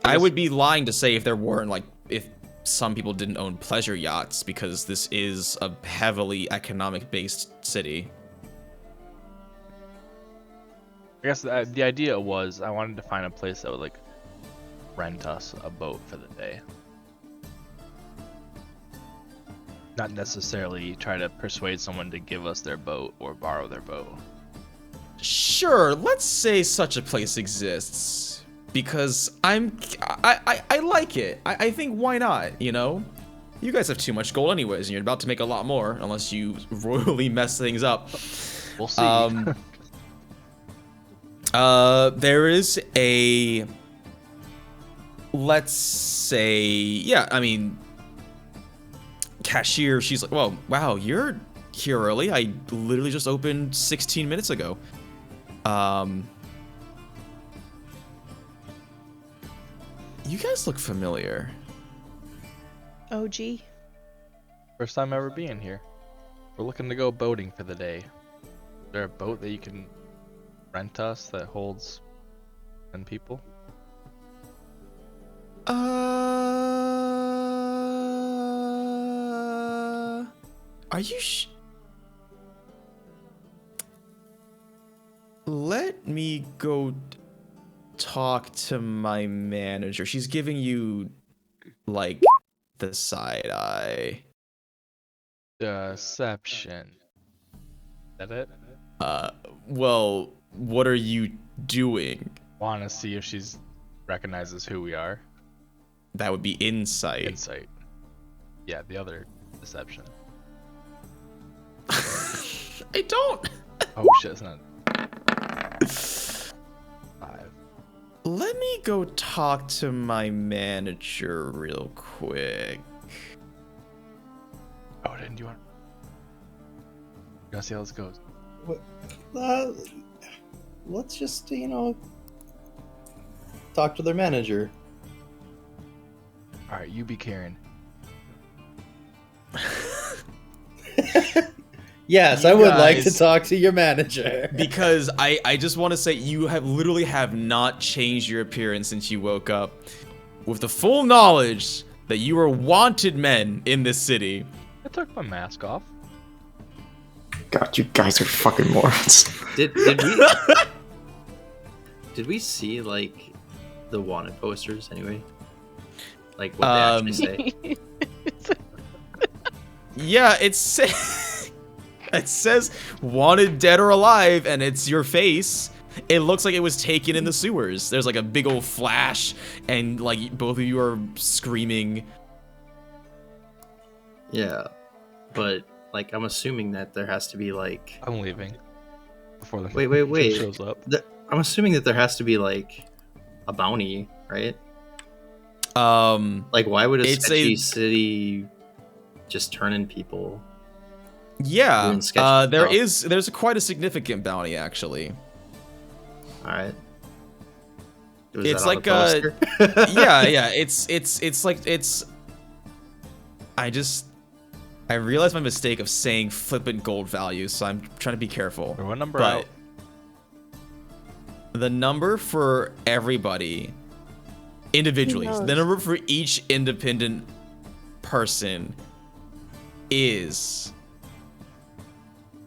I would be lying to say if there weren't, like, if some people didn't own pleasure yachts, because this is a heavily economic-based city.
I guess the idea was I wanted to find a place that would like rent us a boat for the day. Not necessarily try to persuade someone to give us their boat or borrow their boat.
Sure, let's say such a place exists, because I like it. I think why not, you know? You guys have too much gold anyways, and you're about to make a lot more, unless you royally mess things up.
We'll see.
There is a, let's say, yeah, I mean, cashier, she's like, well, wow, you're here early. I literally just opened 16 minutes ago. You guys look familiar.
OG.
First time ever being here. We're looking to go boating for the day. Is there a boat that you can rent us that holds 10 people?
Are you Let me go talk to my manager. She's giving you, like, the side eye.
Deception. Is that it?
Well, what are you doing?
Want to see if she's recognizes who we are.
That would be insight.
Insight. Yeah, the other deception.
I don't.
Oh shit, it's not. 5.
Let me go talk to my manager real quick.
Odin, do you want to see how this goes?
Let's just, you know, talk to their manager.
Alright, you be Karen.
Yes, I would like to talk to your manager.
Because I just want to say you have literally have not changed your appearance since you woke up. With the full knowledge that you are wanted men in this city.
I took my mask off.
God, you guys are fucking morons.
Did we see, like, the wanted posters anyway? Like, what they actually say?
Yeah, it says wanted dead or alive, and it's your face. It looks like it was taken in the sewers. There's like a big old flash, and like both of you are screaming.
Yeah, but like I'm assuming that there has to be like.
I'm leaving. Before the
wait
shows up.
I'm assuming that there has to be like a bounty, right? Like why would a sketchy city just turn in people?
Yeah, there's quite a significant bounty actually.
All right.
It's like yeah, it's like I realized my mistake of saying flippant gold values, so I'm trying to be careful.
What number out?
The number for everybody individually, the number for each independent person is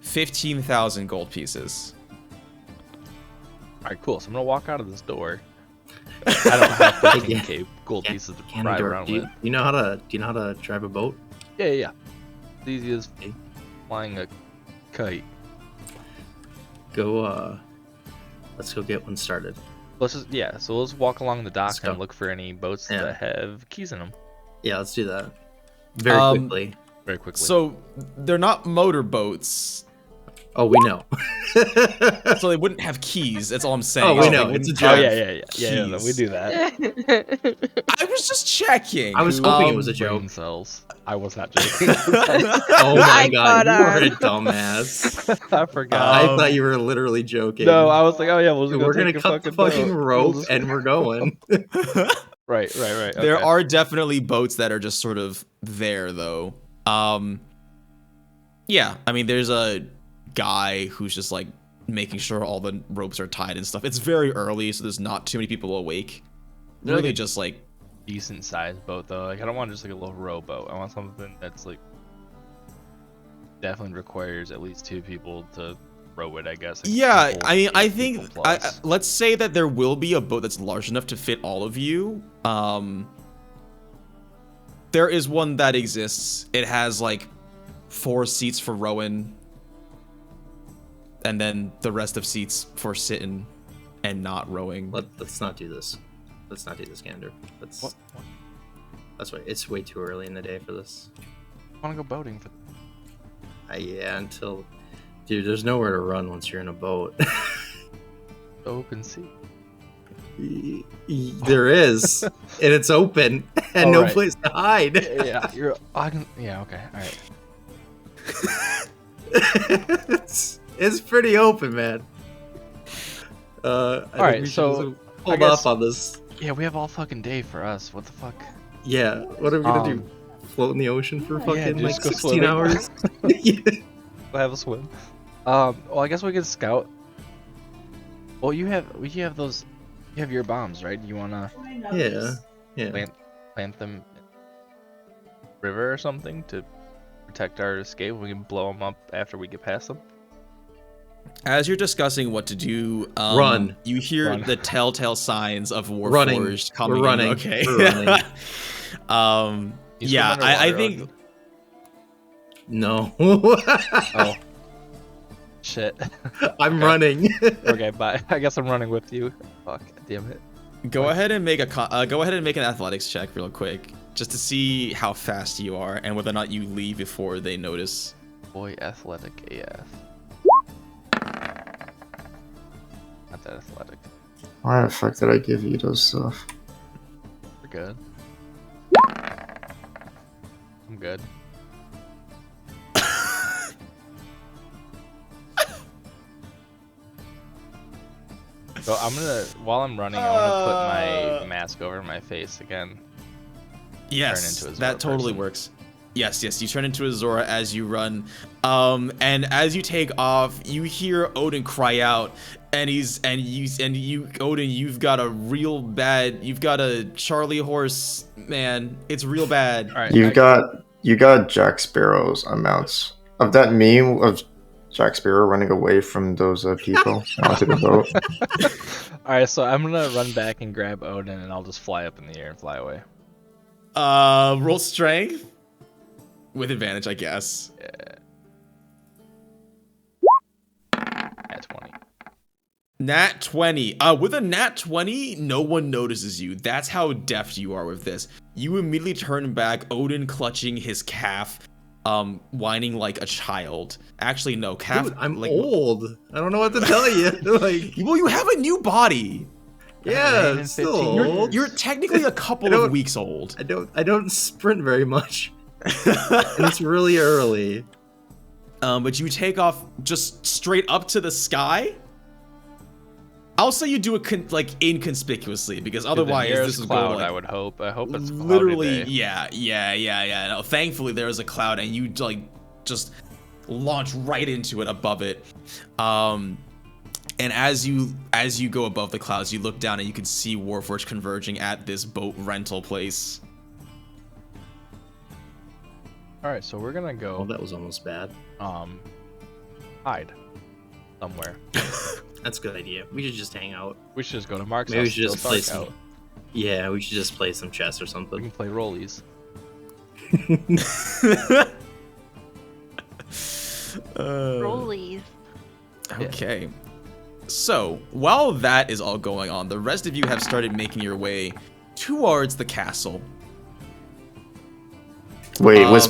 15,000 gold pieces.
Alright, cool. So I'm gonna walk out of this door. I don't have 15k gold pieces to ride around with.
Do you know how to drive a boat?
Yeah. It's easy as flying a kite.
Let's go get one started.
So let's walk along the dock and look for any boats that have keys in them.
Yeah, let's do that. Very quickly.
So they're not motor boats.
Oh, we know.
So they wouldn't have keys. That's all I'm saying.
Oh, we know. It's a joke.
Oh, yeah. No, we do that.
I was just checking.
I was hoping it was a joke.
Cells. I was not joking.
Oh my god, you are a dumbass.
I forgot.
I thought you were literally joking.
No, I was like, oh yeah,
we're gonna cut the fucking rope and we're going.
Right. Okay.
There are definitely boats that are just sort of there, though. Yeah, I mean, there's a guy who's just like making sure all the ropes are tied and stuff. It's very early, so there's not too many people awake.
They're
really
like a
just like
decent sized boat though. Like I don't want just like a little rowboat. I want something that's like definitely requires at least 2 people to row it, I guess. Like
yeah,
people,
I
8
think
people plus.
let's say that there will be a boat that's large enough to fit all of you. There is one that exists. It has like 4 seats for rowing, and then the rest of seats for sitting and not rowing.
Let's not do this. Let's not do this, Gander.
What?
That's right. It's way too early in the day for this.
I want to go boating for.
Yeah, until, dude, there's nowhere to run once you're in a boat.
Open sea.
There is, and it's open, and no place to hide.
Yeah, yeah, okay, all right.
it's pretty open, man. All
right, so
hold off on this.
Yeah, we have all fucking day for us. What the fuck?
Yeah, what are we gonna do? Float in the ocean for fucking like 16
swimming.
hours?
We'll have a swim. Well, I guess we could scout. Well, you have those. You have your bombs, right? You wanna?
Yeah.
Plant them in the river or something to protect our escape. We can blow them up after we get past them.
As you're discussing what to do,
run.
You hear the telltale signs of Warforged coming.
We're running.
Okay.
We're running.
Yeah, I think.
No.
Oh. Shit.
I'm running.
Okay, bye. I guess I'm running with you. Fuck, damn it.
Go ahead and make an athletics check real quick, just to see how fast you are and whether or not you leave before they notice.
Boy, athletic AF. Not that athletic.
Why the fuck did I give you those stuff?
We're good. I'm good. So while I'm running, I want to put my mask over my face again.
Yes,
turn into a
that
Zora
totally
person.
works. Yes, you turn into a Zora as you run. And as you take off, you hear Odin cry out, and Odin, you've got a Charlie horse, man. It's real bad.
All right,
You got Jack Sparrow's amounts of that meme of Jack Sparrow running away from those people onto the boat.
Alright, so I'm gonna run back and grab Odin, and I'll just fly up in the air and fly away.
Roll strength with advantage, I guess.
Yeah. At 20.
Nat 20. With a nat 20, no one notices you. That's how deft you are with this. You immediately turn back, Odin clutching his calf, whining like a child. Actually, no, calf.
Dude, I'm old. I don't know what to tell you. Like,
well, you have a new body.
Yeah, it's still old.
You're technically a couple of weeks old.
I don't sprint very much. And it's really early.
But you take off just straight up to the sky. I'll say you do it inconspicuously, because otherwise this is
cloud.
going like,
I would hope. I hope it's
literally.
day.
Yeah. No, thankfully there is a cloud, and you just launch right into it above it. And as you go above the clouds, you look down and you can see Warforged converging at this boat rental place.
All right, so we're gonna go.
Oh, that was almost bad.
Hide somewhere.
That's a good idea. We should just hang out.
We should just go to Mark's
Maybe
house.
we should just play some.
Out.
Yeah, we should just play some chess or
We
something.
can play rollies.
Rollies.
Okay. So, while that is all going on, the rest of you have started making your way towards the castle.
Wait, was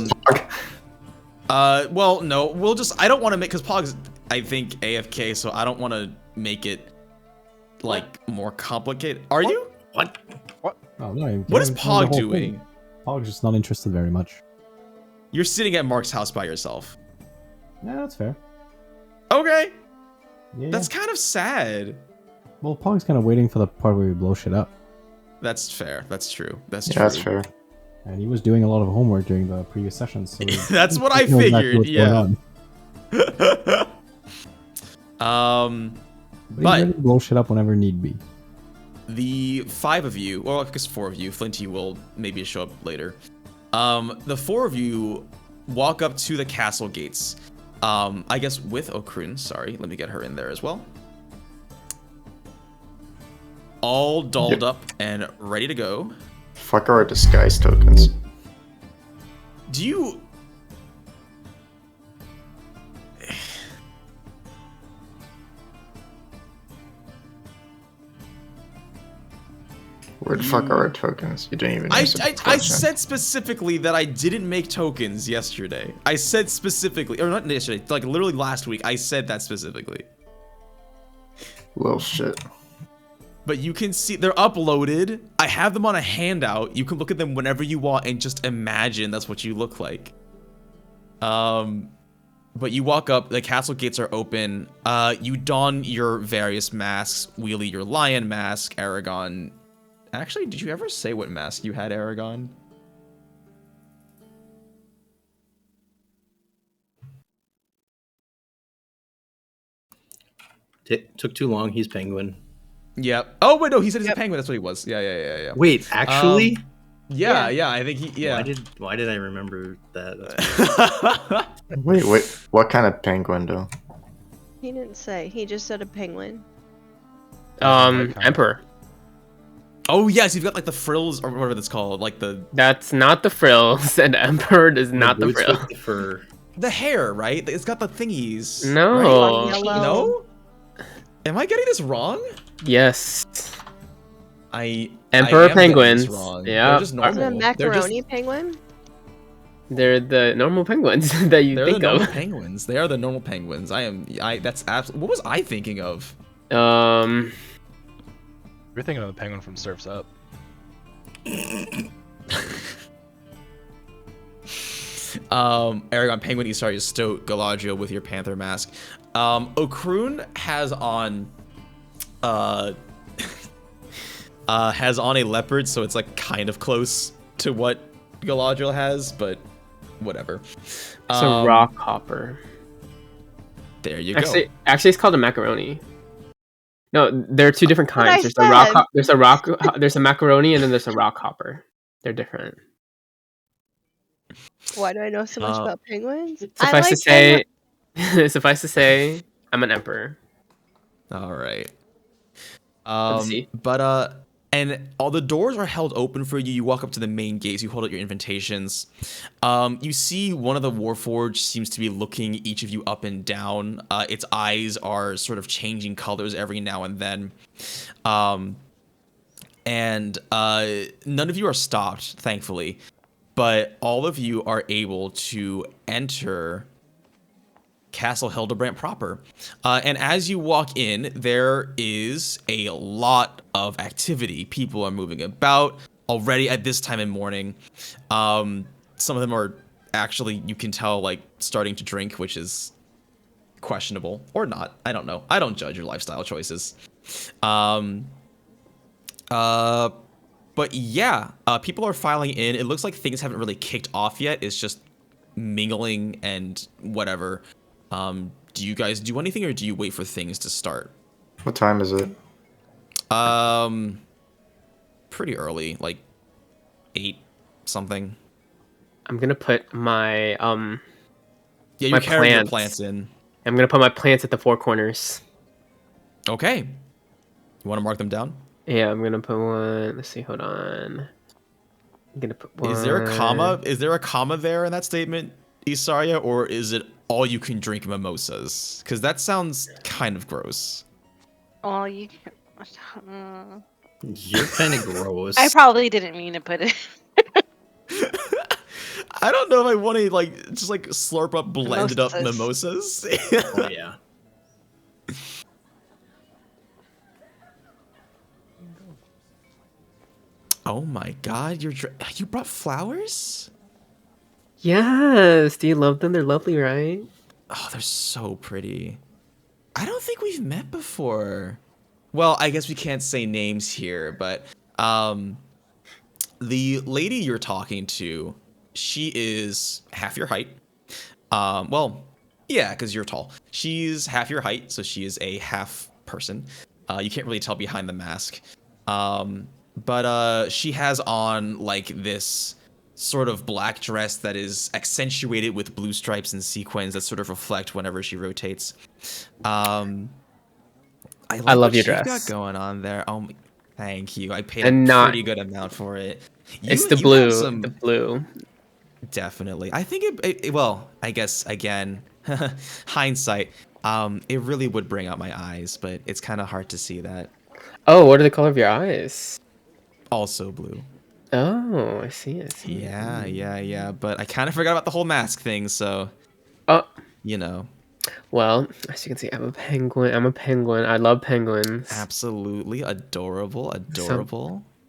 Pog?
Well, no, I don't want to make, because Pog's, I think, AFK, so I don't want to make it, more complicated. Are you?
What?
Oh, no,
What is Pog doing?
Pog's just not interested very much.
You're sitting at Mark's house by yourself.
Yeah, that's fair.
Okay.
Yeah.
That's kind of sad.
Well, Pog's kind of waiting for the part where we blow shit up.
That's fair. That's true. That's true.
That's fair.
And he was doing a lot of homework during the previous sessions. So
That's what I
he knows exactly
figured,
what's going
yeah.
on. But he's ready to blow shit up whenever need be.
the 5 of you, or I guess 4 of you, Flinty will maybe show up later. The 4 of you walk up to the castle gates. I guess with Okrun, sorry, let me get her in there as well. All dolled up and ready to go.
Fuck our disguise tokens.
Do you...
Where the fuck are our tokens? You didn't even
I
answer the question.
said specifically that I didn't make tokens yesterday. I said specifically, or not yesterday, like literally last week, I said that specifically.
Little shit.
But you can see, they're uploaded. I have them on a handout. You can look at them whenever you want and just imagine that's what you look like. But you walk up, the castle gates are open. You don your various masks, Wheelie your lion mask, Eragon. Actually, did you ever say what mask you had, Eragon?
Took too long. He's penguin.
Yep. Oh wait, no, he said he's a penguin. That's what he was. Yeah.
Wait, actually?
Yeah. I think he. Yeah.
Why did I remember that?
Wait. What kind of penguin though?
He didn't say. He just said a penguin.
Emperor.
Oh yes, you've got like the frills or whatever that's called, like the.
That's not the frills, and Emperor is not the frill.
With the fur.
The hair, right? It's got the thingies.
No.
Right? No. Am I getting this wrong?
Yes.
I
Emperor
am
penguins.
getting this wrong.
Yeah.
They're just normal.
The macaroni penguin?
They're the normal penguins that you
They're
think
the normal
of.
penguins. They are the normal penguins. That's absolutely. What was I thinking of?
You're thinking of the penguin from Surf's Up.
Eragon, Penguin, Isarya, Stoat, Galadriel with your panther mask. Okrun has on a leopard, so it's like kind of close to what Galadriel has, but whatever.
It's a rock hopper.
There you go.
Actually, it's called a macaroni. No, there are two different kinds. There's a macaroni, and then there's a rock hopper. They're different.
Why do I know so much about penguins?
Suffice to say, I'm an emperor.
All right.
See.
But and all the doors are held open for you. You walk up to the main gates. You hold out your invitations. You see one of the Warforged seems to be looking each of you up and down. Its eyes are sort of changing colors every now and then. And none of you are stopped, thankfully. But all of you are able to enter Castle Hildebrand proper. And as you walk in, there is a lot of activity. People are moving about already at this time in morning. Some of them are actually, you can tell, like, starting to drink, which is questionable. Or not. I don't know. I don't judge your lifestyle choices. But yeah, people are filing in. It looks like things haven't really kicked off yet. It's just mingling and whatever. Do you guys do anything, or do you wait for things to start?
What time is it?
Pretty early, like 8 something.
I'm gonna put my
Yeah, you're carrying your plants in.
I'm gonna put my plants at the 4 corners.
Okay. You want to mark them down?
Yeah, I'm gonna put one. Let's see. Hold on. I'm gonna put one.
Is there a comma? Is there a comma there in that statement, Isarya, or is it all you can drink mimosas? Because that sounds kind of gross.
Oh, you.
You're kind of gross.
I probably didn't mean to put it.
I don't know if I want to just slurp up blended up mimosas.
Oh yeah.
Oh my god, you brought flowers?
Yes. Do you love them? They're lovely, right?
Oh, they're so pretty. I don't think we've met before. Well, I guess we can't say names here, but the lady you're talking to, she is half your height. Well, yeah, because you're tall. She's half your height, so she is a half person. You can't really tell behind the mask. But she has on like this sort of black dress that is accentuated with blue stripes and sequins that sort of reflect whenever she rotates. I
love
what
your
you've
dress.
got going on there. Oh, thank you. I paid
And
a
not-
pretty good amount for it.
It's the
you
blue.
have some-
The blue.
Definitely. I think well, I guess again, hindsight, it really would bring out my eyes, but it's kind of hard to see that.
Oh, what are the color of your eyes?
Also blue.
Oh, I see. I see.
Yeah. But I kind of forgot about the whole mask thing, so. You know.
Well, as you can see, I'm a penguin. I love penguins.
Absolutely adorable.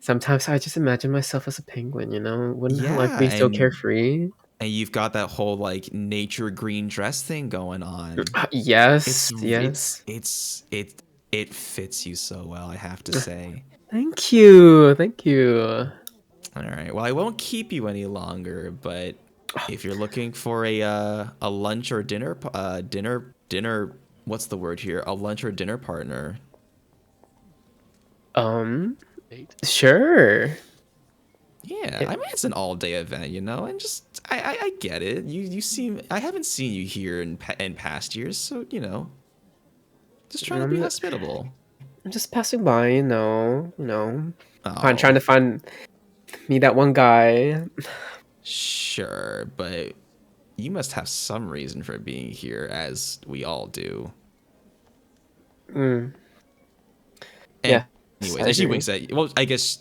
Sometimes I just imagine myself as a penguin. You know, wouldn't
Yeah,
life be so
and-
carefree?
And you've got that whole like nature green dress thing going on.
Yes.
It fits you so well, I have to say.
Thank you.
All right. Well, I won't keep you any longer, but if you're looking for a lunch or dinner, what's the word here? A lunch or dinner partner.
Sure.
Yeah, I mean it's an all-day event, you know, and just I get it. You seem I haven't seen you here in past years, so you know, just trying to be hospitable.
I'm just passing by, you know.
Oh.
I'm trying to find me that one guy.
Sure, but you must have some reason for being here, as we all do.
Yeah.
Anyways, she winks at you. Well, I guess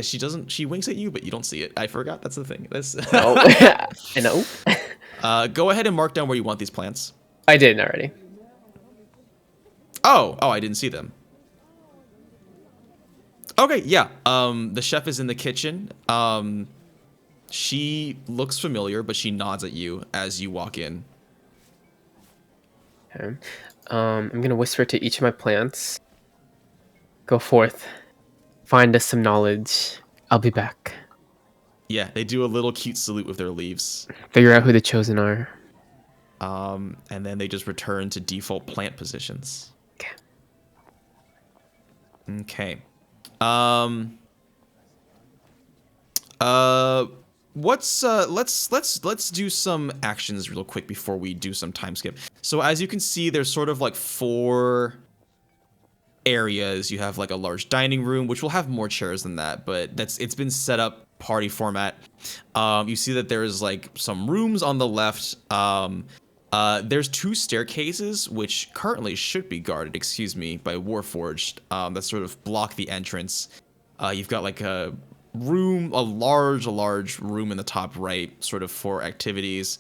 she doesn't. She winks at you, but you don't see it. I forgot. That's the thing.
No. I know.
Go ahead and mark down where you want these plants.
I did already.
Oh, I didn't see them. Okay, yeah. The chef is in the kitchen. She looks familiar, but she nods at you as you walk in.
Okay. I'm gonna whisper to each of my plants. Go forth. Find us some knowledge. I'll be back.
Yeah, they do a little cute salute with their leaves.
Figure out who the chosen are.
And then they just return to default plant positions. Okay. Let's do some actions real quick before we do some time skip. So as you can see, there's sort of like 4 areas. You have like a large dining room, which will have more chairs than that, but it's been set up party format. You see that there's like some rooms on the left. There's 2 staircases, which currently should be guarded, by Warforged, that sort of block the entrance. You've got like a large room in the top right, sort of for activities.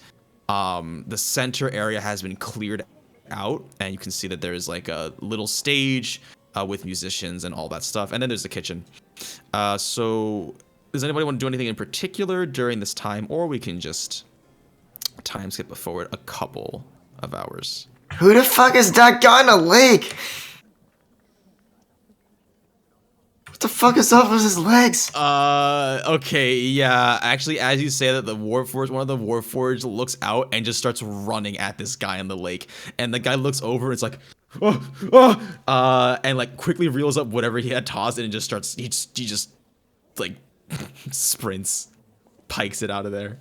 The center area has been cleared out, and you can see that there's like a little stage with musicians and all that stuff. And then there's the kitchen. So does anybody want to do anything in particular during this time, or we can just time skip forward a couple of hours?
Who the fuck is that guy in the lake? What the fuck is up with his legs?
Okay, yeah. Actually, as you say that, one of the Warforged looks out and just starts running at this guy in the lake. And the guy looks over and it's like, and like quickly reels up whatever he had tossed and just starts, he just like sprints, pikes it out of there.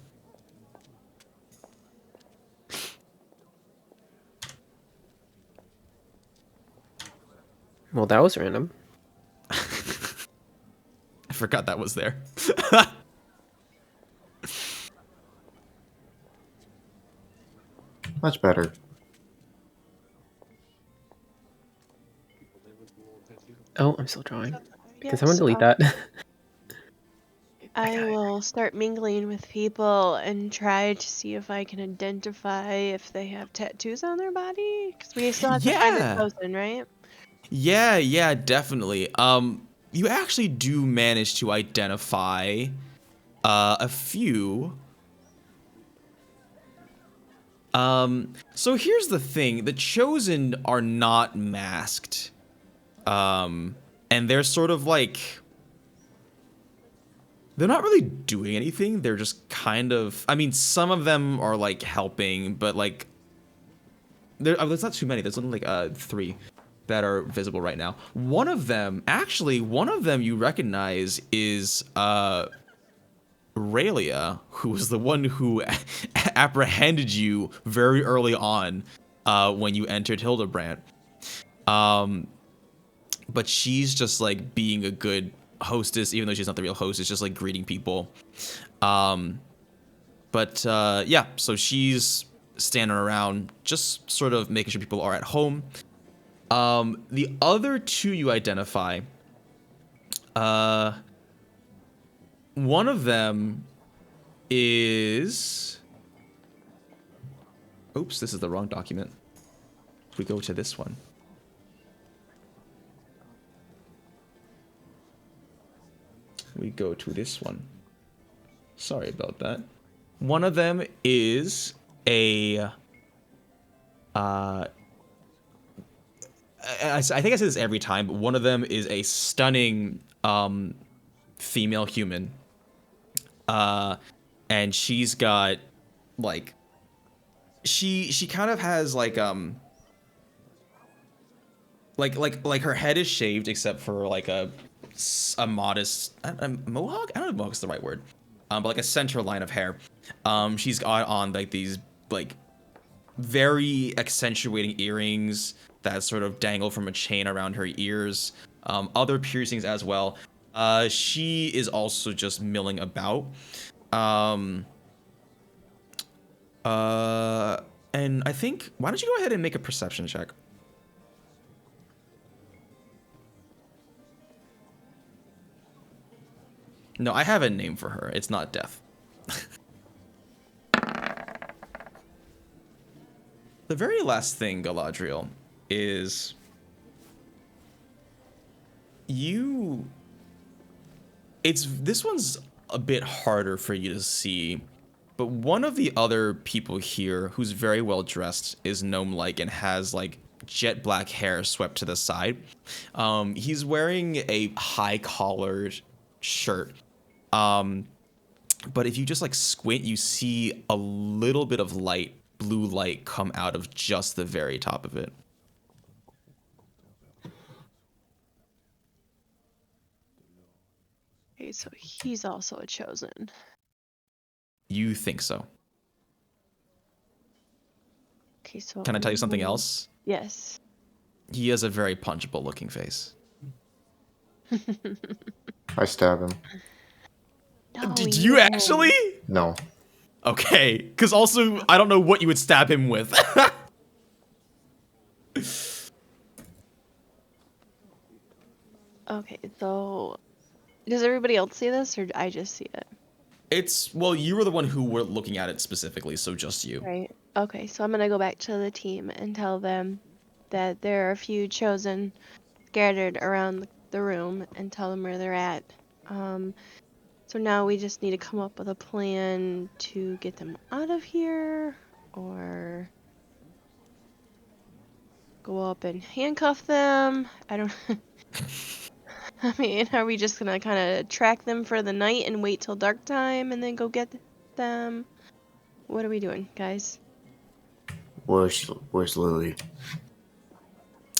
Well, that was random.
I forgot that was there.
Much better.
Oh, I'm still drawing. Can
Yes,
someone delete that?
I will start mingling with people and try to see if I can identify if they have tattoos on their body. Because we still have to find
Yeah.
a chosen, right?
Yeah, definitely. You actually do manage to identify a few. So here's the thing. The Chosen are not masked. And they're sort of like... They're not really doing anything. They're just kind of... I mean, some of them are, like, helping, but, like... there's not too many. There's only, like, 3. that are visible right now. One of them you recognize is Aurelia, who was the one who apprehended you very early on when you entered Hildebrand. But she's just like being a good hostess, even though she's not the real host. It's just like greeting people. Yeah, so she's standing around, just sort of making sure people are at home. The other two you identify, one of them is... Oops, this is the wrong document. We go to this one. We go to this one. Sorry about that. One of them is a... I think I say this every time, but one of them is a stunning female human. And she's got, like... She kind of has, like her head is shaved except for, like, a modest... a mohawk? I don't know if mohawk's the right word. But, like, a center line of hair. She's got on, like, these, like, very accentuating earrings that sort of dangle from a chain around her ears. Other piercings as well. She is also just milling about. And I think... Why don't you go ahead and make a perception check? No, I have a name for her. It's not Death. The very last thing, Galadriel, is you... This one's a bit harder for you to see, but one of the other people here who's very well dressed is gnome-like and has, like, jet black hair swept to the side. He's wearing a high-collared shirt. But if you just, like, squint, you see a little bit of light, blue light, come out of just the very top of it.
Okay, so he's also a chosen.
You think so?
Okay, so...
Can I tell you something else?
Yes.
He has a very punchable looking face.
I stab him.
No,
Did you actually?
No.
Okay, because also, I don't know what you would stab him with.
Okay, so... Does everybody else see this, or I just see it?
Well, you were the one who were looking at it specifically, so just you.
Right. Okay, so I'm gonna go back to the team and tell them that there are a few chosen scattered around the room and tell them where they're at. So now we just need to come up with a plan to get them out of here, or go up and handcuff them. I don't... I mean, are we just gonna kind of track them for the night and wait till dark time and then go get them? What are we doing, guys?
Where's Lily?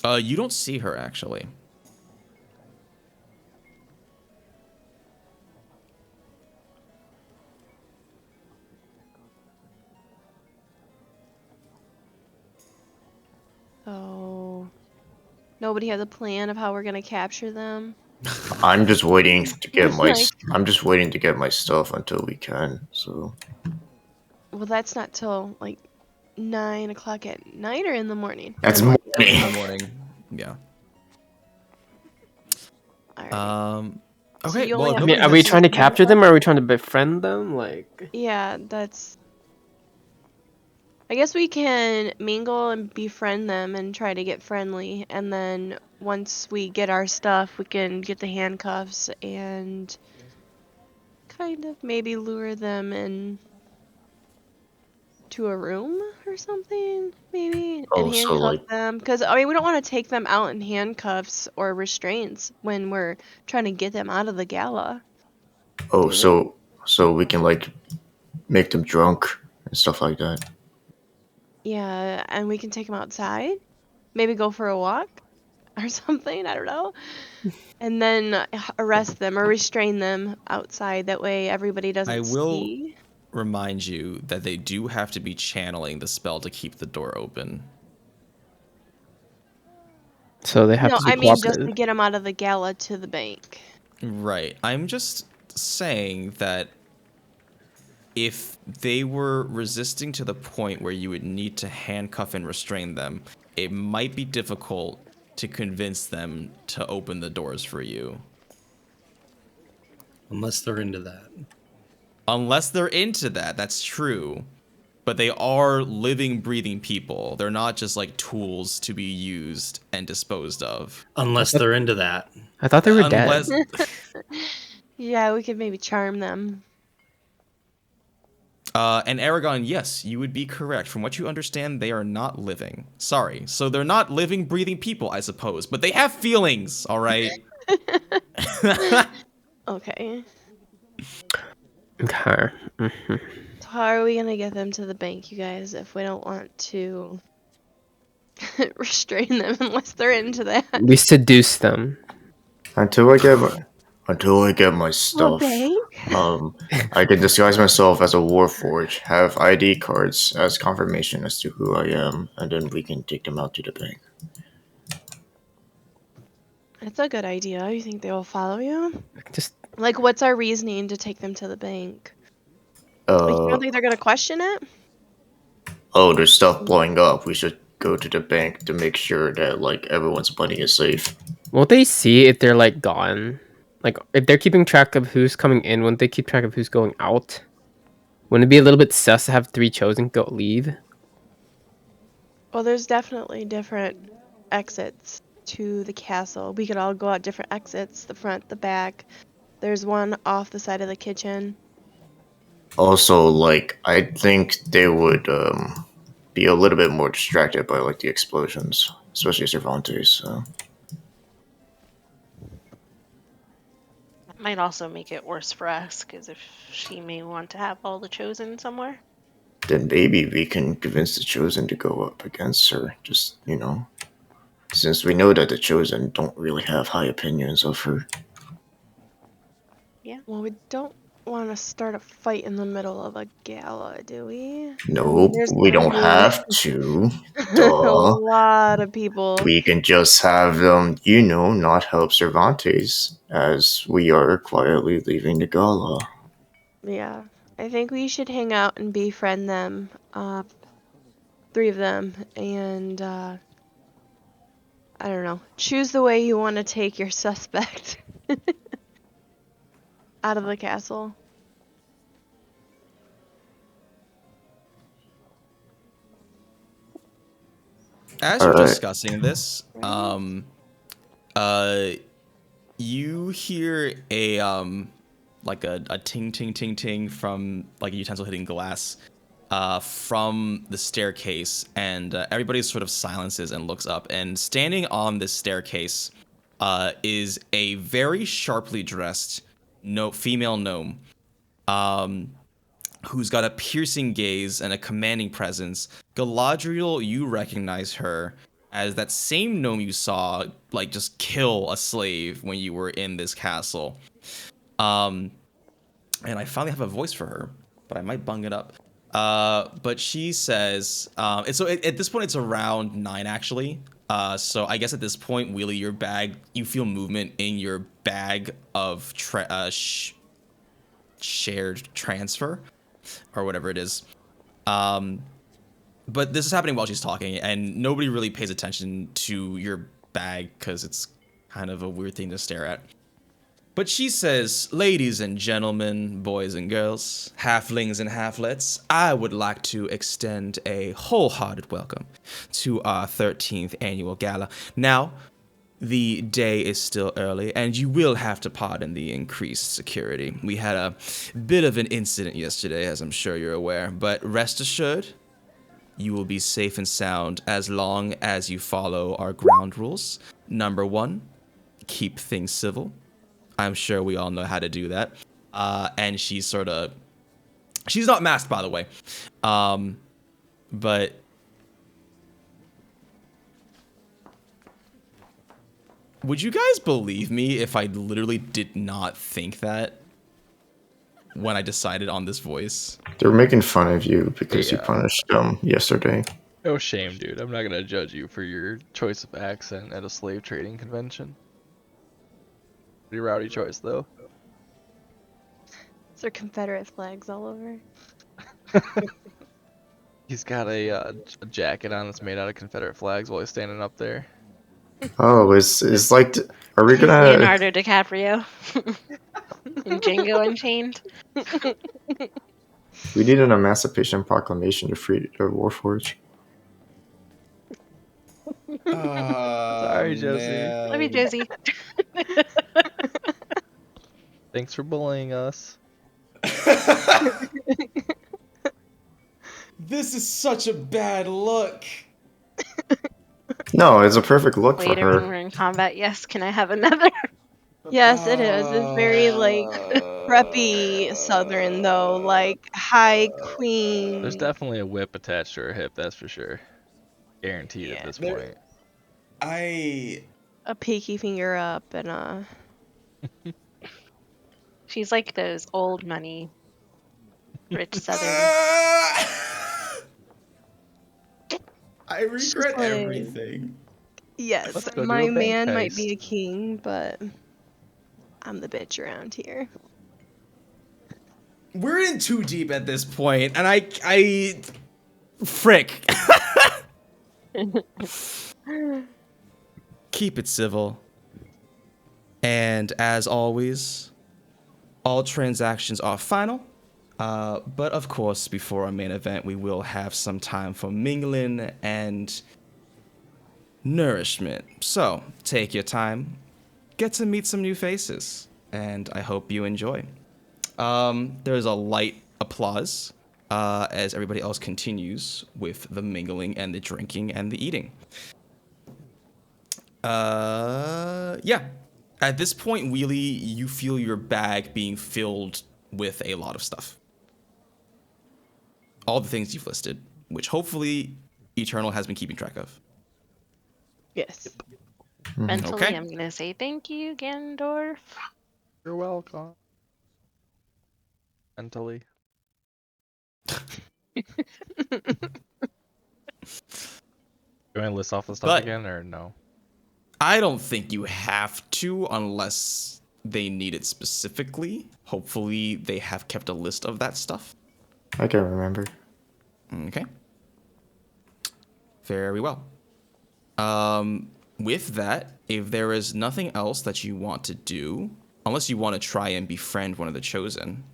You don't see her, actually.
So, nobody has a plan of how we're gonna capture them?
I'm just waiting to get my.
Like-
I'm just waiting to get my stuff until we can. So.
Well, that's not till like 9 o'clock at night or in the morning.
That's
In the
morning.
morning. Yeah.
Alright.
Okay.
you
Well,
only have-
I mean, are we trying to capture them or are we trying to befriend them? Like,
Yeah, that's... I guess we can mingle and befriend them and try to get friendly, and then once we get our stuff, we can get the handcuffs and kind of maybe lure them in to a room or something, maybe,
Oh,
and
so,
handcuff
like-
them. Because, I mean, we don't want to take them out in handcuffs or restraints when we're trying to get them out of the gala.
Oh, so we can like make them drunk and stuff like that.
Yeah, and we can take them outside. Maybe go for a walk. or something. I don't know. And then arrest them or restrain them outside. That way everybody doesn't
I will
see.
remind you that they do have to be channeling the spell to keep the door open.
So they have
No,
to be
I mean just
cooperative.
to get them out of the gala to the bank.
Right. I'm just saying that if they were resisting to the point where you would need to handcuff and restrain them, it might be difficult to convince them to open the doors for you.
Unless they're into that.
Unless they're into that, that's true. But they are living, breathing people. They're not just like tools to be used and disposed of.
Unless they're into that.
I thought they were
Unless...
dead.
Yeah, we could maybe charm them.
And Eragon, yes, you would be correct. From what you understand, they are not living. Sorry. So they're not living, breathing people, I suppose. But they have feelings, all right?
Okay.
Okay. Mm-hmm.
So how are we gonna get them to the bank, you guys, if we don't want to restrain them unless they're into that?
We seduce them.
Until I get my stuff,
bank?
I can disguise myself as a warforged, have ID cards as confirmation as to who I am, and then we can take them out to the bank.
That's a good idea. You think they will follow you?
Just
Like, what's our reasoning to take them to the bank? Like, you don't think they're gonna question it?
Oh, there's stuff blowing up. We should go to the bank to make sure that like everyone's money is safe.
won't they see if they're like gone? Like if they're keeping track of who's coming in, wouldn't they keep track of who's going out? Wouldn't it be a little bit sus to have 3 chosen go leave?
Well, there's definitely different exits to the castle. We could all go out different exits, the front, the back. There's one off the side of the kitchen.
Also, like I think they would be a little bit more distracted by like the explosions, especially Cervantes. So.
Might also make it worse for us, because if she may want to have all the chosen somewhere.
Then maybe we can convince the Chosen to go up against her. Just, since we know that the Chosen don't really have high opinions of her.
Yeah.
Well, we don't want to start a fight in the middle of a gala, do we?
Nope, we don't have to.
A
Duh.
lot of people.
We can just have them, not help Cervantes as we are quietly leaving the gala.
Yeah. I think we should hang out and befriend them. 3 of them. And, I don't know. Choose the way you want to take your suspect out of the castle.
As you're discussing this, you hear a like a ting ting ting ting from like a utensil hitting glass from the staircase, and everybody sort of silences and looks up, and standing on this staircase is a very sharply dressed female gnome who's got a piercing gaze and a commanding presence. Galadriel, you recognize her as that same gnome you saw like just kill a slave when you were in this castle. And I finally have a voice for her, but I might bung it up. But she says, at this point it's around 9 actually. So I guess at this point, Wheelie, your bag, you feel movement in your bag of shared transfer or whatever it is. But this is happening while she's talking, and nobody really pays attention to your bag because it's kind of a weird thing to stare at. But she says, ladies and gentlemen, boys and girls, halflings and halflets, I would like to extend a wholehearted welcome to our 13th annual gala. Now, the day is still early, and you will have to pardon the increased security. We had a bit of an incident yesterday, as I'm sure you're aware, but rest assured, you will be safe and sound as long as you follow our ground rules. Number 1, keep things civil. I'm sure we all know how to do that. And she's not masked, by the way. But would you guys believe me if I literally did not think that when I decided on this voice?
They were making fun of you because you
Yeah.
punished them yesterday.
No shame, dude. I'm not gonna judge you for your choice of accent at a slave trading convention. Pretty rowdy choice, though.
Is there Confederate flags all over?
He's got a jacket on that's made out of Confederate flags while he's standing up there.
Oh, it's like, are we
He's
gonna?
Leonardo DiCaprio in Django Unchained.
We need an Emancipation Proclamation to free the Warforged.
Sorry, Josie.
Love you, Josie.
Thanks for bullying us.
This is such a bad look.
No, it's a perfect look for
Later when
her.
we're in combat, yes, can I have another?
Yes, it is. It's very like preppy Southern though, like high queen.
There's definitely a whip attached to her hip, that's for sure. Guaranteed at this point.
A peaky finger up and
She's like those old money, rich Southern.
I regret
like-
everything.
yes,
Let's go do
my
a bank
man might
heist.
be a king, but I'm the bitch around here.
We're in too deep at this point, and I frick. Keep it civil. And as always, all transactions are final. But of course, before our main event, we will have some time for mingling and nourishment. So take your time, get to meet some new faces, and I hope you enjoy. There's a light applause as everybody else continues with the mingling and the drinking and the eating. Yeah. At this point, Wheelie, you feel your bag being filled with a lot of stuff. All the things you've listed, which hopefully Eternal has been keeping track of.
Yes.
Mentally,
Okay.
I'm gonna say thank you, Ganondorf.
You're welcome. Mentally. Do I list off the stuff
But-
again, or no?
I don't think you have to unless they need it specifically. Hopefully they have kept a list of that stuff.
I can remember.
Okay. Very well. With that, if there is nothing else that you want to do, unless you want to try and befriend one of the chosen.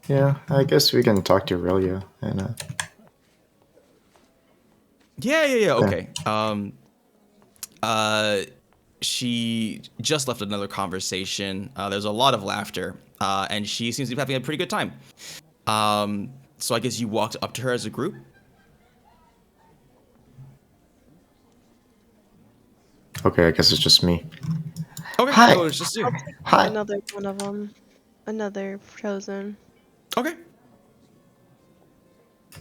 Yeah, I guess we can talk to Aurelia and
Yeah, okay. She just left another conversation. There's a lot of laughter, and she seems to be having a pretty good time. So I guess you walked up to her as a group.
okay, I guess it's just me.
Okay,
Hi.
so it's just you.
Hi.
Another one of them. Another chosen.
Okay.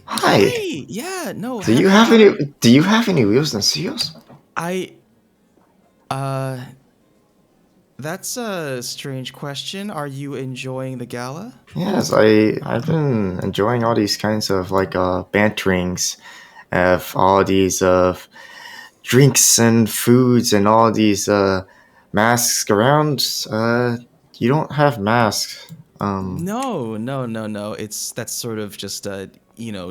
Hi.
Hey, yeah, no.
Do you have any? Do you have any wheels and seals?
That's a strange question. Are you enjoying the gala?
Yes, I've been enjoying all these kinds of like banterings, of all these drinks and foods and all these masks around. You don't have masks.
No. That's sort of just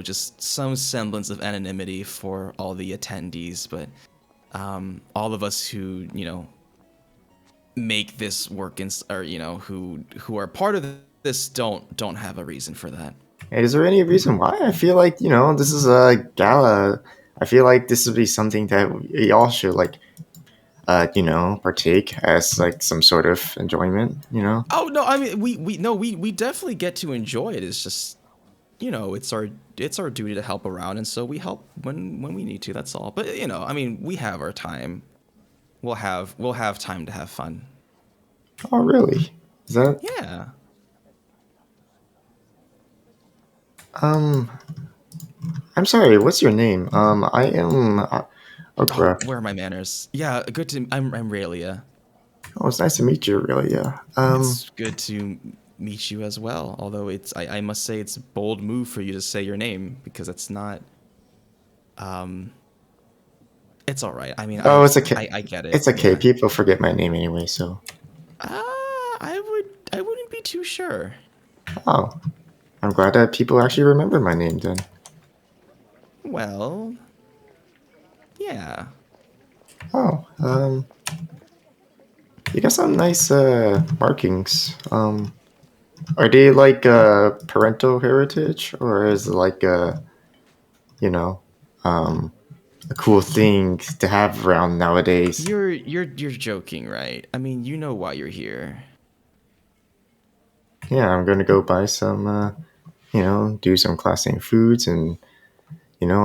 just some semblance of anonymity for all the attendees, but all of us who, make this work or who are part of this don't have a reason for that.
Is there any reason why? I feel like this is a gala. I feel like this would be something that we all should partake as like some sort of enjoyment.
Oh no, I mean we definitely get to enjoy it. It's just it's our duty to help around, and so we help when we need to. That's all. But we have our time. We'll have time to have fun.
Oh really? Is that?
Yeah.
I'm sorry. What's your name? I am. Oh crap.
Where are my manners? Yeah, good to. I'm Raylia.
Oh, it's nice to meet you, really. Yeah.
It's good to meet you as well. Although I must say it's a bold move for you to say your name because it's not. It's all right. I mean,
Oh, it's okay.
I get it.
It's okay.
Yeah.
People forget my name anyway, so.
I wouldn't be too sure.
Oh, I'm glad that people actually remember my name then.
Well, yeah.
Oh, you got some nice markings. Are they like parental heritage, or is it like you know, a cool thing to have around nowadays?
You're joking, right? I mean, you know why you're here.
Yeah, I'm gonna go buy some, do some classing foods and,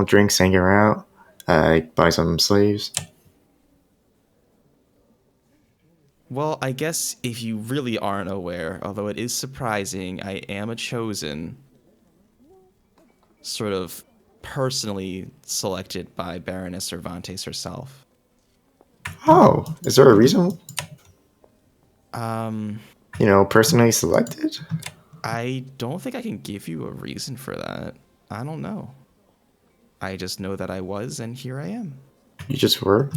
drinks, hang around, buy some slaves.
Well, I guess if you really aren't aware, although it is surprising, I am a chosen, sort of personally selected by Baroness Cervantes herself.
Oh, is there a reason?
Um,
Personally selected?
I don't think I can give you a reason for that. I don't know. I just know that I was, and here I am.
You just were?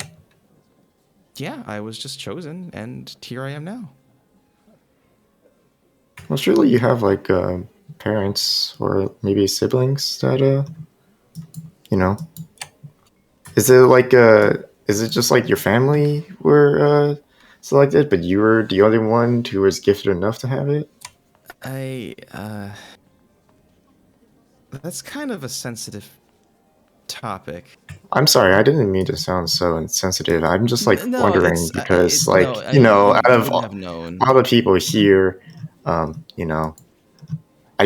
Yeah, I was just chosen, and here I am now.
Well, surely you have, like, parents or maybe siblings that, is it like, is it just like your family were, selected, but you were the only one who was gifted enough to have it?
That's kind of a sensitive topic.
I'm sorry, I didn't mean to sound so insensitive. I'm just like
No,
wondering because, like,
no, I mean,
out
you
of
wouldn't have known.
all the people here, I'd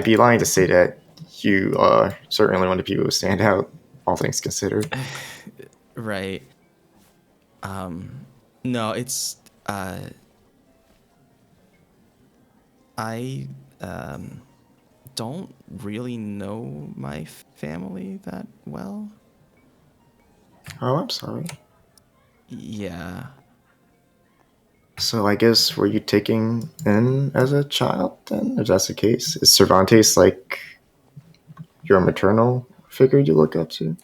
be lying to say that you are certainly one of the people who stand out, all things considered.
Right. No, it's I don't really know my family that well.
Oh, I'm sorry.
Yeah.
So I guess were you taken in as a child then, if that's the case? Is Cervantes like your maternal figure you look up to?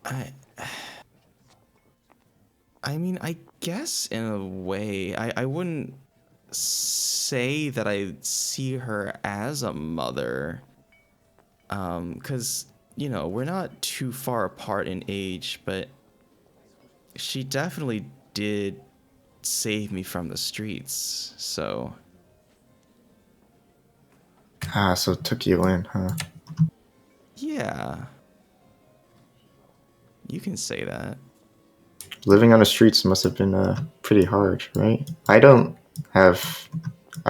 I mean, I guess in a way, I wouldn't say that I see her as a mother. 'Cause, we're not too far apart in age, but she definitely did save me from the streets, so.
Ah, so it took you in, huh?
Yeah. You can say that.
Living on the streets must have been pretty hard, right? I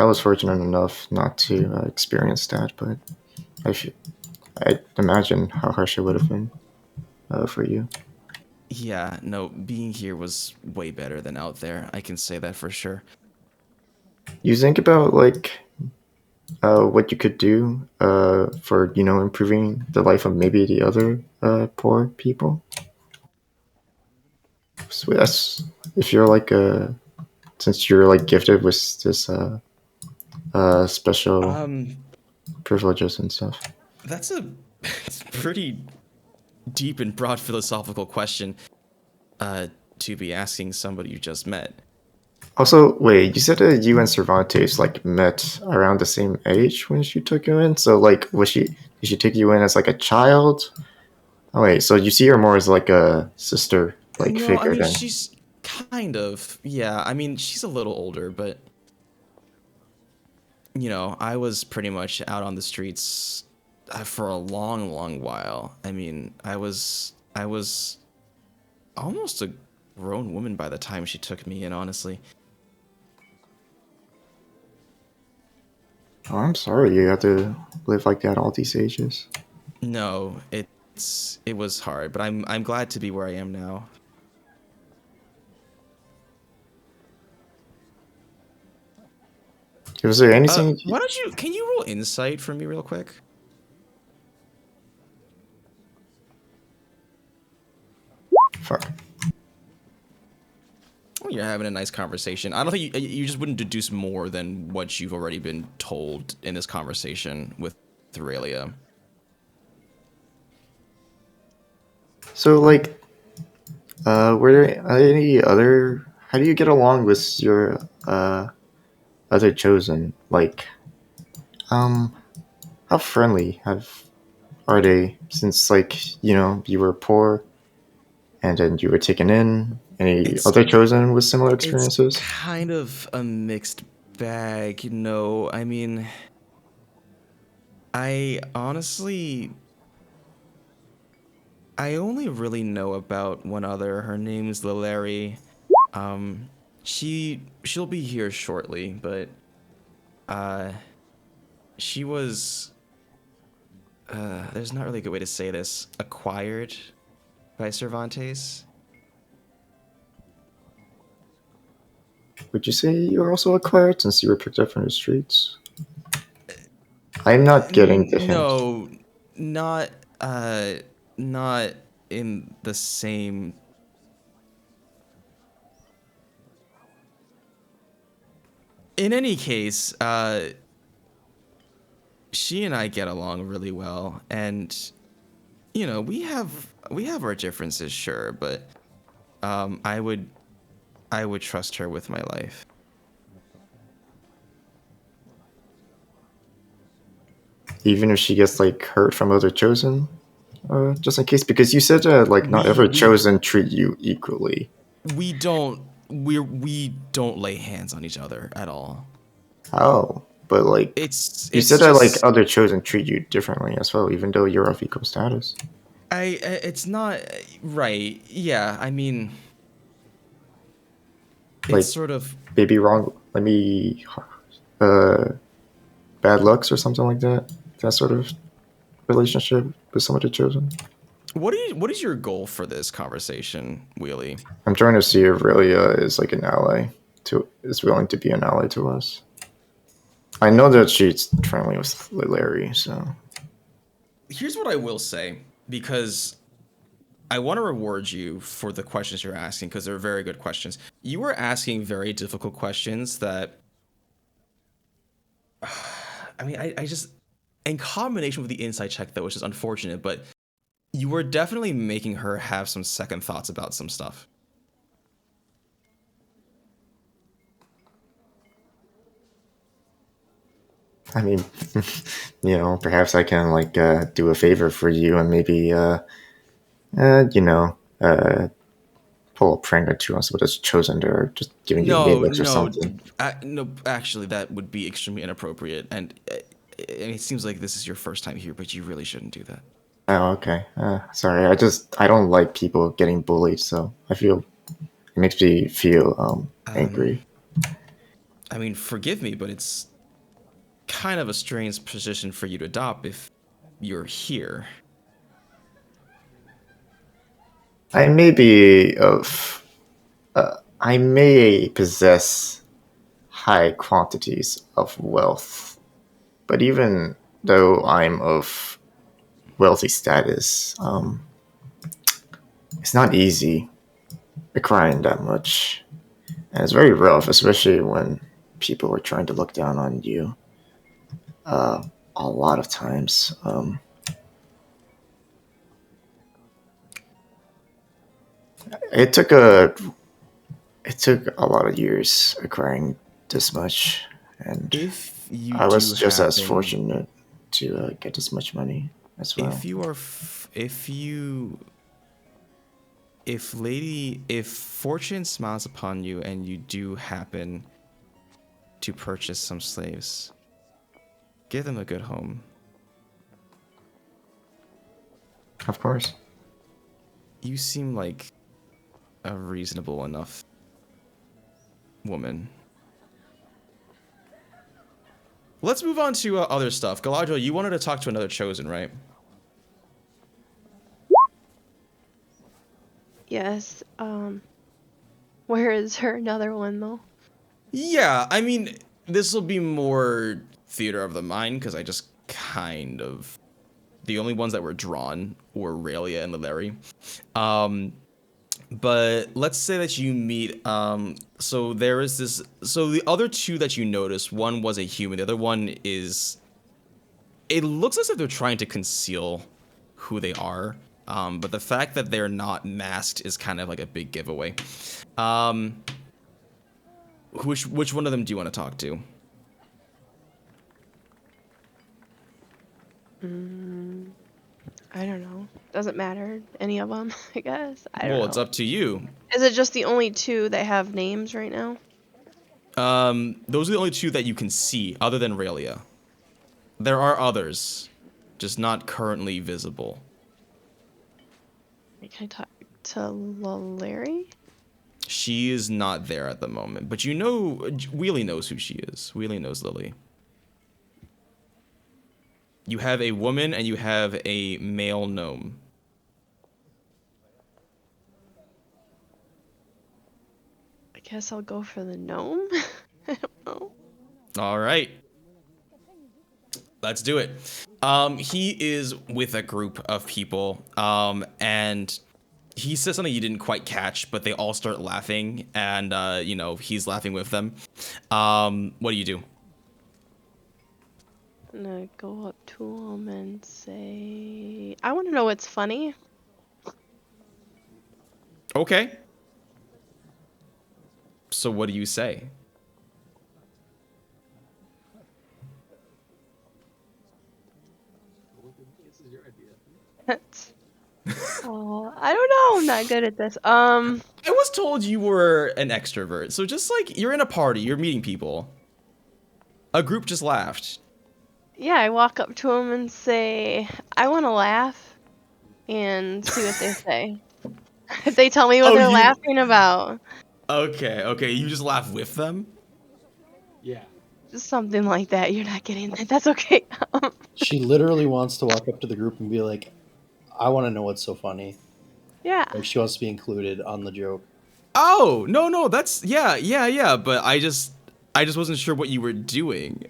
was fortunate enough not to experience that, but I'd imagine how harsh it would have been for you.
Yeah, no, being here was way better than out there. I can say that for sure.
You think about like what you could do for improving the life of maybe the other poor people. So that's if you're like since you're like gifted with this special privileges and stuff.
That's it's pretty deep and broad philosophical question to be asking somebody you just met.
Also, wait, you said that you and Cervantes like met around the same age when she took you in. So like, did she take you in as like a child? Oh wait, so you see her more as like a sister like
No,
figure
I mean
then?
she's kind of, yeah. I mean she's a little older, but I was pretty much out on the streets for a long, long while. I mean, I was almost a grown woman by the time she took me in, honestly.
Oh, I'm sorry you had to live like that all these ages.
No, it was hard, but I'm glad to be where I am now.
Was there anything?
Can you roll insight for me real quick?
Fuck.
think you're having a nice conversation. I don't think you just wouldn't deduce more than what you've already been told in this conversation with Aurelia.
So, like, were there any other? How do you get along with your other chosen? Like, how friendly are they? Since, like, you were poor, and then you were taken in. Any other chosen with similar experiences?
It's kind of a mixed bag, I mean, I honestly, I only really know about one other. Her name's Lileri. She'll be here shortly, but she was there's not really a good way to say this, acquired by Cervantes.
Would you say you were also acquired since you were picked up from the streets? I'm not getting the hint.
No, not in the same. In any case, she and I get along really well, and we have our differences, sure, but I would trust her with my life.
Even if she gets like hurt from other chosen, just in case, because you said like not every chosen treat you equally.
We don't lay hands on each other at all.
Oh, but like you said that like other chosen treat you differently as well, even though you're of equal status.
It's not right. Yeah, I mean,
like,
it's sort of
maybe wrong. Let me bad looks or something like that. That sort of relationship with somebody chosen.
What is your goal for this conversation, Wheelie?
I'm trying to see if Aurelia is like an ally is willing to be an ally to us. I know that she's friendly with Lileri, so.
Here's what I will say, because I want to reward you for the questions you're asking, because they're very good questions. You were asking very difficult questions that, I mean, I just, in combination with the insight check, though, which is unfortunate, but you were definitely making her have some second thoughts about some stuff.
I mean, perhaps I can like do a favor for you and maybe pull a prank or two on someone that's chosen or just giving you looks or something.
No, actually, that would be extremely inappropriate, and it seems like this is your first time here, but you really shouldn't do that.
Oh, okay. Sorry, I don't like people getting bullied, so it makes me feel angry.
I mean, forgive me, but it's kind of a strange position for you to adopt if you're here.
I may possess high quantities of wealth, but even though I'm of wealthy status, it's not easy acquiring that much, and it's very rough, especially when people are trying to look down on you. A lot of times. It took a lot of years acquiring this much, and I was just as fortunate to get this much money as well.
If fortune smiles upon you and you do happen to purchase some slaves, give them a good home.
Of course.
You seem like a reasonable enough woman. Let's move on to other stuff. Galadriel, you wanted to talk to another chosen, right?
Yes. Where is her another one though?
Yeah, I mean, this will be more theater of the mind because I just kind of, the only ones that were drawn were Aurelia and Lileri. But let's say that you meet, so there is this, so the other two that you notice, one was a human, the other one is, it looks as if they're trying to conceal who they are, but the fact that they're not masked is kind of like a big giveaway. Which one of them do you want to talk to?
I don't know. Doesn't matter. Any of them, I guess. I don't know.
Well, it's up to you.
Is it just the only two that have names right now?
Those are the only two that you can see, other than Raylia. There are others, just not currently visible.
Can I talk to Larry?
She is not there at the moment, but you know, Wheelie knows who she is. Wheelie knows Lily. You have a woman and you have a male gnome.
I guess I'll go for the gnome. I don't know.
All right. Let's do it. He is with a group of people, and he says something you didn't quite catch, but they all start laughing, and, you know, he's laughing with them. What do you do?
I'm gonna go up to him and say, I want to know what's funny.
Okay. So what do you say?
Oh, I don't know. I'm not good at this.
I was told you were an extrovert, so just like you're in a party, you're meeting people. A group just laughed.
Yeah, I walk up to him and say, I want to laugh and see what they say. If they tell me what they're laughing about.
Okay, you just laugh with them?
Yeah.
Just something like that. You're not getting that. That's okay.
She literally wants to walk up to the group and be like, I want to know what's so funny.
Yeah.
Like she wants to be included on the joke.
Oh, no, that's, yeah, but I just wasn't sure what you were doing.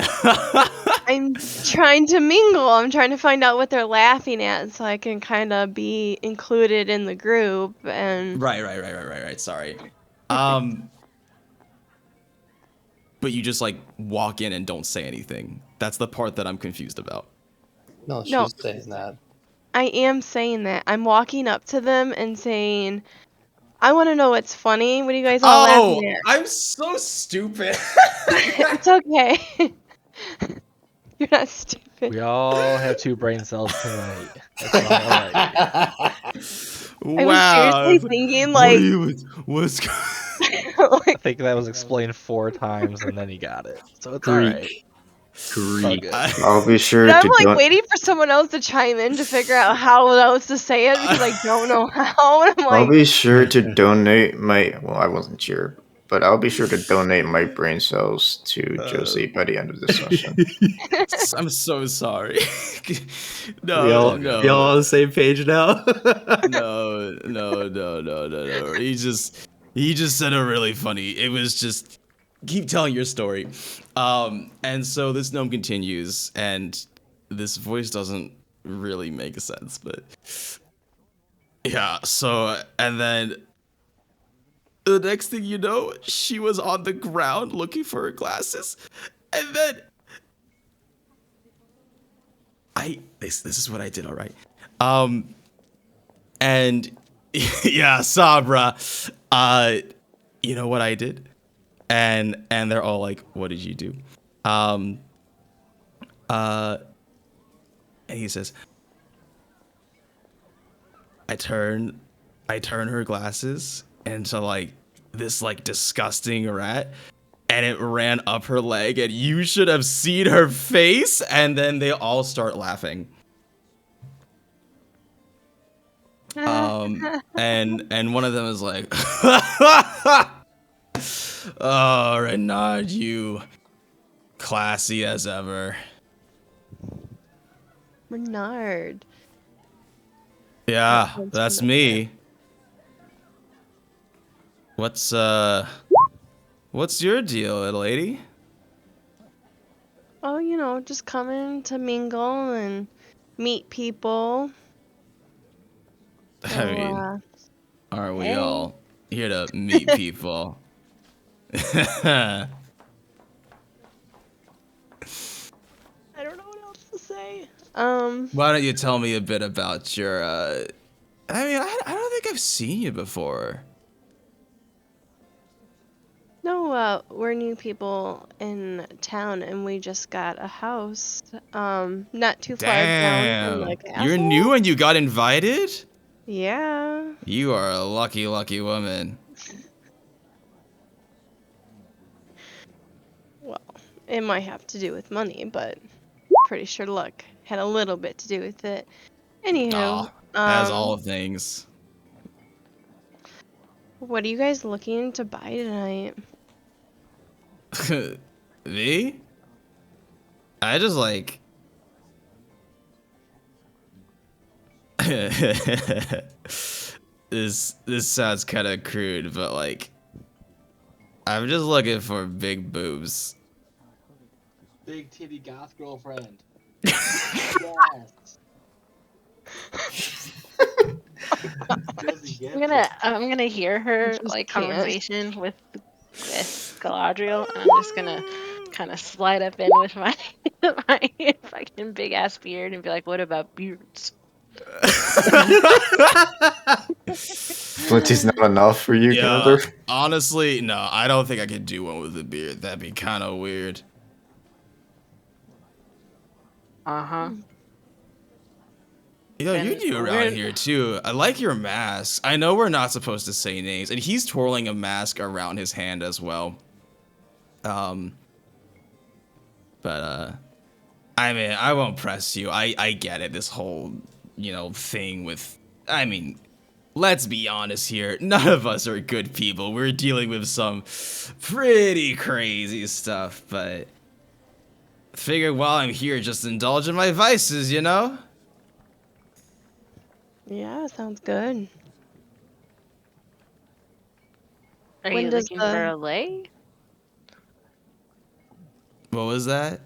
I'm trying to mingle. I'm trying to find out what they're laughing at so I can kind of be included in the group and...
Right, sorry. But you just, like, walk in and don't say anything. That's the part that I'm confused about.
No, she's saying that.
I am saying that. I'm walking up to them and saying, I want to know what's funny. What are you guys all laughing at?
I'm so stupid.
It's okay. You're not stupid.
We all have 2 brain cells tonight. That's all right.
I was seriously thinking, like...
What's
I think that was explained 4 times and then he got it. So it's alright.
Greek. I'll be sure
but I'm
to
like waiting for someone else to chime in to figure out how else to say it because I don't know how. And I'm like,
I'll be sure to donate my. Well, I wasn't sure, but I'll be sure to donate my brain cells to Josie by the end of this session.
I'm so sorry. No.
We all on the same page now.
No. He just said a really funny. It was just keep telling your story. And so this gnome continues, and this voice doesn't really make sense, but yeah. So and then the next thing you know, she was on the ground looking for her glasses, and then this is what I did, all right. And yeah, Sabra, you know what I did? And they're all like, what did you do? And he says, I turn her glasses into like this like disgusting rat, and it ran up her leg, and you should have seen her face. And then they all start laughing. And one of them is like, oh, Renard, you classy as ever.
Renard.
Yeah, that's me. What's your deal, little lady?
Oh, you know, just coming to mingle and meet people.
I mean, Aren't we
Hey.
all here to meet people?
I don't know what else to say.
Why don't you tell me a bit about your, I mean, I don't think I've seen you before.
No, we're new people in town, and we just got a house, not too far down from the
Damn,
castle.
you're new and you got invited?
Yeah.
You are a lucky, lucky woman.
Well, it might have to do with money, but pretty sure luck had a little bit to do with it. Anywho,
Aw, as all things.
what are you guys looking to buy tonight?
Me? I just like... this sounds kind of crude, but like... I'm just looking for big boobs.
Big titty goth girlfriend. Yes.
I'm gonna hear her like conversation with Galadriel, and I'm just gonna kind of slide up in with my my fucking big ass beard and be like, "What about beards?"
Flinty's not enough for you, Ganondorf?
Honestly, no, I don't think I could do one with a beard. That'd be kind of weird.
Uh-huh.
Yo, you're new around here too. I like your mask. I know we're not supposed to say names, and he's twirling a mask around his hand as well. I mean, I won't press you. I get it. This whole, thing with, I mean, let's be honest here. None of us are good people. We're dealing with some pretty crazy stuff, but figured while I'm here, just indulge in my vices, you know?
Yeah, sounds good.
Are
When
you
does
looking
the-
for a lay?
What was that?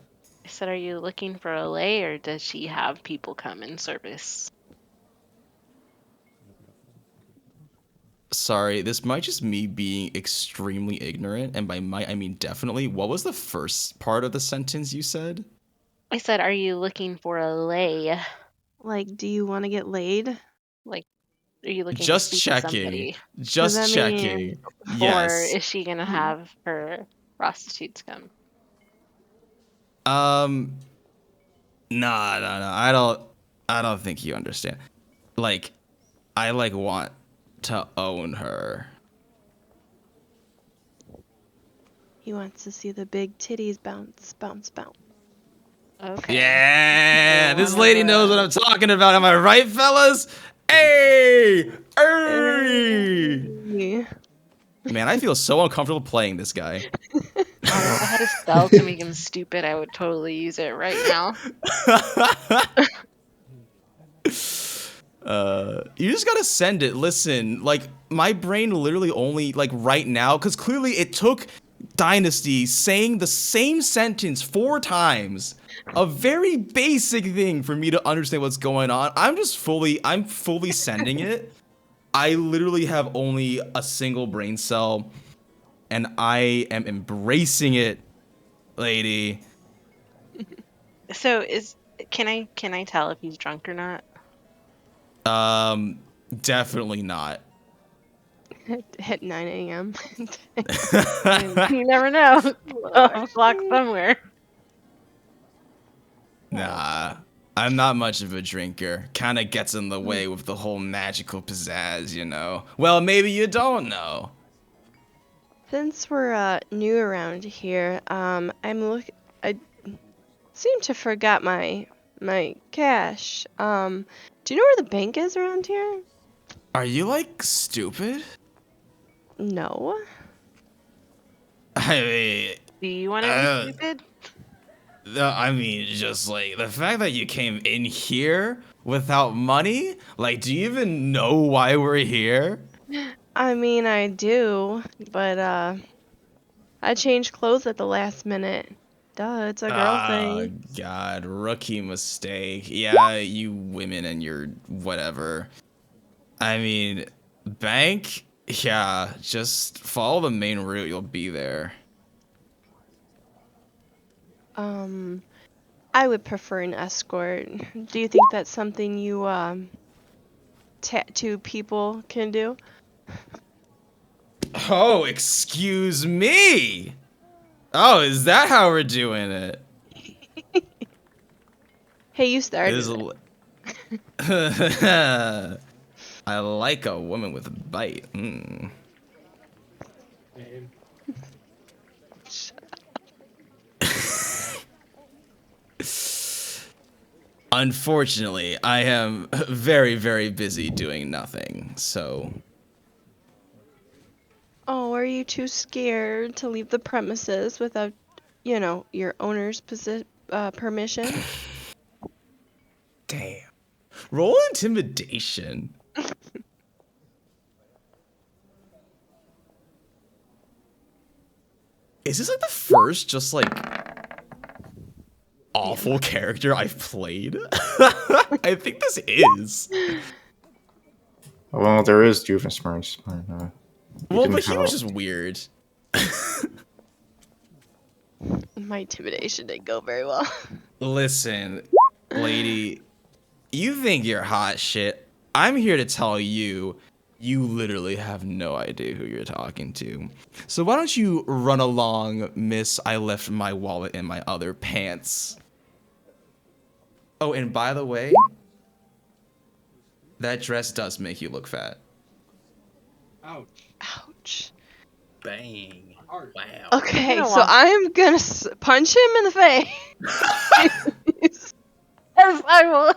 I said, are you looking for a lay, or does she have people come in service?
Sorry, this might just me being extremely ignorant, and by might I mean definitely. What was the first part of the sentence you said?
I said, are you looking for a lay?
Like, do you want to get laid?
Like, are you looking
Just
to speak to somebody?
checking. Just
I mean-
checking. Yes.
Or is she gonna have her prostitutes come?
No. I don't think you understand. Like, I want to own her.
He wants to see the big titties bounce, bounce, bounce.
Okay.
Yeah, this lady knows what I'm talking about. Am I right, fellas? Hey! Hey! Man, I feel so uncomfortable playing this guy.
If I had a spell to make him stupid, I would totally use it right now.
You just gotta send it. Listen, like, my brain literally only, like, right now, because clearly it took Dynasty saying the same sentence 4 times, a very basic thing for me to understand what's going on. I'm fully sending it. I literally have only a single brain cell, and I am embracing it, lady.
So can I tell if he's drunk or not?
Definitely not.
At 9 a.m.
You never know. Block somewhere.
Nah, I'm not much of a drinker. Kinda gets in the way with the whole magical pizzazz, you know? Well, maybe you don't know.
Since we're new around here, I seem to forgot my cash. Do you know where the bank is around here?
Are you, like, stupid?
No.
I mean,
Do you want to be stupid?
no, I mean, just, like, the fact that you came in here without money? Like, do you even know why we're here?
I mean, I do, but I changed clothes at the last minute. Duh, it's a girl thing.
God, rookie mistake. Yeah, you women and your whatever. I mean, Bank? Yeah, just follow the main route. You'll be there.
I would prefer an escort. Do you think that's something you tattoo people can do?
Oh, excuse me. Oh, is that how we're doing it?
Hey, you started.
I like a woman with a bite. Unfortunately, I am very, very busy doing nothing, so...
Oh, are you too scared to leave the premises without, your owner's permission?
Damn. Roll intimidation. Is this like the first just like awful character I've played? I think this is.
Well, there is Doofenshmirtz.
Well, but he was just weird.
My intimidation didn't go very well.
Listen, lady, you think you're hot shit. I'm here to tell you, you literally have no idea who you're talking to. So why don't you run along, miss? I left my wallet in my other pants. Oh, and by the way, that dress does make you look fat.
Ouch.
Ouch.
Bang. Wow.
Okay, so I'm gonna punch him in the face. Yes, I will.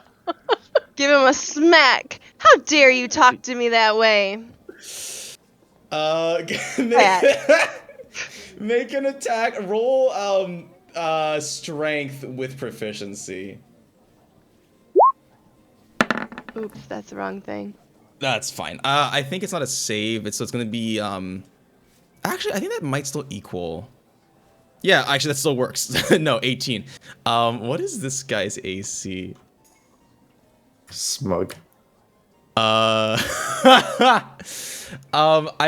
Give him a smack. How dare you talk to me that way?
Make an attack. Roll strength with proficiency.
Oops, that's the wrong thing.
That's fine. I think it's not a save. So it's gonna be actually, I think that might still equal. Yeah, actually, that still works. No, 18. What is this guy's AC?
Smug.
I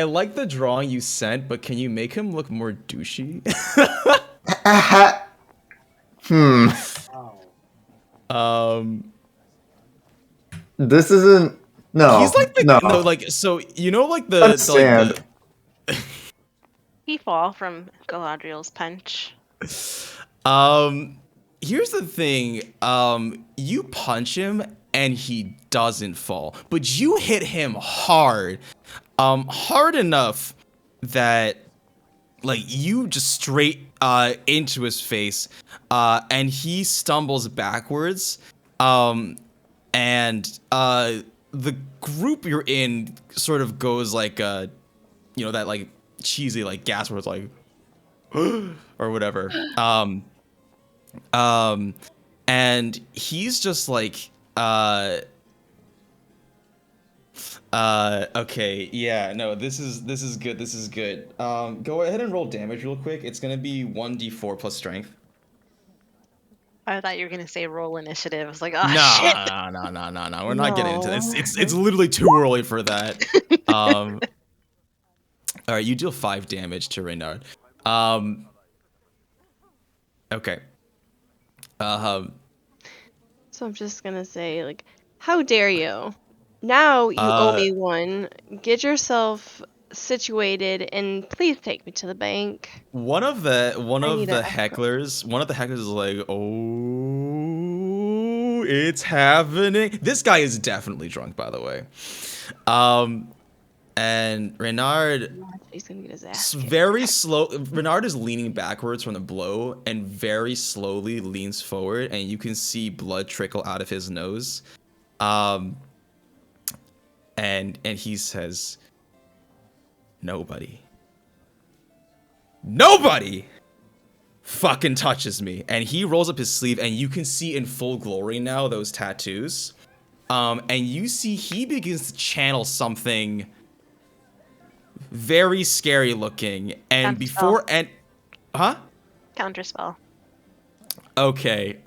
like the drawing you sent, but can you make him look more douchey?
This isn't. No.
He's like the
no.
like so like the
He fall from Galadriel's punch.
Here's the thing. You punch him and he doesn't fall, but you hit him hard. Hard enough that like you just straight into his face, and he stumbles backwards. And the group you're in sort of goes like that like cheesy like gasp where it's like or whatever. And he's just like okay, yeah, no, this is good. Go ahead and roll damage real quick. It's gonna be 1d4 plus strength.
I thought you were gonna say roll initiative. I was like, oh shit.
No. We're not getting into this. It's literally too early for that. All right, you deal 5 damage to Reynard. Okay.
So I'm just gonna say, like, how dare you? Now you owe me one. Get yourself situated and please take me to the bank.
One of the hecklers is like, oh, it's happening. This guy is definitely drunk, by the way. And Reynard,
he's gonna get his ass
very slow. Reynard is leaning backwards from the blow and very slowly leans forward, and you can see blood trickle out of his nose. And he says, Nobody fucking touches me. And he rolls up his sleeve, and you can see in full glory now those tattoos. And you see he begins to channel something very scary looking. And
Counterspell.
Okay.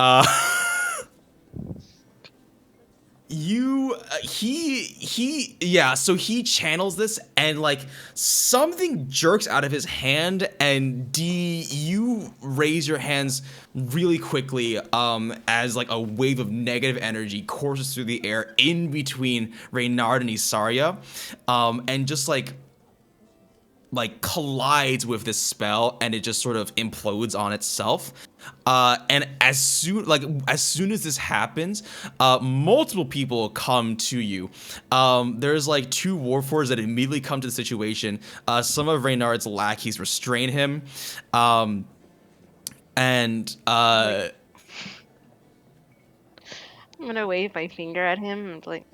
So he channels this and like something jerks out of his hand, and D, you raise your hands really quickly as like a wave of negative energy courses through the air in between Reynard and Isarya, and just like collides with this spell, and it just sort of implodes on itself. And as soon as this happens, multiple people come to you. There's like 2 Warforgeds that immediately come to the situation. Some of Reynard's lackeys restrain him. And
I'm gonna wave my finger at him and be like,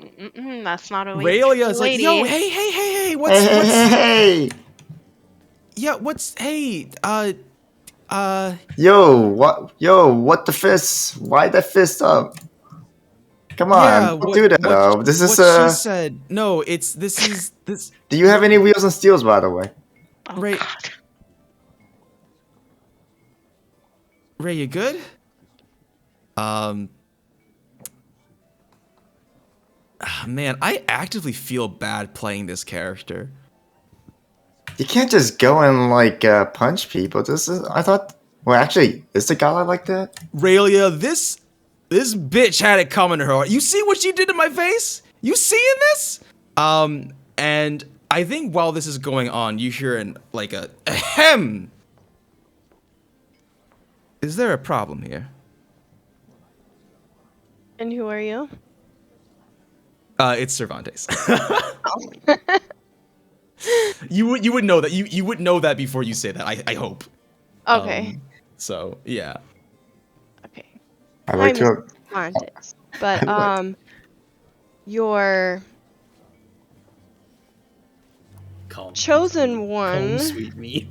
that's not a wave.
Raelia's like, yo, hey, what's
Hey.
Yeah, what's hey,
what the fist? Why the fist up? Come on, don't do that. This is
what she said. No, this.
Do you have any wheels and steels, by the way?
Oh,
Ray,
God.
Ray, you good? Man, I actively feel bad playing this character.
You can't just go and like punch people. I thought. Well, actually, is the guy like that?
Railia, this bitch had it coming to her. You see what she did to my face? You seeing this? And I think while this is going on, you hear a ahem. Is there a problem here?
And who are you?
It's Cervantes. You would know that. You would know that before you say that. I hope.
Okay.
So yeah.
Okay.
I like to.
Cervantes, but your chosen one
Sweet meat.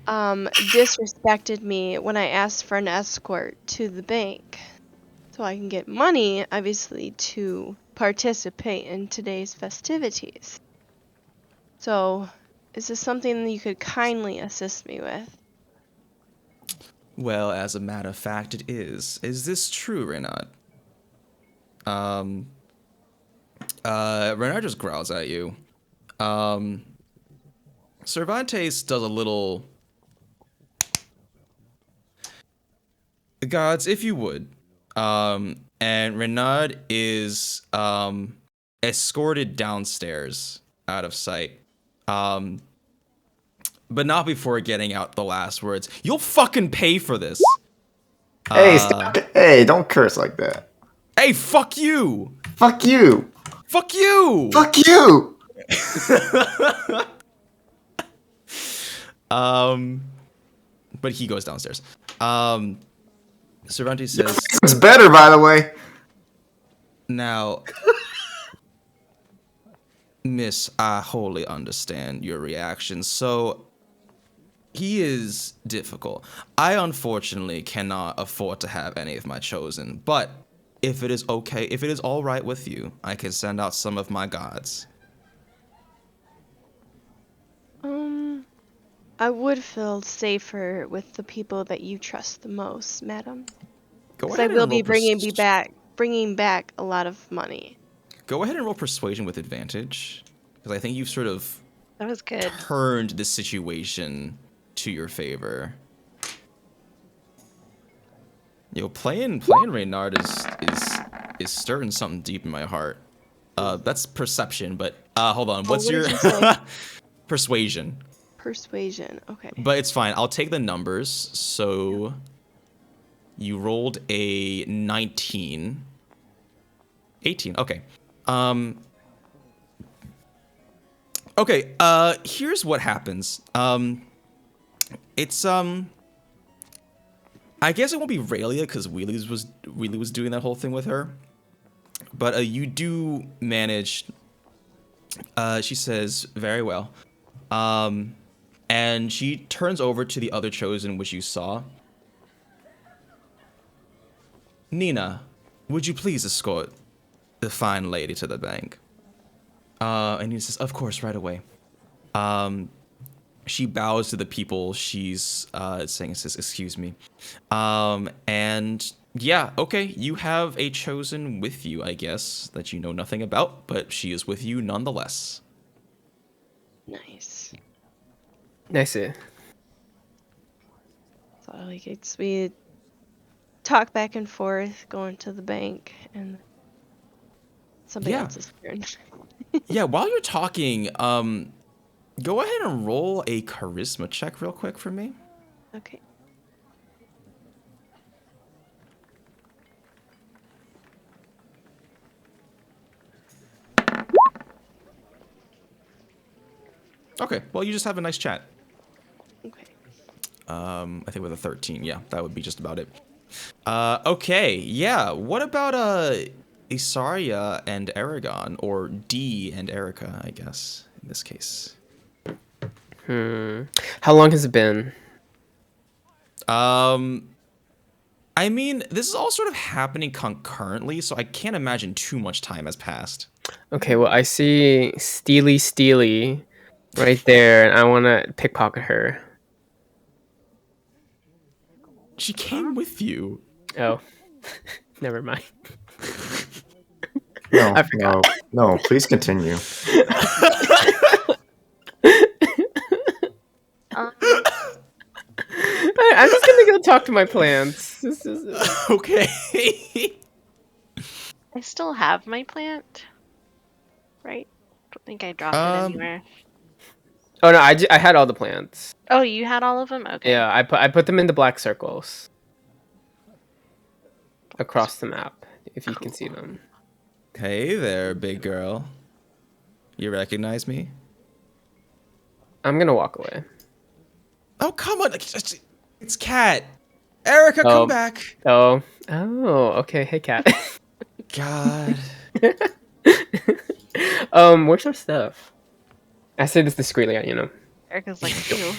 disrespected me when I asked for an escort to the bank, so I can get money, obviously, to participate in today's festivities. So, is this something that you could kindly assist me with?
Well, as a matter of fact, it is. Is this true, Reynard? Reynard just growls at you. Cervantes does a little. Gods, if you would. And Reynard is escorted downstairs out of sight. But not before getting out the last words. You'll fucking pay for this.
Hey, don't curse like that.
Hey, fuck you.
Fuck you.
Fuck you.
Fuck you.
But he goes downstairs. Cervantes says,
It's better, by the way.
now, Miss, I wholly understand your reaction. So, he is difficult. I unfortunately cannot afford to have any of my chosen, but if it is okay, if it is all right with you, I can send out some of my gods.
I would feel safer with the people that you trust the most, madam.
Go
Because
ahead
I will
and
be
roll
bringing back a lot of money.
Go ahead and roll persuasion with advantage, because I think you've sort of
That was good.
turned the situation to your favor. Yo, playing Reynard is stirring something deep in my heart. That's perception, but hold on. What's
what
your
did you say?
persuasion?
Persuasion, okay.
But it's fine. I'll take the numbers. So you rolled a 19. 18. Okay. Okay, here's what happens. It's I guess it won't be Raelia because Wheelie was doing that whole thing with her. But you do manage. She says, very well. And she turns over to the other chosen, which you saw. Nina, would you please escort the fine lady to the bank? And he says, of course, right away. She bows to the people. She's saying, "Excuse me," and yeah, okay, you have a chosen with you, I guess, that you know nothing about, but she is with you nonetheless.
Nice.
Nice.
So like we talk back and forth, going to the bank, and somebody
Yeah.
else's turn.
Yeah, while you're talking, go ahead and roll a charisma check real quick for me.
Okay.
Okay, well, you just have a nice chat.
Okay.
I think with a 13, yeah, that would be just about it. Okay, yeah, what about, Isarya and Eragon, or D and Erica, I guess, in this case?
How long has it been?
I mean, this is all sort of happening concurrently, so I can't imagine too much time has passed.
Okay, well, I see Steely right there, and I want to pickpocket her.
She came with you.
Oh, never mind.
No,
I forgot.
no, please continue.
I'm just gonna go talk to my plants.
Okay.
I still have my plant, right? Don't think I dropped it anywhere.
Oh no, I had all the plants.
Oh, you had all of them? Okay.
Yeah, I put them in the black circles across the map, if you can see them.
Hey there, big girl. You recognize me?
I'm gonna walk away.
Oh, come on. It's Cat. Erica, come back.
Oh, okay. Hey, Cat.
God.
Where's our stuff? I say this discreetly, you know.
Erica's like, ew.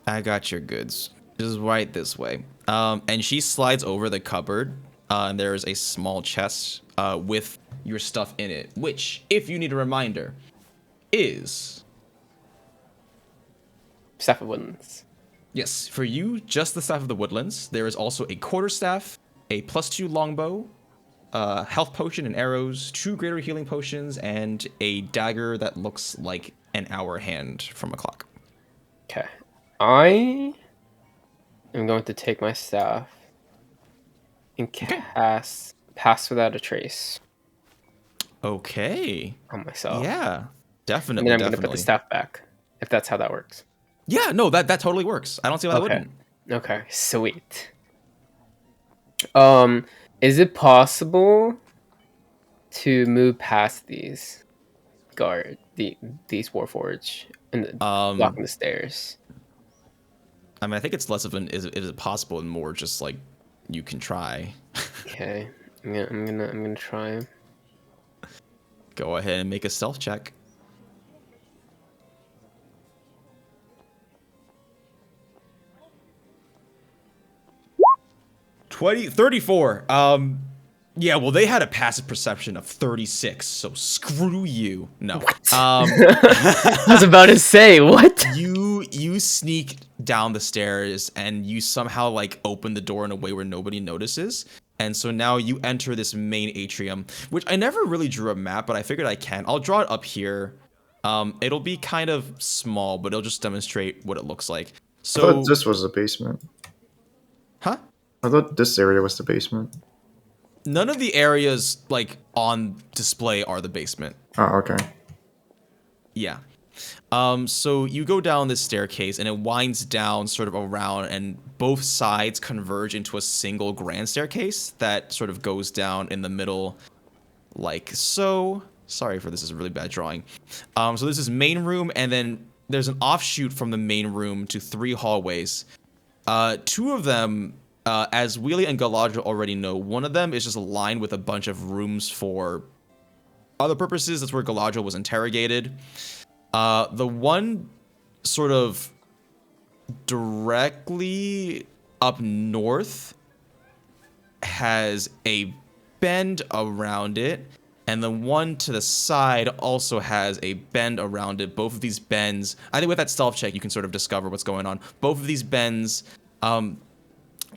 I got your goods. Just right this way. And she slides over the cupboard. And there is a small chest with your stuff in it, which, if you need a reminder, is
Staff of Woodlands.
Yes, for you, just the Staff of the Woodlands. There is also a quarterstaff, a +2 longbow, health potion and arrows, 2 greater healing potions, and a dagger that looks like an hour hand from a clock.
Okay. I am going to take my staff and cast Pass Without a Trace.
Okay.
On myself.
Yeah, definitely.
And then I'm going to put the staff back, if that's how that works.
Yeah, no, that totally works. I don't see why that wouldn't.
Okay, sweet. Is it possible to move past these these Warforged and blocking the stairs?
I mean, I think it's less of an is it possible and more just like you can try.
Okay, I'm gonna try.
Go ahead and make a stealth check. 34. Yeah, well, they had a passive perception of 36, so screw you. No.
I was about to say, what?
You sneak down the stairs and you somehow like open the door in a way where nobody notices. And so now you enter this main atrium, which I never really drew a map, but I figured I can. I'll draw it up here. It'll be kind of small, but it'll just demonstrate what it looks like. So
I thought this was the basement.
Huh?
I thought this area was the basement.
None of the areas like on display are the basement.
Oh, okay.
Yeah. So you go down this staircase and it winds down sort of around and both sides converge into a single grand staircase that sort of goes down in the middle like so. Sorry for this is a really bad drawing. So this is main room and then there's an offshoot from the main room to 3 hallways. 2 of them, as Wheelie and Galadriel already know, one of them is just lined with a bunch of rooms for other purposes. That's where Galadriel was interrogated. The one sort of directly up north has a bend around it, and the one to the side also has a bend around it. Both of these bends, I think with that stealth check, you can sort of discover what's going on. Both of these bends,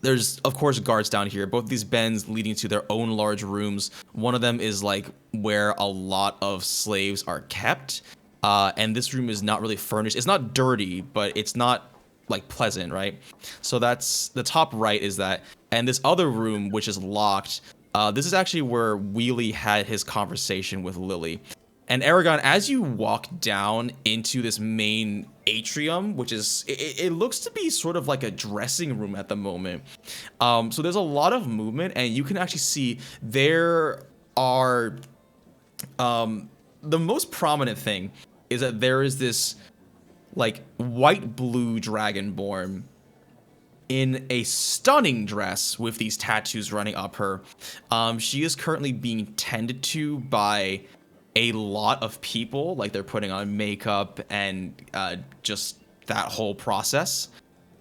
there's of course guards down here. Both of these bends leading to their own large rooms. One of them is like where a lot of slaves are kept, and this room is not really furnished. It's not dirty, but it's not like pleasant, right? So that's the top right is that, and this other room which is locked. This is actually where Wheelie had his conversation with Lily. And Eragon, as you walk down into this main atrium, which is, it looks to be sort of like a dressing room at the moment. So there's a lot of movement, and you can actually see there are, the most prominent thing is that there is this like white-blue dragonborn in a stunning dress with these tattoos running up her. She is currently being tended to by a lot of people, like they're putting on makeup and just that whole process.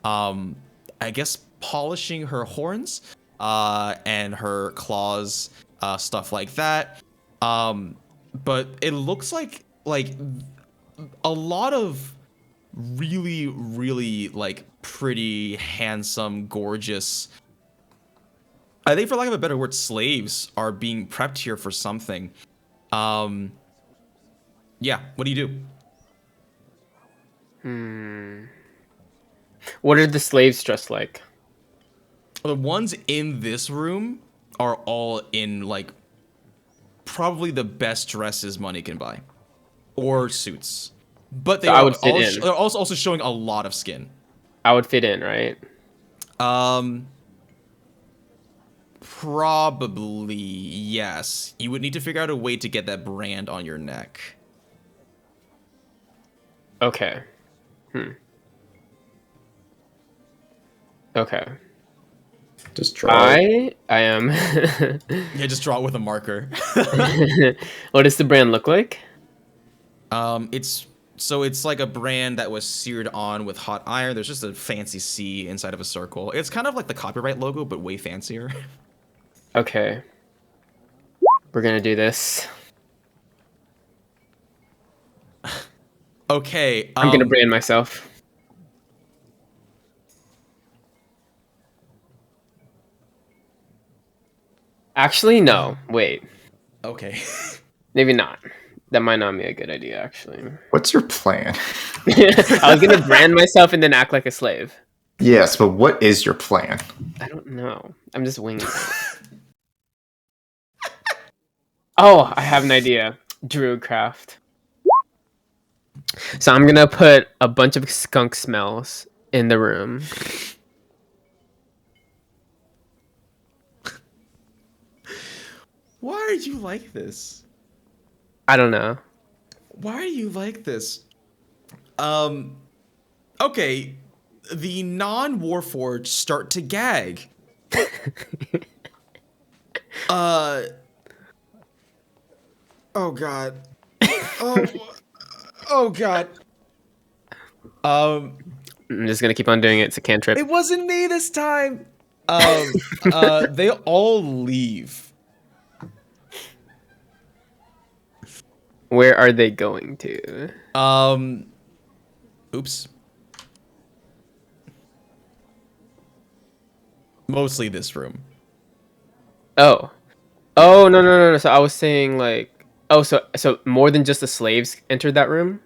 I guess polishing her horns and her claws, stuff like that. But it looks like a lot of really like pretty handsome, gorgeous, I think for lack of a better word, slaves are being prepped here for something. Yeah, what do you do?
What are the slaves dressed like?
The ones in this room are all in like probably the best dresses money can buy, or suits. But they are they're also showing a lot of skin.
I would fit in, right?
Probably yes. You would need to figure out a way to get that brand on your neck.
Okay. Okay.
Just draw.
I am.
Yeah, just draw it with a marker.
What does the brand look like?
It's like a brand that was seared on with hot iron. There's just a fancy C inside of a circle. It's kind of like the copyright logo, but way fancier.
Okay. We're gonna do this.
Okay.
I'm gonna brand myself. Actually, no. Wait.
Okay.
Maybe not. That might not be a good idea, actually.
What's your plan?
I was gonna brand myself and then act like a slave.
Yes, but what is your plan?
I don't know. I'm just winging it. Oh, I have an idea. Druid craft. So I'm gonna put a bunch of skunk smells in the room.
Why are you like this?
I don't know.
Why are you like this? Okay. The non-Warforged start to gag. Oh god. Oh god.
I'm just gonna keep on doing it. It's a cantrip.
It wasn't me this time. They all leave.
Where are they going to?
Oops. Mostly this room.
Oh, no. So I was saying like, so more than just the slaves entered that room?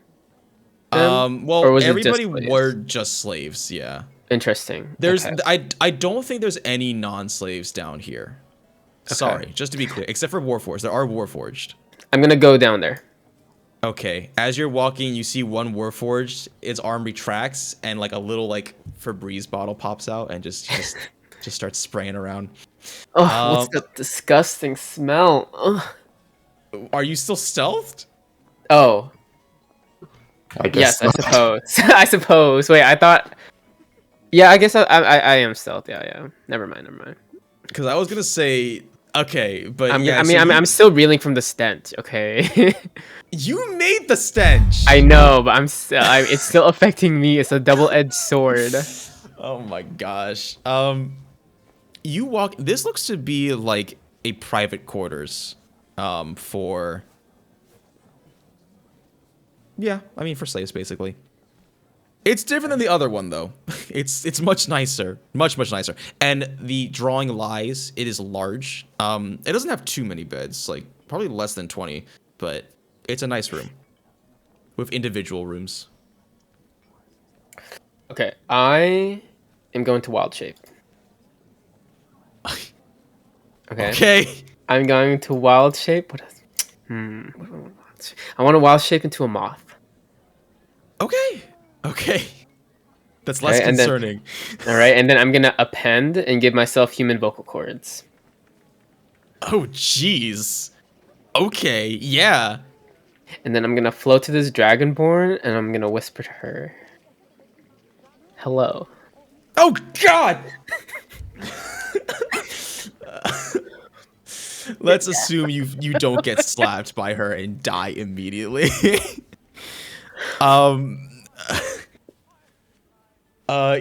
Well, everybody were just slaves, yeah.
Interesting.
There's
okay.
I don't think there's any non-slaves down here. Okay. Sorry, just to be clear, except for Warforged. There are Warforged.
I'm gonna go down there.
Okay, as you're walking, you see one Warforged. Its arm retracts, and like a little like Febreze bottle pops out and just starts spraying around.
Oh, what's that disgusting smell? Ugh.
Are you still stealthed?
Oh.
I guess
yes, I suppose. I suppose. Wait, I thought. Yeah, I guess I am stealth. Yeah. Never mind.
Because I was gonna say. Okay, but
I'm still reeling from the stench. Okay.
You made the stench.
I know, but it's still affecting me. It's a double-edged sword.
Oh my gosh. You walk. This looks to be like a private quarters. for... Yeah, I mean, for slaves, basically. It's different than the other one, though. It's much nicer. Much nicer. And the drawing lies, it is large. It doesn't have too many beds, like, probably less than 20, but it's a nice room. With individual rooms.
Okay, I am going to wild shape. Okay. I'm going to wild shape. What is... what do I want? I want to wild shape into a moth.
Okay. That's less concerning.
All right, and then I'm gonna append and give myself human vocal cords.
Oh, jeez. Okay, yeah.
And then I'm gonna float to this dragonborn, and I'm gonna whisper to her, "Hello."
Oh God! Let's assume you don't get slapped by her and die immediately.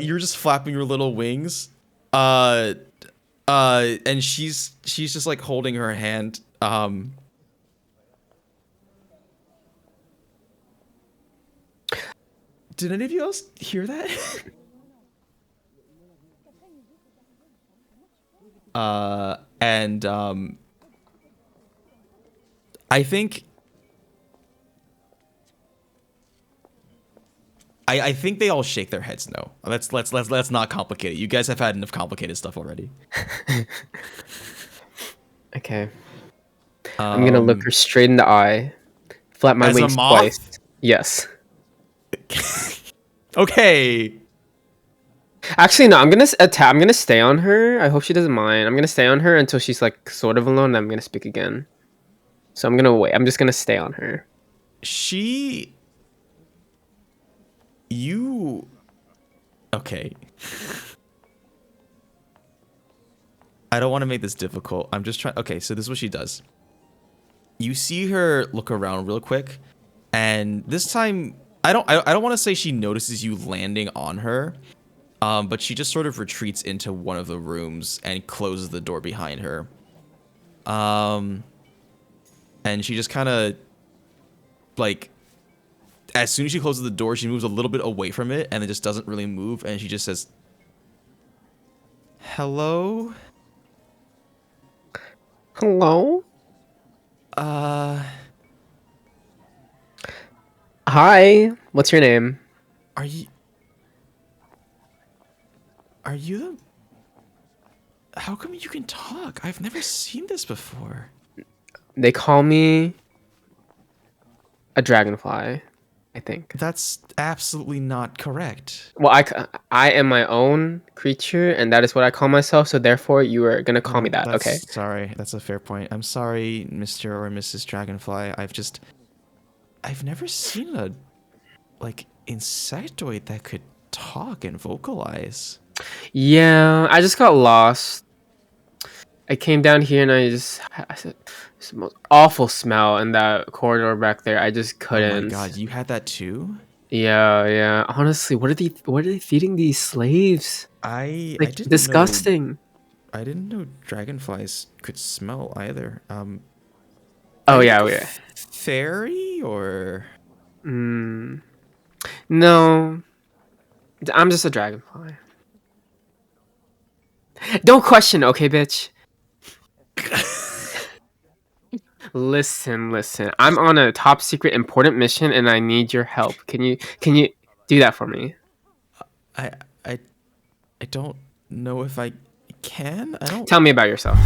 You're just flapping your little wings. And she's just like holding her hand. Did any of you else hear that? I think I think they all shake their heads no. Let's not complicate it. You guys have had enough complicated stuff already.
Okay. I'm gonna look her straight in the eye, flap my wings twice. Yes.
Okay.
Actually, no. I'm gonna attack. I'm gonna stay on her. I hope she doesn't mind. I'm gonna stay on her until she's like sort of alone. And I'm gonna speak again. So I'm gonna wait. I'm just gonna stay on her.
Okay. I don't want to make this difficult. I'm just trying. Okay, so this is what she does. You see her look around real quick, and this time I don't want to say she notices you landing on her, but she just sort of retreats into one of the rooms and closes the door behind her. And she just kind of like, as soon as she closes the door, she moves a little bit away from it, and it just doesn't really move, and she just says, "Hello?
Hello? Hi. What's your name?
Are you the... How come you can talk? I've never seen this before."
They call me a dragonfly, I think.
That's absolutely not correct.
Well, I am my own creature, and that is what I call myself, so therefore you are going to call me that, okay?
Sorry, that's a fair point. I'm sorry, Mr. or Mrs. Dragonfly. I've never seen a, like, insectoid that could talk and vocalize.
Yeah, I just got lost. I came down here and I said, it's the most awful smell in that corridor back there. I just couldn't.
Oh my God, you had that too?
Yeah. Honestly, what are they feeding these slaves?
I didn't
disgusting.
I didn't know dragonflies could smell either.
Oh yeah.
Fairy or?
No, I'm just a dragonfly. Don't question, okay, bitch. Listen. I'm on a top secret important mission and I need your help. Can you do that for me?
I don't know if I can. I don't.
Tell me about yourself.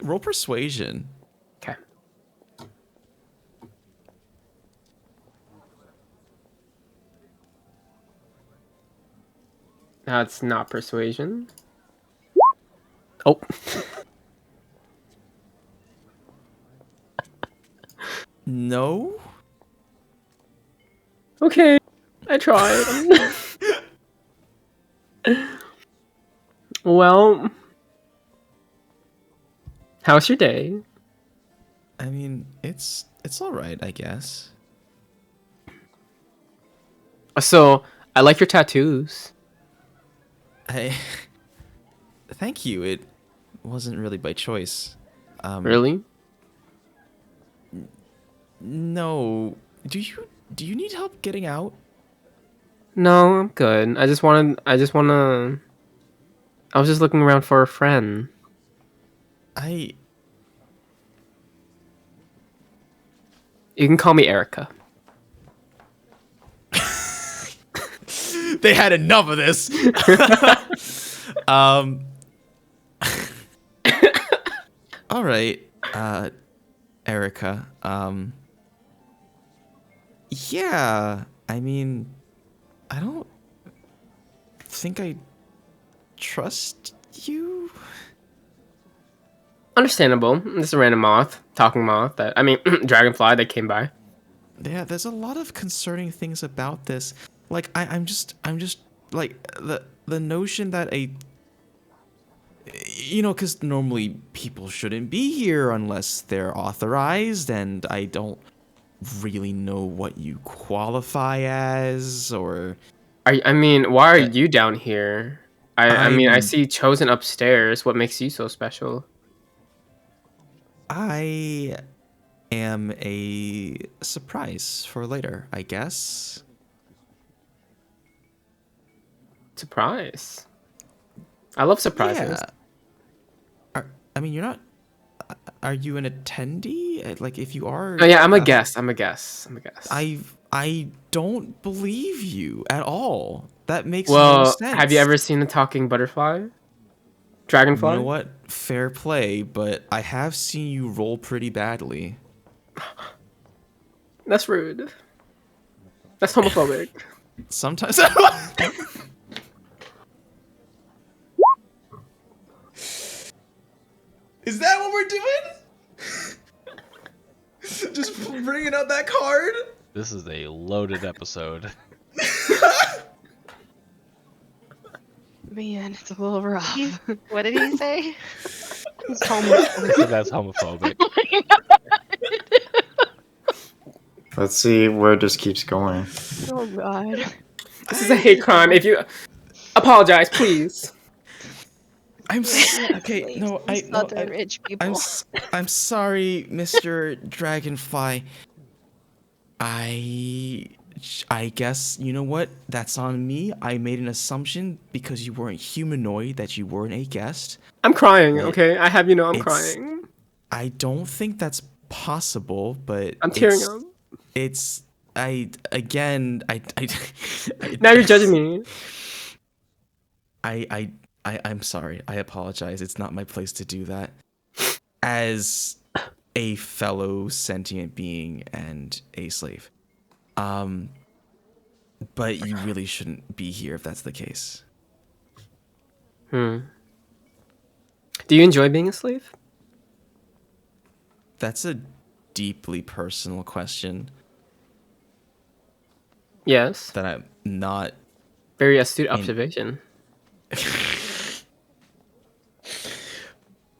Roll persuasion.
Okay. That's not persuasion. Oh.
No.
Okay. I tried. Well, how's your day?
I mean, it's all right, I guess.
So, I like your tattoos.
Thank you. wasn't really by choice.
Really?
No. Do you need help getting out?
No, I'm good. I just wanna. I was just looking around for a friend.
I
You can call me Erica.
They had enough of this. All right, Erica. Yeah, I mean, I don't think I trust you.
Understandable. This is a random moth, talking moth. Dragonfly that came by.
Yeah, there's a lot of concerning things about this. Like, I'm just like the notion that because normally people shouldn't be here unless they're authorized, and I don't really know what you qualify as, or.
Why are you down here? I see Chosen upstairs. What makes you so special?
I am a surprise for later, I guess.
Surprise. I love surprises.
Yeah. You're not. Are you an attendee? Like, if you are.
Oh yeah, I'm a guest.
I don't believe you at all. That makes
no
sense.
Have you ever seen a talking butterfly? Dragonfly?
You know what? Fair play, but I have seen you roll pretty badly.
That's rude. That's homophobic.
Sometimes. Is that what we're doing? Just bringing out that card?
This is a loaded episode.
Man, it's a little rough.
What did he say?
He's homophobic.
That's homophobic.
Let's see where this keeps going.
Oh god.
This is a hate crime. If you apologize, please.
Okay. No,
rich people.
I'm sorry, Mr. Dragonfly. I guess, you know what? That's on me. I made an assumption because you weren't humanoid that you weren't a guest.
I'm crying, okay? I have I'm crying.
I don't think that's possible, but
I'm tearing up.
Now
you're judging me.
I'm sorry. I apologize. It's not my place to do that. As a fellow sentient being and a slave. But you really shouldn't be here if that's the case.
Do you enjoy being a slave?
That's a deeply personal question.
Yes.
That I'm not...
Very astute observation.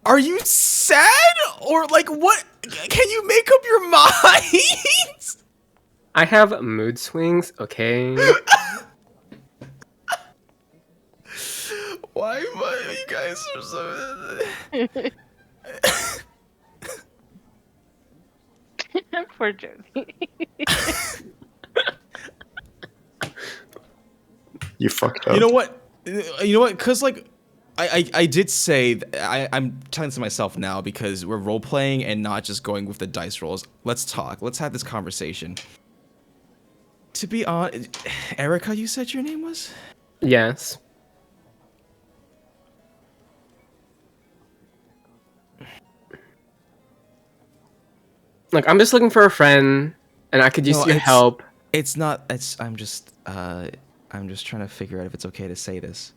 Are you sad? Or like what? Can you make up your mind?
I have mood swings, okay?
Why you guys are so...
Poor Josie.
You fucked up.
You know what? Because like, I did say I'm telling this to myself now because we're role playing and not just going with the dice rolls. Let's talk. Let's have this conversation. To be honest, Erica, you said your name was?
Yes. Look, I'm just looking for a friend, and I could use your help.
It's not. I'm just trying to figure out if it's okay to say this.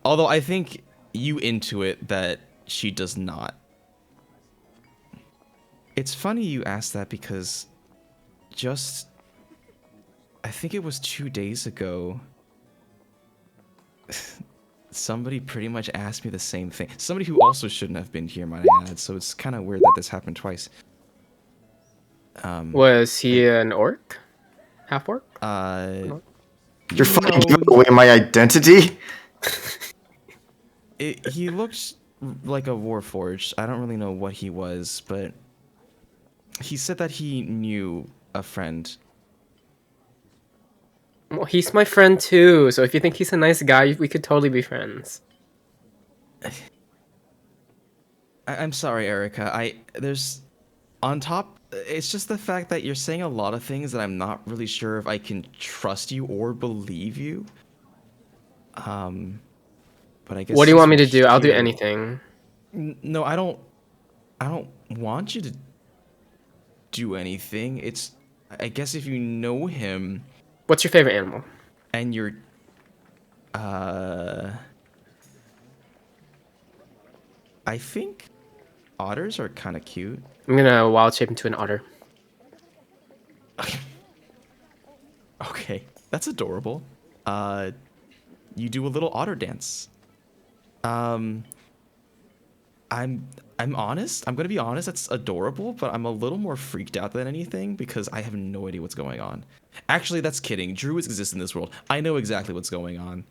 Although I think you intuit that she does not. It's funny you asked that because I think it was 2 days ago, somebody pretty much asked me the same thing. Somebody who also shouldn't have been here, might I add, so it's kind of weird that this happened twice.
Was he an orc? Half-orc?
You're fucking giving away my identity?
He looked like a warforged. I don't really know what he was, but he said that he knew a friend.
Well, he's my friend too. So if you think he's a nice guy, we could totally be friends.
I'm sorry, Erica. There's on top. It's just the fact that you're saying a lot of things that I'm not really sure if I can trust you or believe you. But I guess.
What do you want me to
since
do?
we're
I'll do
here-
anything.
No, I don't want you to do anything. It's. I guess if you know him.
What's your favorite animal?
And you're. I think otters are kind of cute.
I'm gonna wild shape into an otter.
Okay, that's adorable. You do a little otter dance. I'm honest. I'm gonna be honest. That's adorable, but I'm a little more freaked out than anything because I have no idea what's going on. Actually, that's kidding. Druids exist in this world. I know exactly what's going on.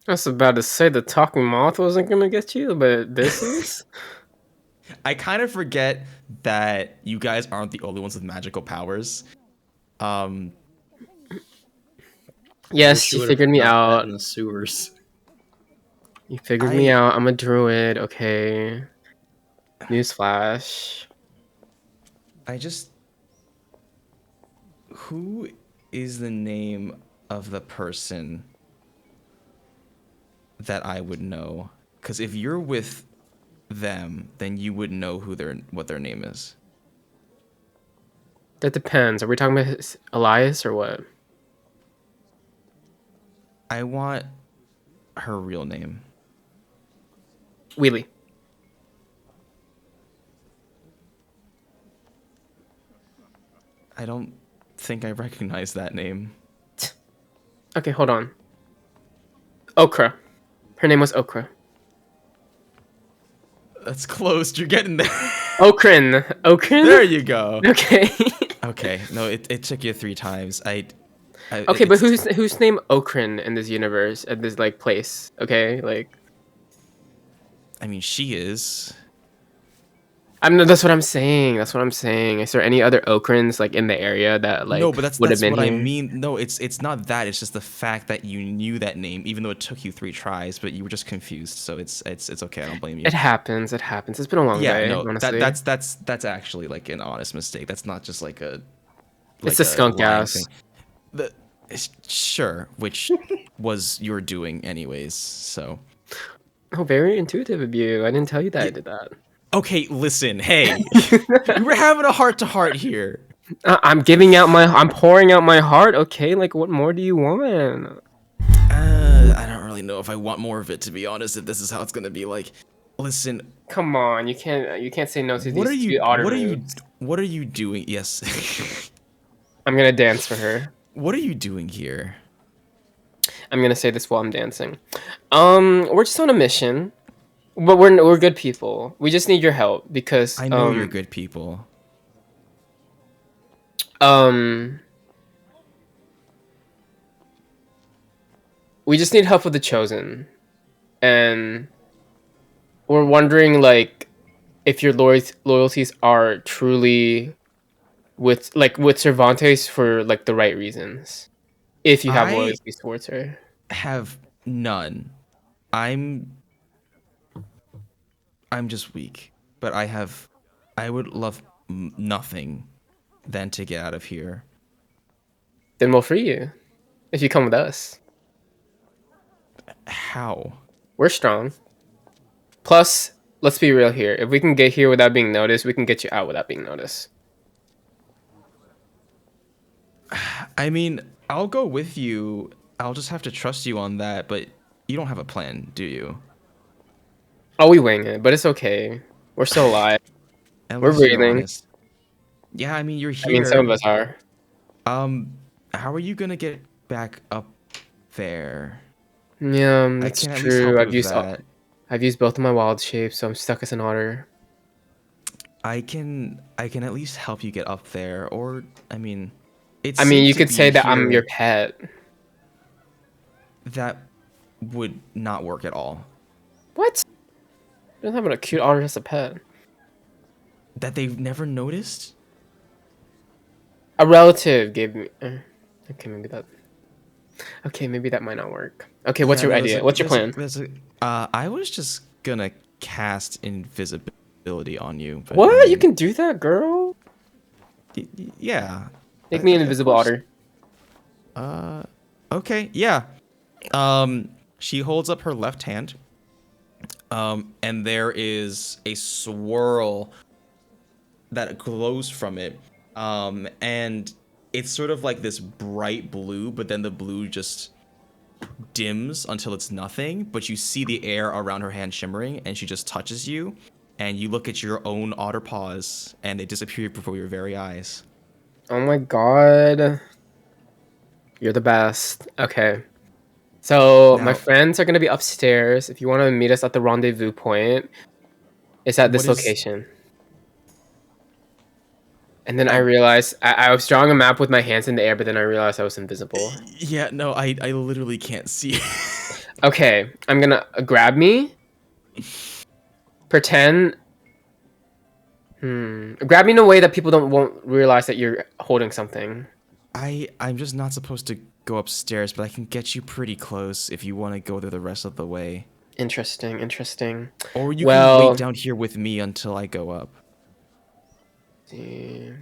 I was about to say the talking moth wasn't gonna get you, but this is.
I kind of forget that you guys aren't the only ones with magical powers.
Yes, you figured me out.
In the sewers.
You figured me out. I'm a druid. Okay. Newsflash.
Who is the name of the person that I would know? Because if you're with them, then you would know what their name is.
That depends. Are we talking about Elias or what?
I want her real name.
Wheelie.
I don't think I recognize that name.
Okay, hold on. Okra. Her name was Okra.
That's close. You're getting there.
Okrin. Okrin?
There you go.
Okay.
Okay. No, it took you 3 times.
Okay, but who's named Okrin in this universe, at this like place? Okay, like.
I mean, she is.
That's what I'm saying. That's what I'm saying. Is there any other Okrins like in the area that like
no, but that's
would have been
what
here?
I mean. No, it's not that. It's just the fact that you knew that name, even though it took you 3 tries, but you were just confused. So it's okay. I don't blame you.
It happens. It happens. It's been a long day.
No,
honestly.
that's actually like an honest mistake. That's not just like a.
It's a skunk
lying
ass.
thing. Sure, which was your doing anyways. So.
Oh, very intuitive of you. I didn't tell you that I did that.
Okay, listen. Hey, we were having a heart-to-heart here.
I'm pouring out my heart. Okay, like what more do you want?
I don't really know if I want more of it, to be honest. If this is how it's gonna be, like, listen.
Come on, you can't say no to
What
these
are you?
otter
What are
moves.
What are you doing? Yes.
I'm gonna dance for her.
What are you doing here?
I'm gonna say this while I'm dancing. We're just on a mission, but we're good people. We just need your help because
I know you're good people.
We just need help with the Chosen, and we're wondering like if your loyalties are truly with Cervantes for like the right reasons. If you have loyalties towards her.
Have none. I'm just weak, but I would love nothing than to get out of here.
Then we'll free you if you come with us.
How?
We're strong. Plus, let's be real here. If we can get here without being noticed, we can get you out without being noticed.
I mean, I'll go with you. I'll just have to trust you on that, but you don't have a plan, do you?
Oh, we wing it, but it's okay. We're still alive. We're breathing.
Yeah, I mean, you're here.
I mean, some of us are.
How are you gonna get back up there?
Yeah, that's true. I've used both of my wild shapes, so I'm stuck as an otter.
I can at least help you get up there, or I mean,
you could say that I'm your pet.
That would not work at all.
What? I don't have a cute otter as a pet.
That they've never noticed?
A relative gave me. Okay, maybe that. Okay, maybe that might not work. Okay, what's your idea? What's your plan?
I was just gonna cast invisibility on you. But
What? You can do that, girl?
Yeah.
Make me an invisible otter.
Okay, yeah. She holds up her left hand. And there is a swirl that glows from it. And it's sort of like this bright blue, but then the blue just dims until it's nothing. But you see the air around her hand shimmering, and she just touches you. And you look at your own otter paws, and they disappear before your very eyes.
Oh my god. You're the best. Okay. So my friends are gonna be upstairs. If you want to meet us at the rendezvous point, it's at this location. And then I realized I was drawing a map with my hands in the air, but then I realized I was invisible.
Yeah, no, I literally can't see.
Okay, I'm gonna grab me. Pretend. Grab me in a way that people won't realize that you're holding something.
I'm just not supposed to go upstairs, but I can get you pretty close if you want to go there the rest of the way.
Interesting.
Or you can wait down here with me until I go up.
I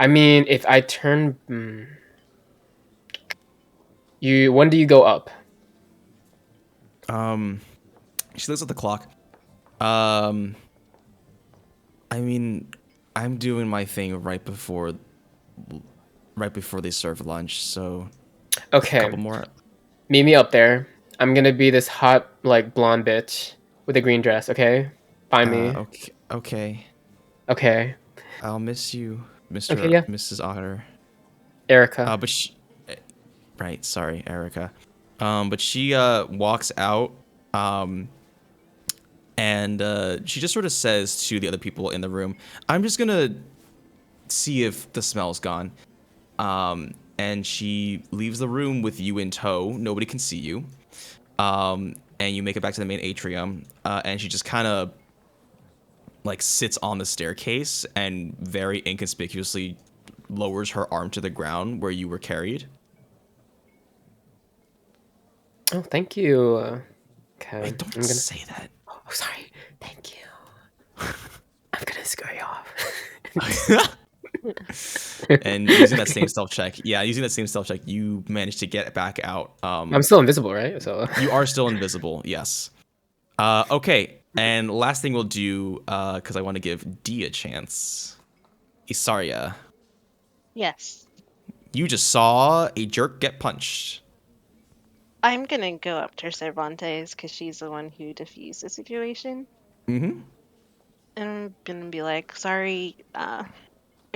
mean, if I turn... When do you go up?
She looks at the clock. I mean, I'm doing my thing right before they serve lunch, so...
Okay.
A couple more.
Meet me up there. I'm gonna be this hot, like, blonde bitch with a green dress, okay? Find me.
Okay. I'll miss you, Mrs. Otter.
Erica.
Right, sorry, Erica. But she walks out, and she just sort of says to the other people in the room, I'm just gonna see if the smell's gone. And she leaves the room with you in tow. Nobody can see you. And you make it back to the main atrium. And she just kind of like sits on the staircase and very inconspicuously lowers her arm to the ground where you were carried.
Oh, thank you. Okay.
Wait, don't say that.
Oh, sorry. Thank you. I'm gonna scare you off.
And using that same stealth check, you managed to get back out.
I'm still invisible, right? So
you are still invisible, yes. Okay, and last thing we'll do, because I want to give Dee a chance. Isarya.
Yes.
You just saw a jerk get punched.
I'm gonna go up to Cervantes because she's the one who diffused the situation.
Mm-hmm.
And I'm gonna be like, sorry, I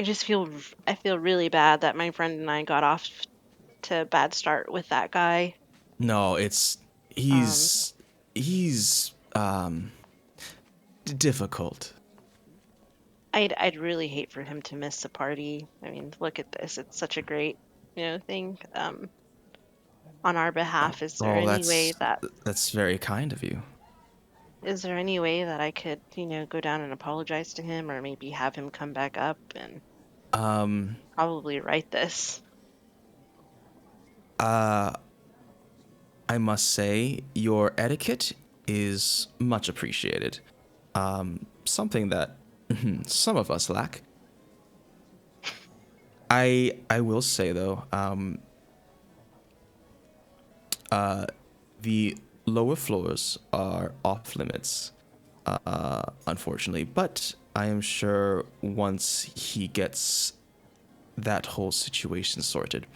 feel really bad that my friend and I got off to a bad start with that guy.
No, he's difficult.
I'd really hate for him to miss the party. I mean, look at this. It's such a great, thing. On our behalf, is there any way
that's very kind of you.
Is there any way that I could, go down and apologize to him, or maybe have him come back up and probably write this?
I must say your etiquette is much appreciated. Something that some of us lack. I will say though, the lower floors are off limits, unfortunately, but I am sure once he gets that whole situation sorted,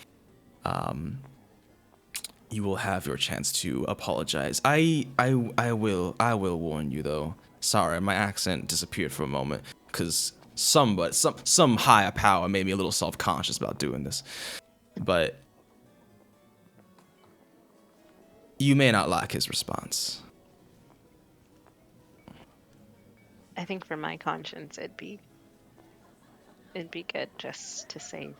you will have your chance to apologize. I will warn you though. Sorry, my accent disappeared for a moment because some higher power made me a little self-conscious about doing this, but you may not like his response.
I think for my conscience, it'd be good just to say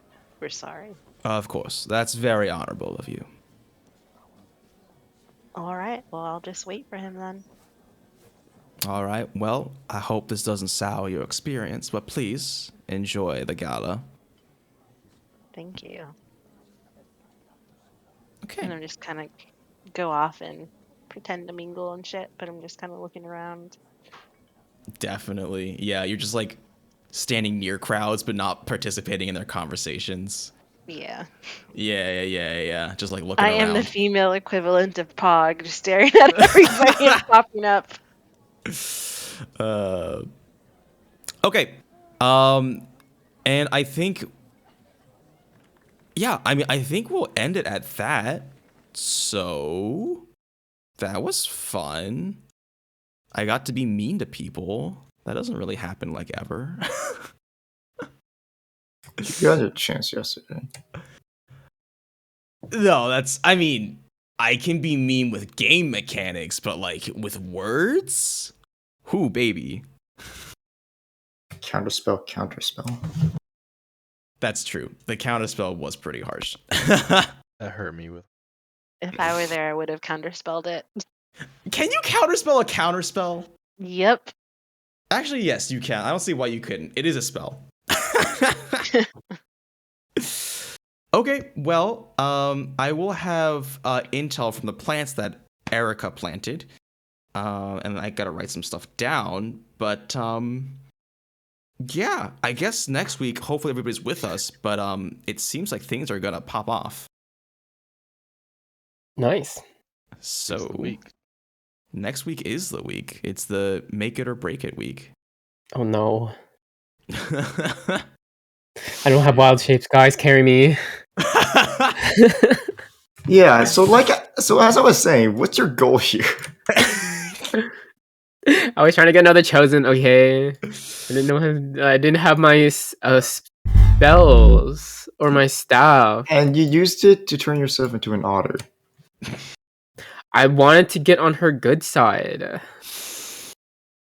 we're sorry.
Of course, that's very honorable of you.
Well, I'll just wait for him then.
All right. Well, I hope this doesn't sour your experience, but please enjoy the gala.
Thank you.
Okay.
And I'm just kind of go off and pretend to mingle and shit, but I'm just kind of looking around.
Definitely. Yeah, you're just like standing near crowds, but not participating in their conversations.
Yeah.
Yeah. Just like looking
I
around.
am the female equivalent of Pog, just staring at everybody and popping up.
Okay. And I think, yeah, I mean, I think we'll end it at that. So that was fun. I got to be mean to people. That doesn't really happen like ever.
You had a chance yesterday.
No, I mean, I can be mean with game mechanics, but like with words? Who, baby?
Counterspell.
That's true. The counterspell was pretty harsh.
That hurt me with.
If I were there, I would have counterspelled it.
Can you counterspell a counterspell?
Yep.
Actually, yes, you can. I don't see why you couldn't. It is a spell. Okay, well, I will have intel from the plants that Erica planted. And I gotta write some stuff down. But, yeah, I guess next week, hopefully everybody's with us. But it seems like things are gonna pop off.
Nice.
So, next week is the week. It's the make it or break it week.
Oh no. I don't have wild shapes, guys. Carry me.
Yeah, so as I was saying, what's your goal here?
I was trying to get another chosen. Okay, I didn't have my spells or my staff,
and you used it to turn yourself into an otter.
I wanted to get on her good side.